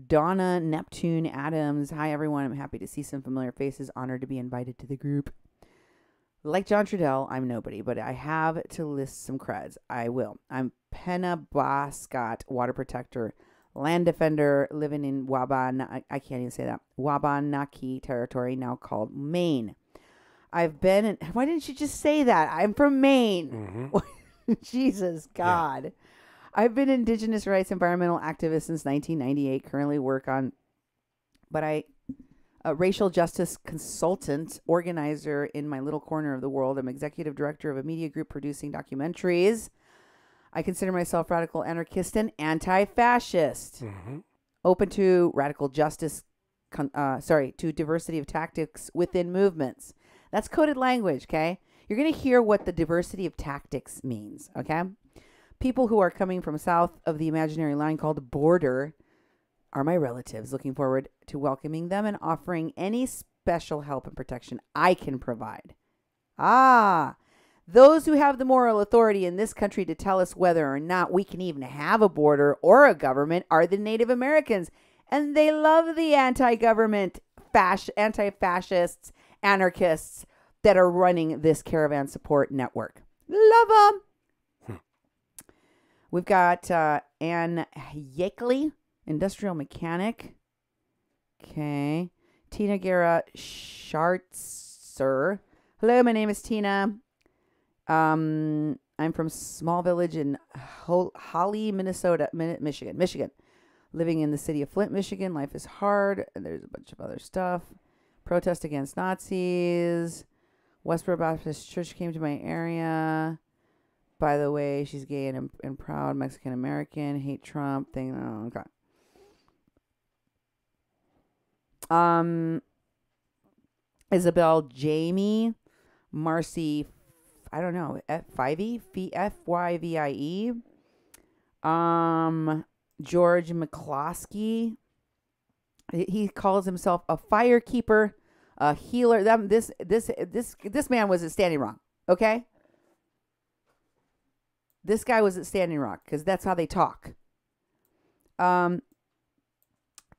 Donna Neptune Adams. Hi, everyone. I'm happy to see some familiar faces. Honored to be invited to the group. Like John Trudell, I'm nobody, but I have to list some creds. I will. I'm Penobscot water protector, land defender, living in I can't even say that. Wabanaki territory, now called Maine. I've been in... Why didn't you just say that? I'm from Maine. Jesus, God. Yeah. I've been indigenous rights environmental activist since 1998. Currently work on, a racial justice consultant, organizer in my little corner of the world. I'm executive director of a media group producing documentaries. I consider myself radical anarchist and anti-fascist. Open to radical justice, to diversity of tactics within movements. That's coded language, okay? You're going to hear what the diversity of tactics means, okay? People who are coming from south of the imaginary line called border are my relatives. Looking forward to welcoming them and offering any special help and protection I can provide. Those who have the moral authority in this country to tell us whether or not we can even have a border or a government are the Native Americans. And they love the anti-government, anti-fascists, anarchists that are running this caravan support network. Love them. We've got Ann Yakeley, industrial mechanic. Okay. Tina Guerra Schartzer. Hello, my name is Tina. I'm from small village in Holly, Michigan. Living in the city of Flint, Michigan. Life is hard. And there's a bunch of other stuff. Protest against Nazis. Westboro Baptist Church came to my area. By the way, she's gay and proud Mexican American. Hate Trump thing. Oh, okay. Isabel Jamie, Marcy, I don't know, Fyvie. George McCloskey. He calls himself a firekeeper, a healer. This man was at Standing Rock, okay? This guy was at Standing Rock because that's how they talk.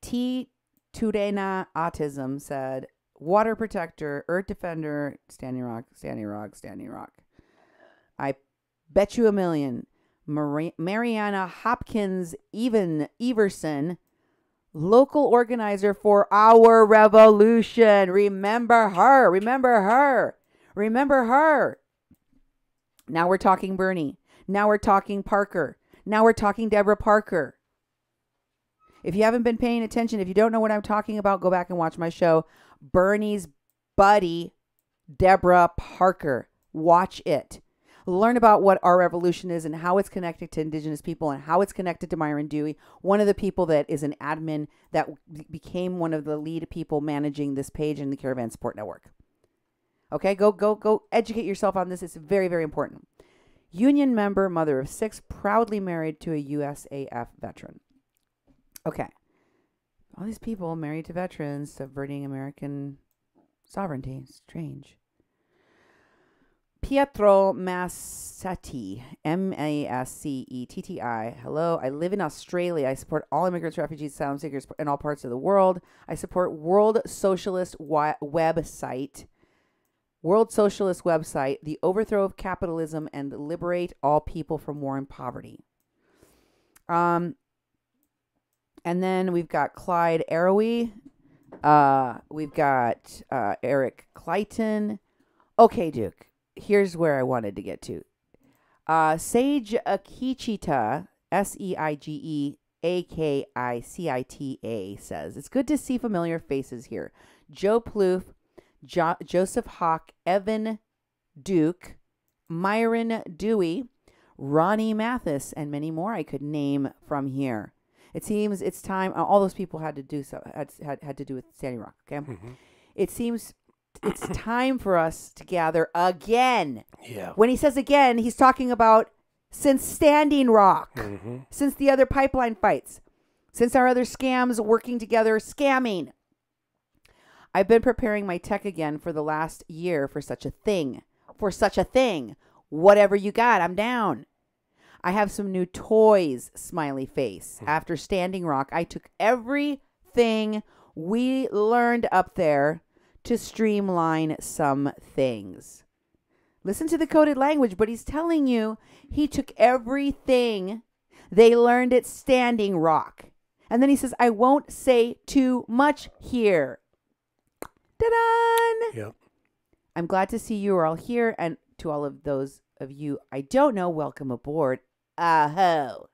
T. Tudena Autism said, water protector, earth defender, Standing Rock. I bet you $1 million. Mariana Hopkins Everson, local organizer for Our Revolution. Remember her. Now we're talking Bernie. Now we're talking Parker. Now we're talking Deborah Parker. If you haven't been paying attention, if you don't know what I'm talking about, go back and watch my show. Bernie's buddy, Deborah Parker. Watch it. Learn about what Our Revolution is and how it's connected to Indigenous people and how it's connected to Myron Dewey, one of the people that is an admin that became one of the lead people managing this page in the Caravan Support Network. Okay, go educate yourself on this. It's very, very important. Union member, mother of 6, proudly married to a USAF veteran. Okay. All these people married to veterans, subverting American sovereignty. Strange. Pietro Massetti, Mascetti. Hello, I live in Australia. I support all immigrants, refugees, asylum seekers in all parts of the world. I support World Socialist website, the overthrow of capitalism and liberate all people from war and poverty. And then we've got Clyde Arrowy. We've got Eric Clayton. Okay, Duke. Here's where I wanted to get to. Sage Akichita, Seigeakicita says, it's good to see familiar faces here. Joe Plouffe, Joseph Hawk, Evan Duke, Myron Dewey, Ronnie Mathis, and many more I could name from here. It seems it's time. All those people had to do had to do with Standing Rock. Okay, It seems it's time for us to gather again. Yeah. When he says again, he's talking about since Standing Rock, since the other pipeline fights, since our other scams working together, scamming. I've been preparing my tech again for the last year for such a thing. Whatever you got, I'm down. I have some new toys, smiley face. After Standing Rock, I took everything we learned up there to streamline some things. Listen to the coded language, but he's telling you he took everything they learned at Standing Rock. And then he says, I won't say too much here. Ta-da! Yep. I'm glad to see you are all here. And to all of those of you I don't know, welcome aboard. Aho.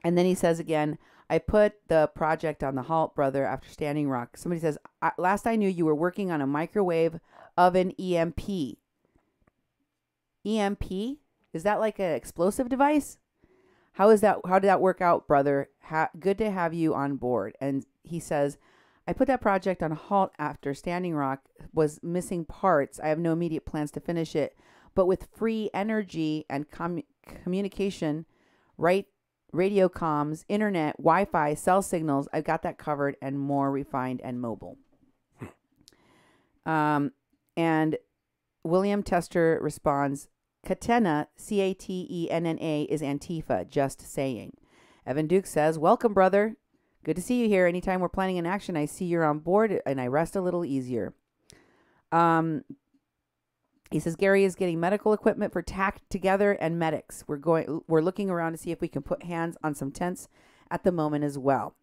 And then he says again, I put the project on the halt, brother, after Standing Rock. Somebody says, last I knew you were working on a microwave oven EMP. EMP? Is that like an explosive device? How did that work out, brother? Good to have you on board. And he says, I put that project on halt after Standing Rock was missing parts. I have no immediate plans to finish it. But with free energy and communication, right? Radio comms, internet, Wi-Fi, cell signals, I've got that covered and more refined and mobile. And William Tester responds, Catena, Catenna, is Antifa, just saying. Evan Duke says, welcome, brother. Good to see you here. Anytime we're planning an action, I see you're on board and I rest a little easier. He says Gary is getting medical equipment for TAC together and medics. We're looking around to see if we can put hands on some tents at the moment as well.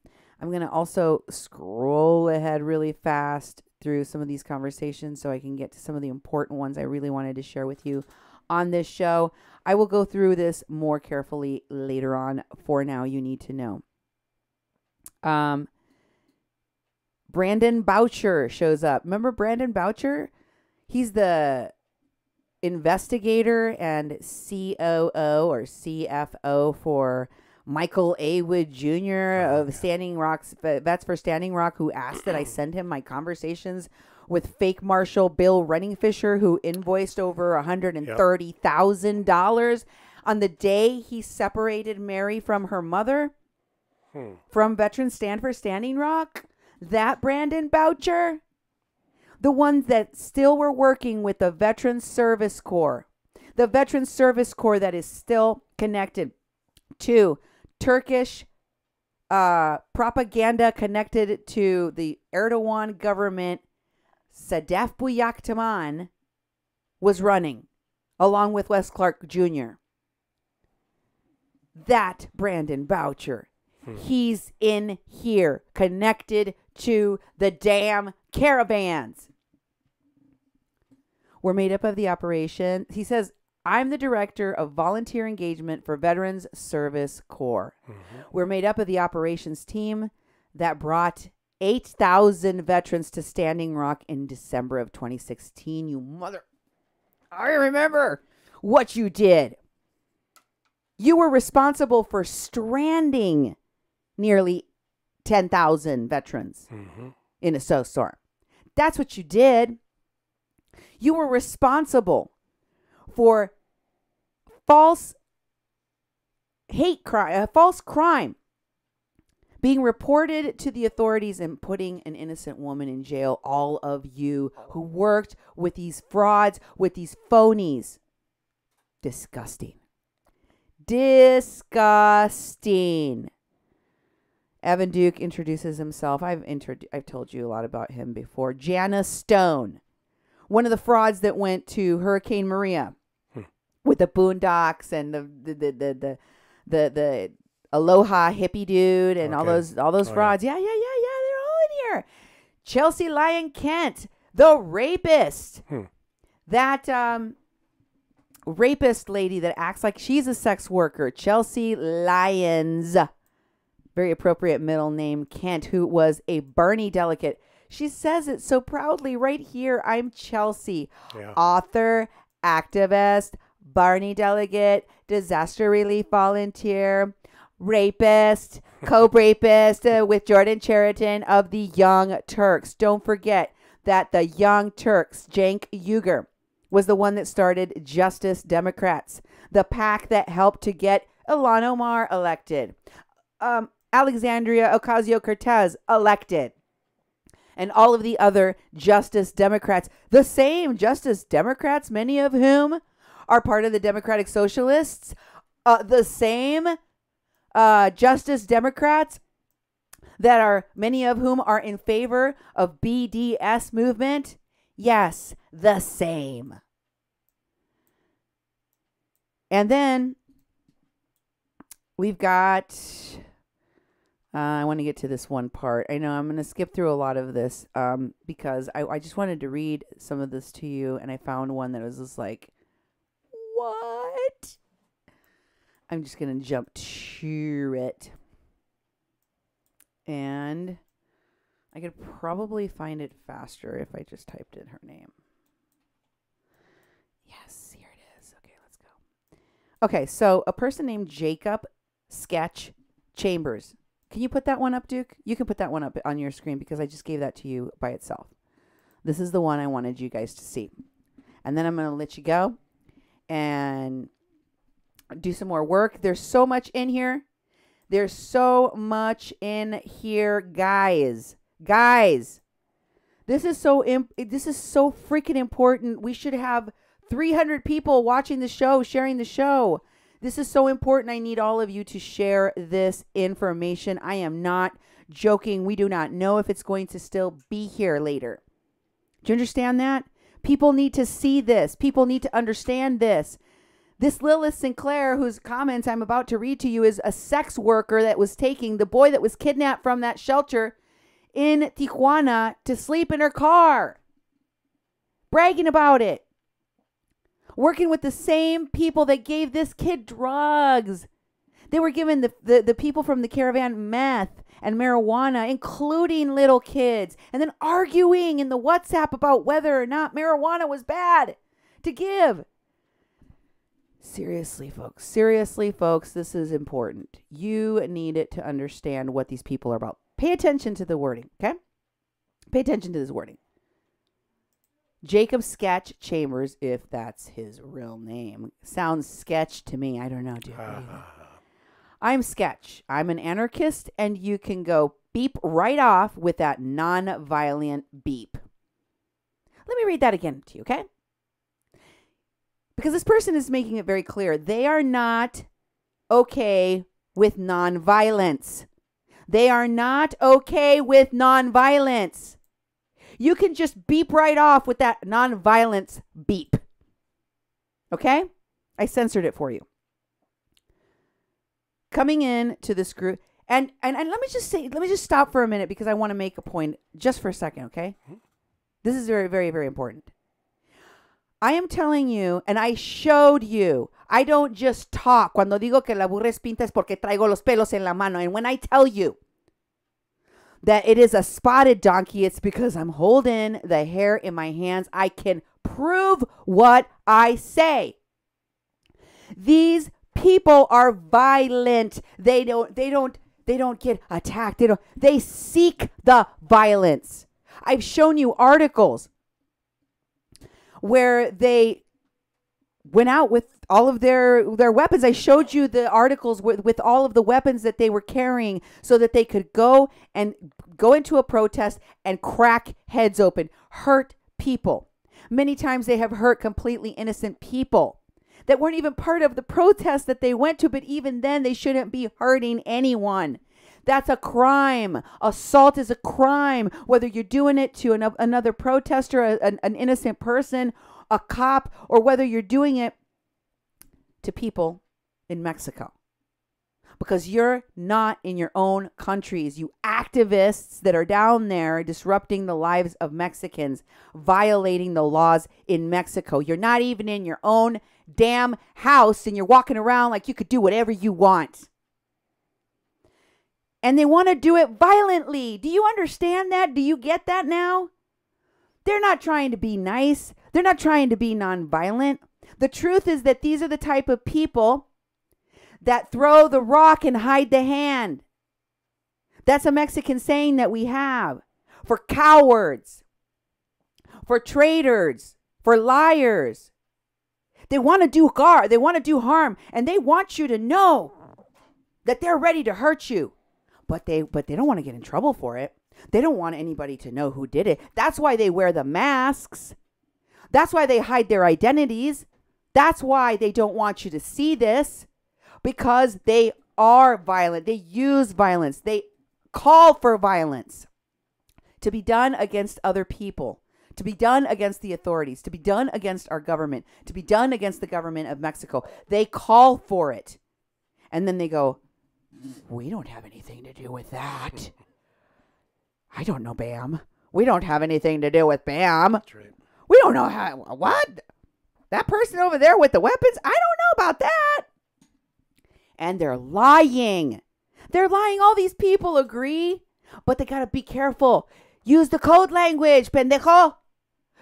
I'm going to also scroll ahead really fast through some of these conversations so I can get to some of the important ones I really wanted to share with you on this show. I will go through this more carefully later on. For now, you need to know. Brandon Boucher shows up. Remember Brandon Boucher? He's the investigator and COO or CFO for Michael A. Wood Jr. of Standing Rock's Vets for Standing Rock, who asked that I send him my conversations with fake Marshal Bill Runningfisher, who invoiced over $130,000 on the day he separated Mary from her mother from Veterans Stand for Standing Rock. That Brandon Boucher, the ones that still were working with the Veterans Service Corps, the Veterans Service Corps that is still connected to Turkish propaganda connected to the Erdogan government. Sadef Buyaktaman was running along with Wes Clark Jr. That Brandon Boucher, he's in here connected to the damn caravans. We're made up of the operation. He says, I'm the director of volunteer engagement for Veterans Service Corps. We're made up of the operations team that brought 8,000 veterans to Standing Rock in December of 2016. You mother... I remember what you did. You were responsible for stranding nearly 10,000 veterans in a snowstorm. That's what you did. You were responsible for false crime being reported to the authorities and putting an innocent woman in jail. All of you who worked with these frauds, with these phonies. Disgusting. Disgusting. Evan Duke introduces himself. I've told you a lot about him before. Jana Stone, one of the frauds that went to Hurricane Maria with the Boondocks and the Aloha hippie dude and all those frauds. Yeah. They're all in here. Chelsea Lyon Kent, the rapist. That rapist lady that acts like she's a sex worker. Chelsea Lyons, very appropriate middle name, Kent, who was a Bernie delegate. She says it so proudly right here. I'm Chelsea, author, activist, Barney delegate, disaster relief volunteer, rapist, co-rapist with Jordan Cheriton of the Young Turks. Don't forget that the Young Turks, Cenk Uygur, was the one that started Justice Democrats, the PAC that helped to get Ilhan Omar elected, Alexandria Ocasio-Cortez elected, and all of the other Justice Democrats, the same Justice Democrats, many of whom are part of the Democratic Socialists, the same Justice Democrats that are, many of whom are in favor of BDS movement. Yes, the same. And then we've got, I want to get to this one part. I know I'm going to skip through a lot of this because I just wanted to read some of this to you, and I found one that was just like, what? I'm just going to jump to it. And I could probably find it faster if I just typed in her name. Yes, here it is. Okay, let's go. Okay, so a person named Jacob Sketch Chambers. Can you put that one up, Duke? You can put that one up on your screen because I just gave that to you by itself. This is the one I wanted you guys to see. And then I'm going to let you go and do some more work. There's so much in here. There's so much in here, guys. Guys, this is so freaking important. We should have 300 people watching the show, sharing the show. This is so important. I need all of you to share this information. I am not joking. We do not know if it's going to still be here later. Do you understand that? People need to see this. People need to understand this. This Lilith Sinclair, whose comments I'm about to read to you, is a sex worker that was taking the boy that was kidnapped from that shelter in Tijuana to sleep in her car. Bragging about it. Working with the same people that gave this kid drugs. They were giving the people from the caravan meth and marijuana, including little kids, and then arguing in the WhatsApp about whether or not marijuana was bad. to give. Seriously, folks, this is important. You need it to understand what these people are about. Pay attention to the wording, okay? Pay attention to this wording. Jacob Sketch Chambers, if that's his real name. Sounds sketch to me. I don't know, dude. I'm Sketch. I'm an anarchist, and you can go beep right off with that non-violent beep. Let me read that again to you, okay? Because this person is making it very clear. They are not okay with non-violence. They are not okay with non-violence. You can just beep right off with that non-violence beep. Okay? I censored it for you. Coming in to this group, and let me just stop for a minute because I want to make a point just for a second, okay? This is very, very, very important. I am telling you, and I showed you, I don't just talk. Cuando digo que la burra es pinta es porque traigo los pelos en la mano. And when I tell you that it is a spotted donkey, it's because I'm holding the hair in my hands. I can prove what I say. These people are violent. They don't get attacked. They seek the violence. I've shown you articles where they went out with all of their weapons. I showed you the articles with all of the weapons that they were carrying so that they could go into a protest and crack heads open, hurt people. Many times they have hurt completely innocent people that weren't even part of the protest that they went to, but even then they shouldn't be hurting anyone. That's a crime. Assault is a crime, whether you're doing it to another protester, an innocent person, a cop, or whether you're doing it to people in Mexico. Because you're not in your own countries. You activists that are down there disrupting the lives of Mexicans, violating the laws in Mexico. You're not even in your own damn house, and you're walking around like you could do whatever you want. And they want to do it violently. Do you understand that? Do you get that now? They're not trying to be nice. They're not trying to be nonviolent. The truth is that these are the type of people that throw the rock and hide the hand. That's a Mexican saying that we have for cowards, for traitors, for liars. They want to do harm, and they want you to know that they're ready to hurt you. But they don't want to get in trouble for it. They don't want anybody to know who did it. That's why they wear the masks. That's why they hide their identities. That's why they don't want you to see this, because they are violent. They use violence. They call for violence to be done against other people, to be done against the authorities, to be done against our government, to be done against the government of Mexico. They call for it. And then they go, we don't have anything to do with that. I don't know, Bam. We don't have anything to do with Bam. That's right. We don't know what? That person over there with the weapons? I don't know about that. And they're lying. They're lying. All these people agree, but they got to be careful. Use the code language, pendejo.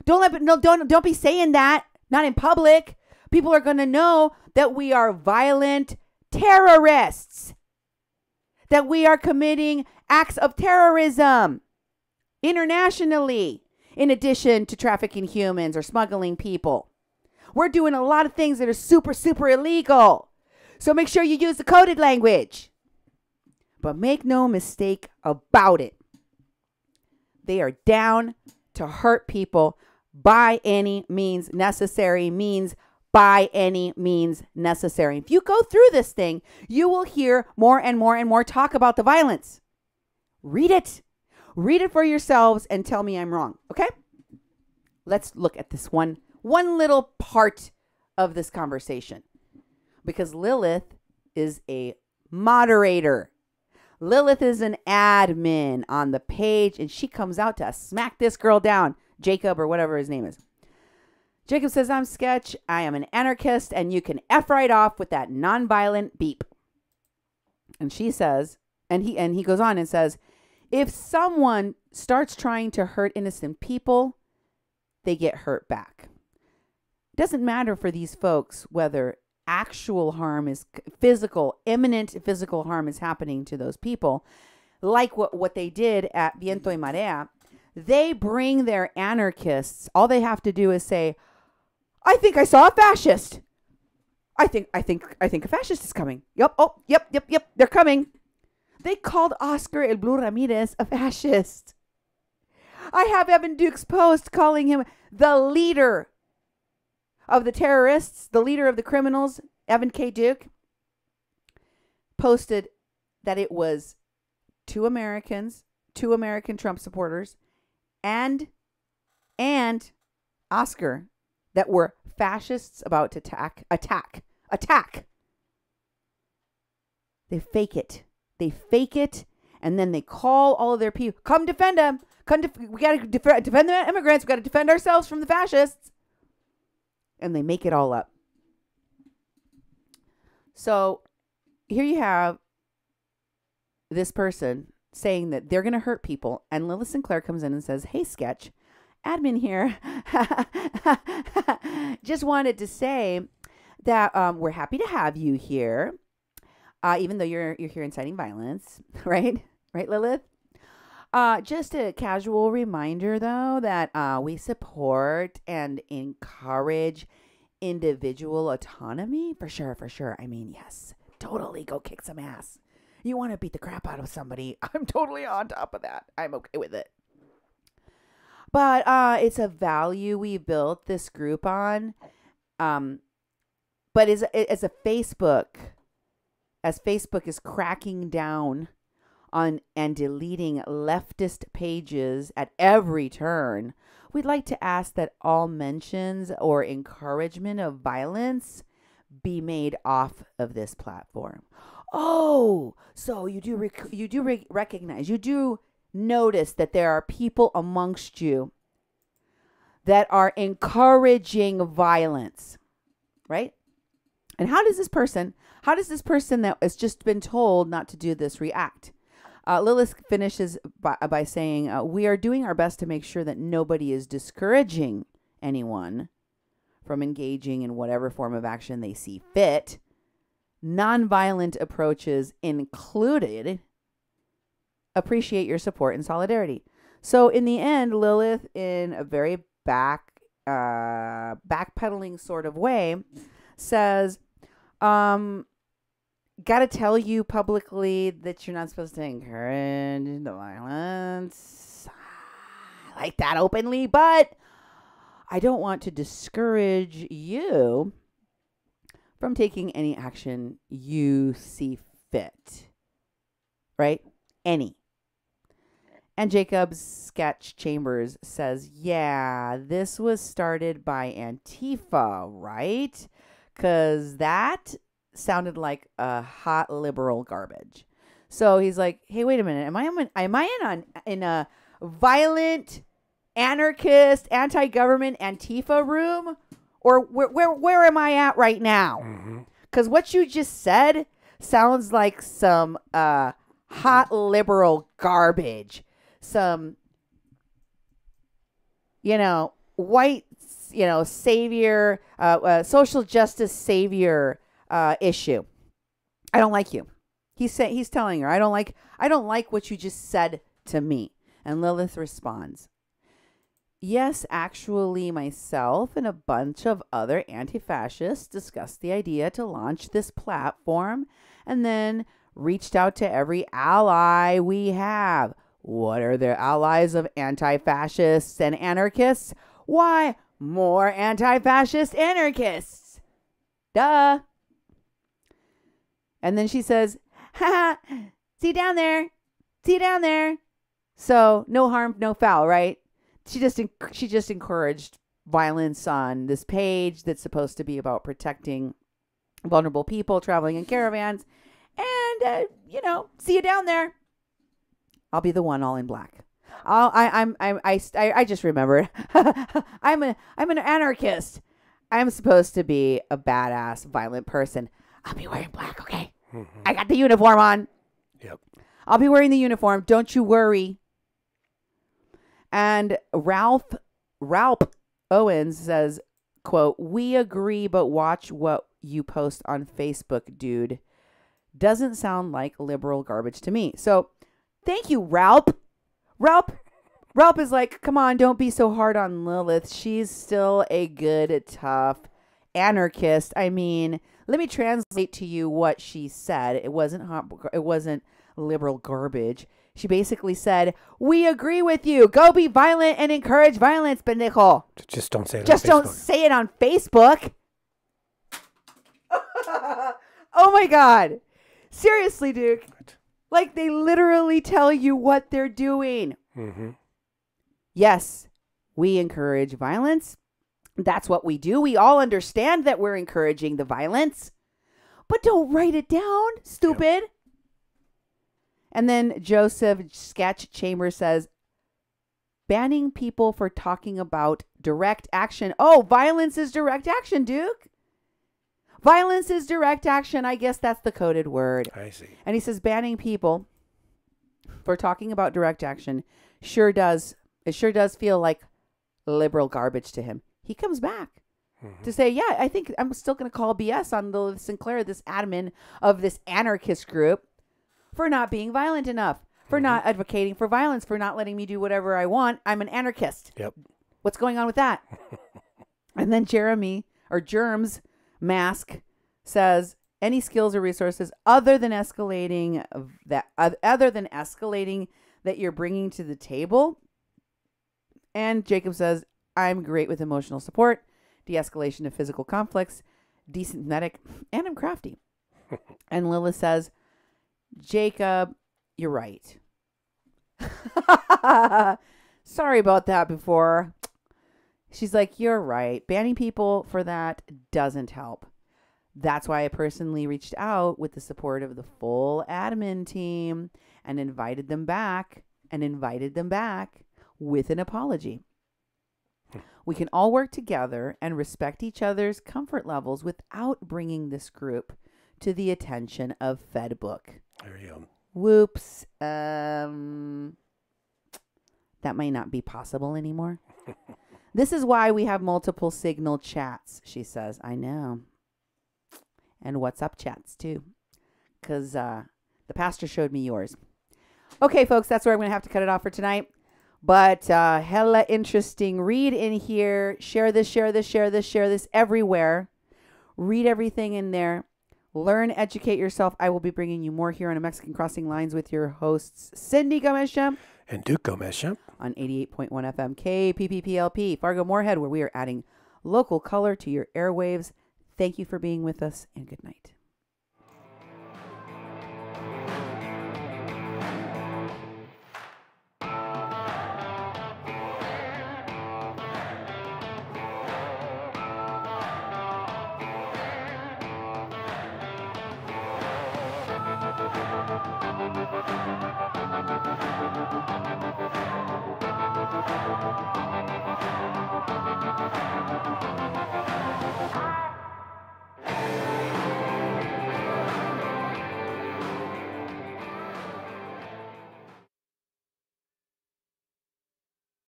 Don't be saying that. Not in public. People are going to know that we are violent terrorists. That we are committing acts of terrorism internationally, in addition to trafficking humans or smuggling people. We're doing a lot of things that are super, super illegal. So make sure you use the coded language. But make no mistake about it. They are down to hurt people by any means necessary, by any means necessary. If you go through this thing, you will hear more and more and more talk about the violence. Read it. Read it for yourselves and tell me I'm wrong. Okay? Let's look at this one little part of this conversation. Because Lilith is a moderator. Lilith is an admin on the page, and she comes out to smack this girl down, Jacob or whatever his name is. Jacob says, I'm Sketch, I am an anarchist, and you can F right off with that nonviolent beep. And she says, and he goes on and says, if someone starts trying to hurt innocent people, they get hurt back. doesn't matter for these folks whether actual harm is physical, imminent physical harm is happening to those people, like what they did at Viento y Marea. They bring their anarchists. All they have to do is say, I think I saw a fascist. I think a fascist is coming. Yep. Oh, yep. They're coming. They called Oscar El Blue Ramirez a fascist. I have Evan Duke's post calling him the leader of the terrorists, the leader of the criminals. Evan K. Duke posted that it was two American Trump supporters, and Oscar that were fascists about to attack. They fake it, and then they call all of their people, come defend them. We got to defend the immigrants. We got to defend ourselves from the fascists. And they make it all up. So here you have this person saying that they're going to hurt people. And Lilith Sinclair comes in and says, hey, Sketch, admin here. Just wanted to say that we're happy to have you here. Even though you're here inciting violence, right? Right, Lilith? Just a casual reminder, though, that we support and encourage individual autonomy. For sure. I mean, yes, totally go kick some ass. You want to beat the crap out of somebody. I'm totally on top of that. I'm okay with it. But it's a value we built this group on. But as Facebook is cracking down on and deleting leftist pages at every turn, we'd like to ask that all mentions or encouragement of violence be made off of this platform. Oh, so you do recognize, you do notice that there are people amongst you that are encouraging violence, right? And how does this person that has just been told not to do this react? Lilith finishes by saying, we are doing our best to make sure that nobody is discouraging anyone from engaging in whatever form of action they see fit. Nonviolent approaches included. Appreciate your support and solidarity. So in the end, Lilith, in a very backpedaling sort of way, says, gotta tell you publicly that you're not supposed to encourage the violence. I like that openly, but I don't want to discourage you from taking any action you see fit. Right? Any. And Jacob's Sketch Chambers says, yeah, this was started by Antifa, right? Because that sounded like a hot liberal garbage. So he's like, hey, wait a minute. Am I in a violent, anarchist, anti-government Antifa room? Or where am I at right now? Because what you just said sounds like some hot liberal garbage. Some, white, savior, social justice savior issue. I don't like you. He's telling her, I don't like what you just said to me. And Lilith responds, yes, actually, myself and a bunch of other anti-fascists discussed the idea to launch this platform and then reached out to every ally we have. What are the allies of anti-fascists and anarchists? Why, more anti-fascist anarchists. Duh. And then she says, ha, see you down there. See you down there. So no harm, no foul, right? She just encouraged violence on this page that's supposed to be about protecting vulnerable people traveling in caravans. And, see you down there. I'll be the one all in black. I just remembered. I'm an anarchist. I'm supposed to be a badass, violent person. I'll be wearing black, okay? Mm-hmm. I got the uniform on. Yep. I'll be wearing the uniform. Don't you worry. And Ralph Owens says, quote, "We agree, but watch what you post on Facebook, dude. Doesn't sound like liberal garbage to me." So thank you, Ralph. Ralph is like, come on, don't be so hard on Lilith. She's still a good, tough anarchist. I mean, let me translate to you what she said. It wasn't liberal garbage. She basically said, "We agree with you. Go be violent and encourage violence, pendejo. Just don't say it Just on don't Facebook. say it on Facebook." Oh my God. Seriously, Duke. Like, they literally tell you what they're doing. Mm-hmm. Yes, we encourage violence. That's what we do. We all understand that we're encouraging the violence. But don't write it down, stupid. Yep. And then Joseph Sketch Chambers says, banning people for talking about direct action. Oh, violence is direct action, Duke. Violence is direct action. I guess that's the coded word. I see. And he says banning people for talking about direct action sure does feel like liberal garbage to him. He comes back to say, yeah, I think I'm still going to call BS on Lilith Sinclair, this admin of this anarchist group, for not being violent enough, for not advocating for violence, for not letting me do whatever I want. I'm an anarchist. Yep. What's going on with that? And then Germs Mask says, any skills or resources other than escalating that you're bringing to the table. And Jacob says, I'm great with emotional support, de-escalation of physical conflicts, decent medic, and I'm crafty. And Lilith says, Jacob, you're right. Sorry about that before. She's like, you're right. Banning people for that doesn't help. That's why I personally reached out with the support of the full admin team and invited them back with an apology. We can all work together and respect each other's comfort levels without bringing this group to the attention of FedBook. There you go. Whoops. That might not be possible anymore. This is why we have multiple Signal chats, she says. I know. And WhatsApp chats, too. Because the pastor showed me yours. Okay, folks, that's where I'm going to have to cut it off for tonight. But hella interesting read in here. Share this everywhere. Read everything in there. Learn, educate yourself. I will be bringing you more here on A Mexican Crossing Lines with your hosts, Cindy Gomez-Schempp and Duke Gomez-Schempp on 88.1 FM KPPPLP, Fargo-Moorhead, where we are adding local color to your airwaves. Thank you for being with us, and good night.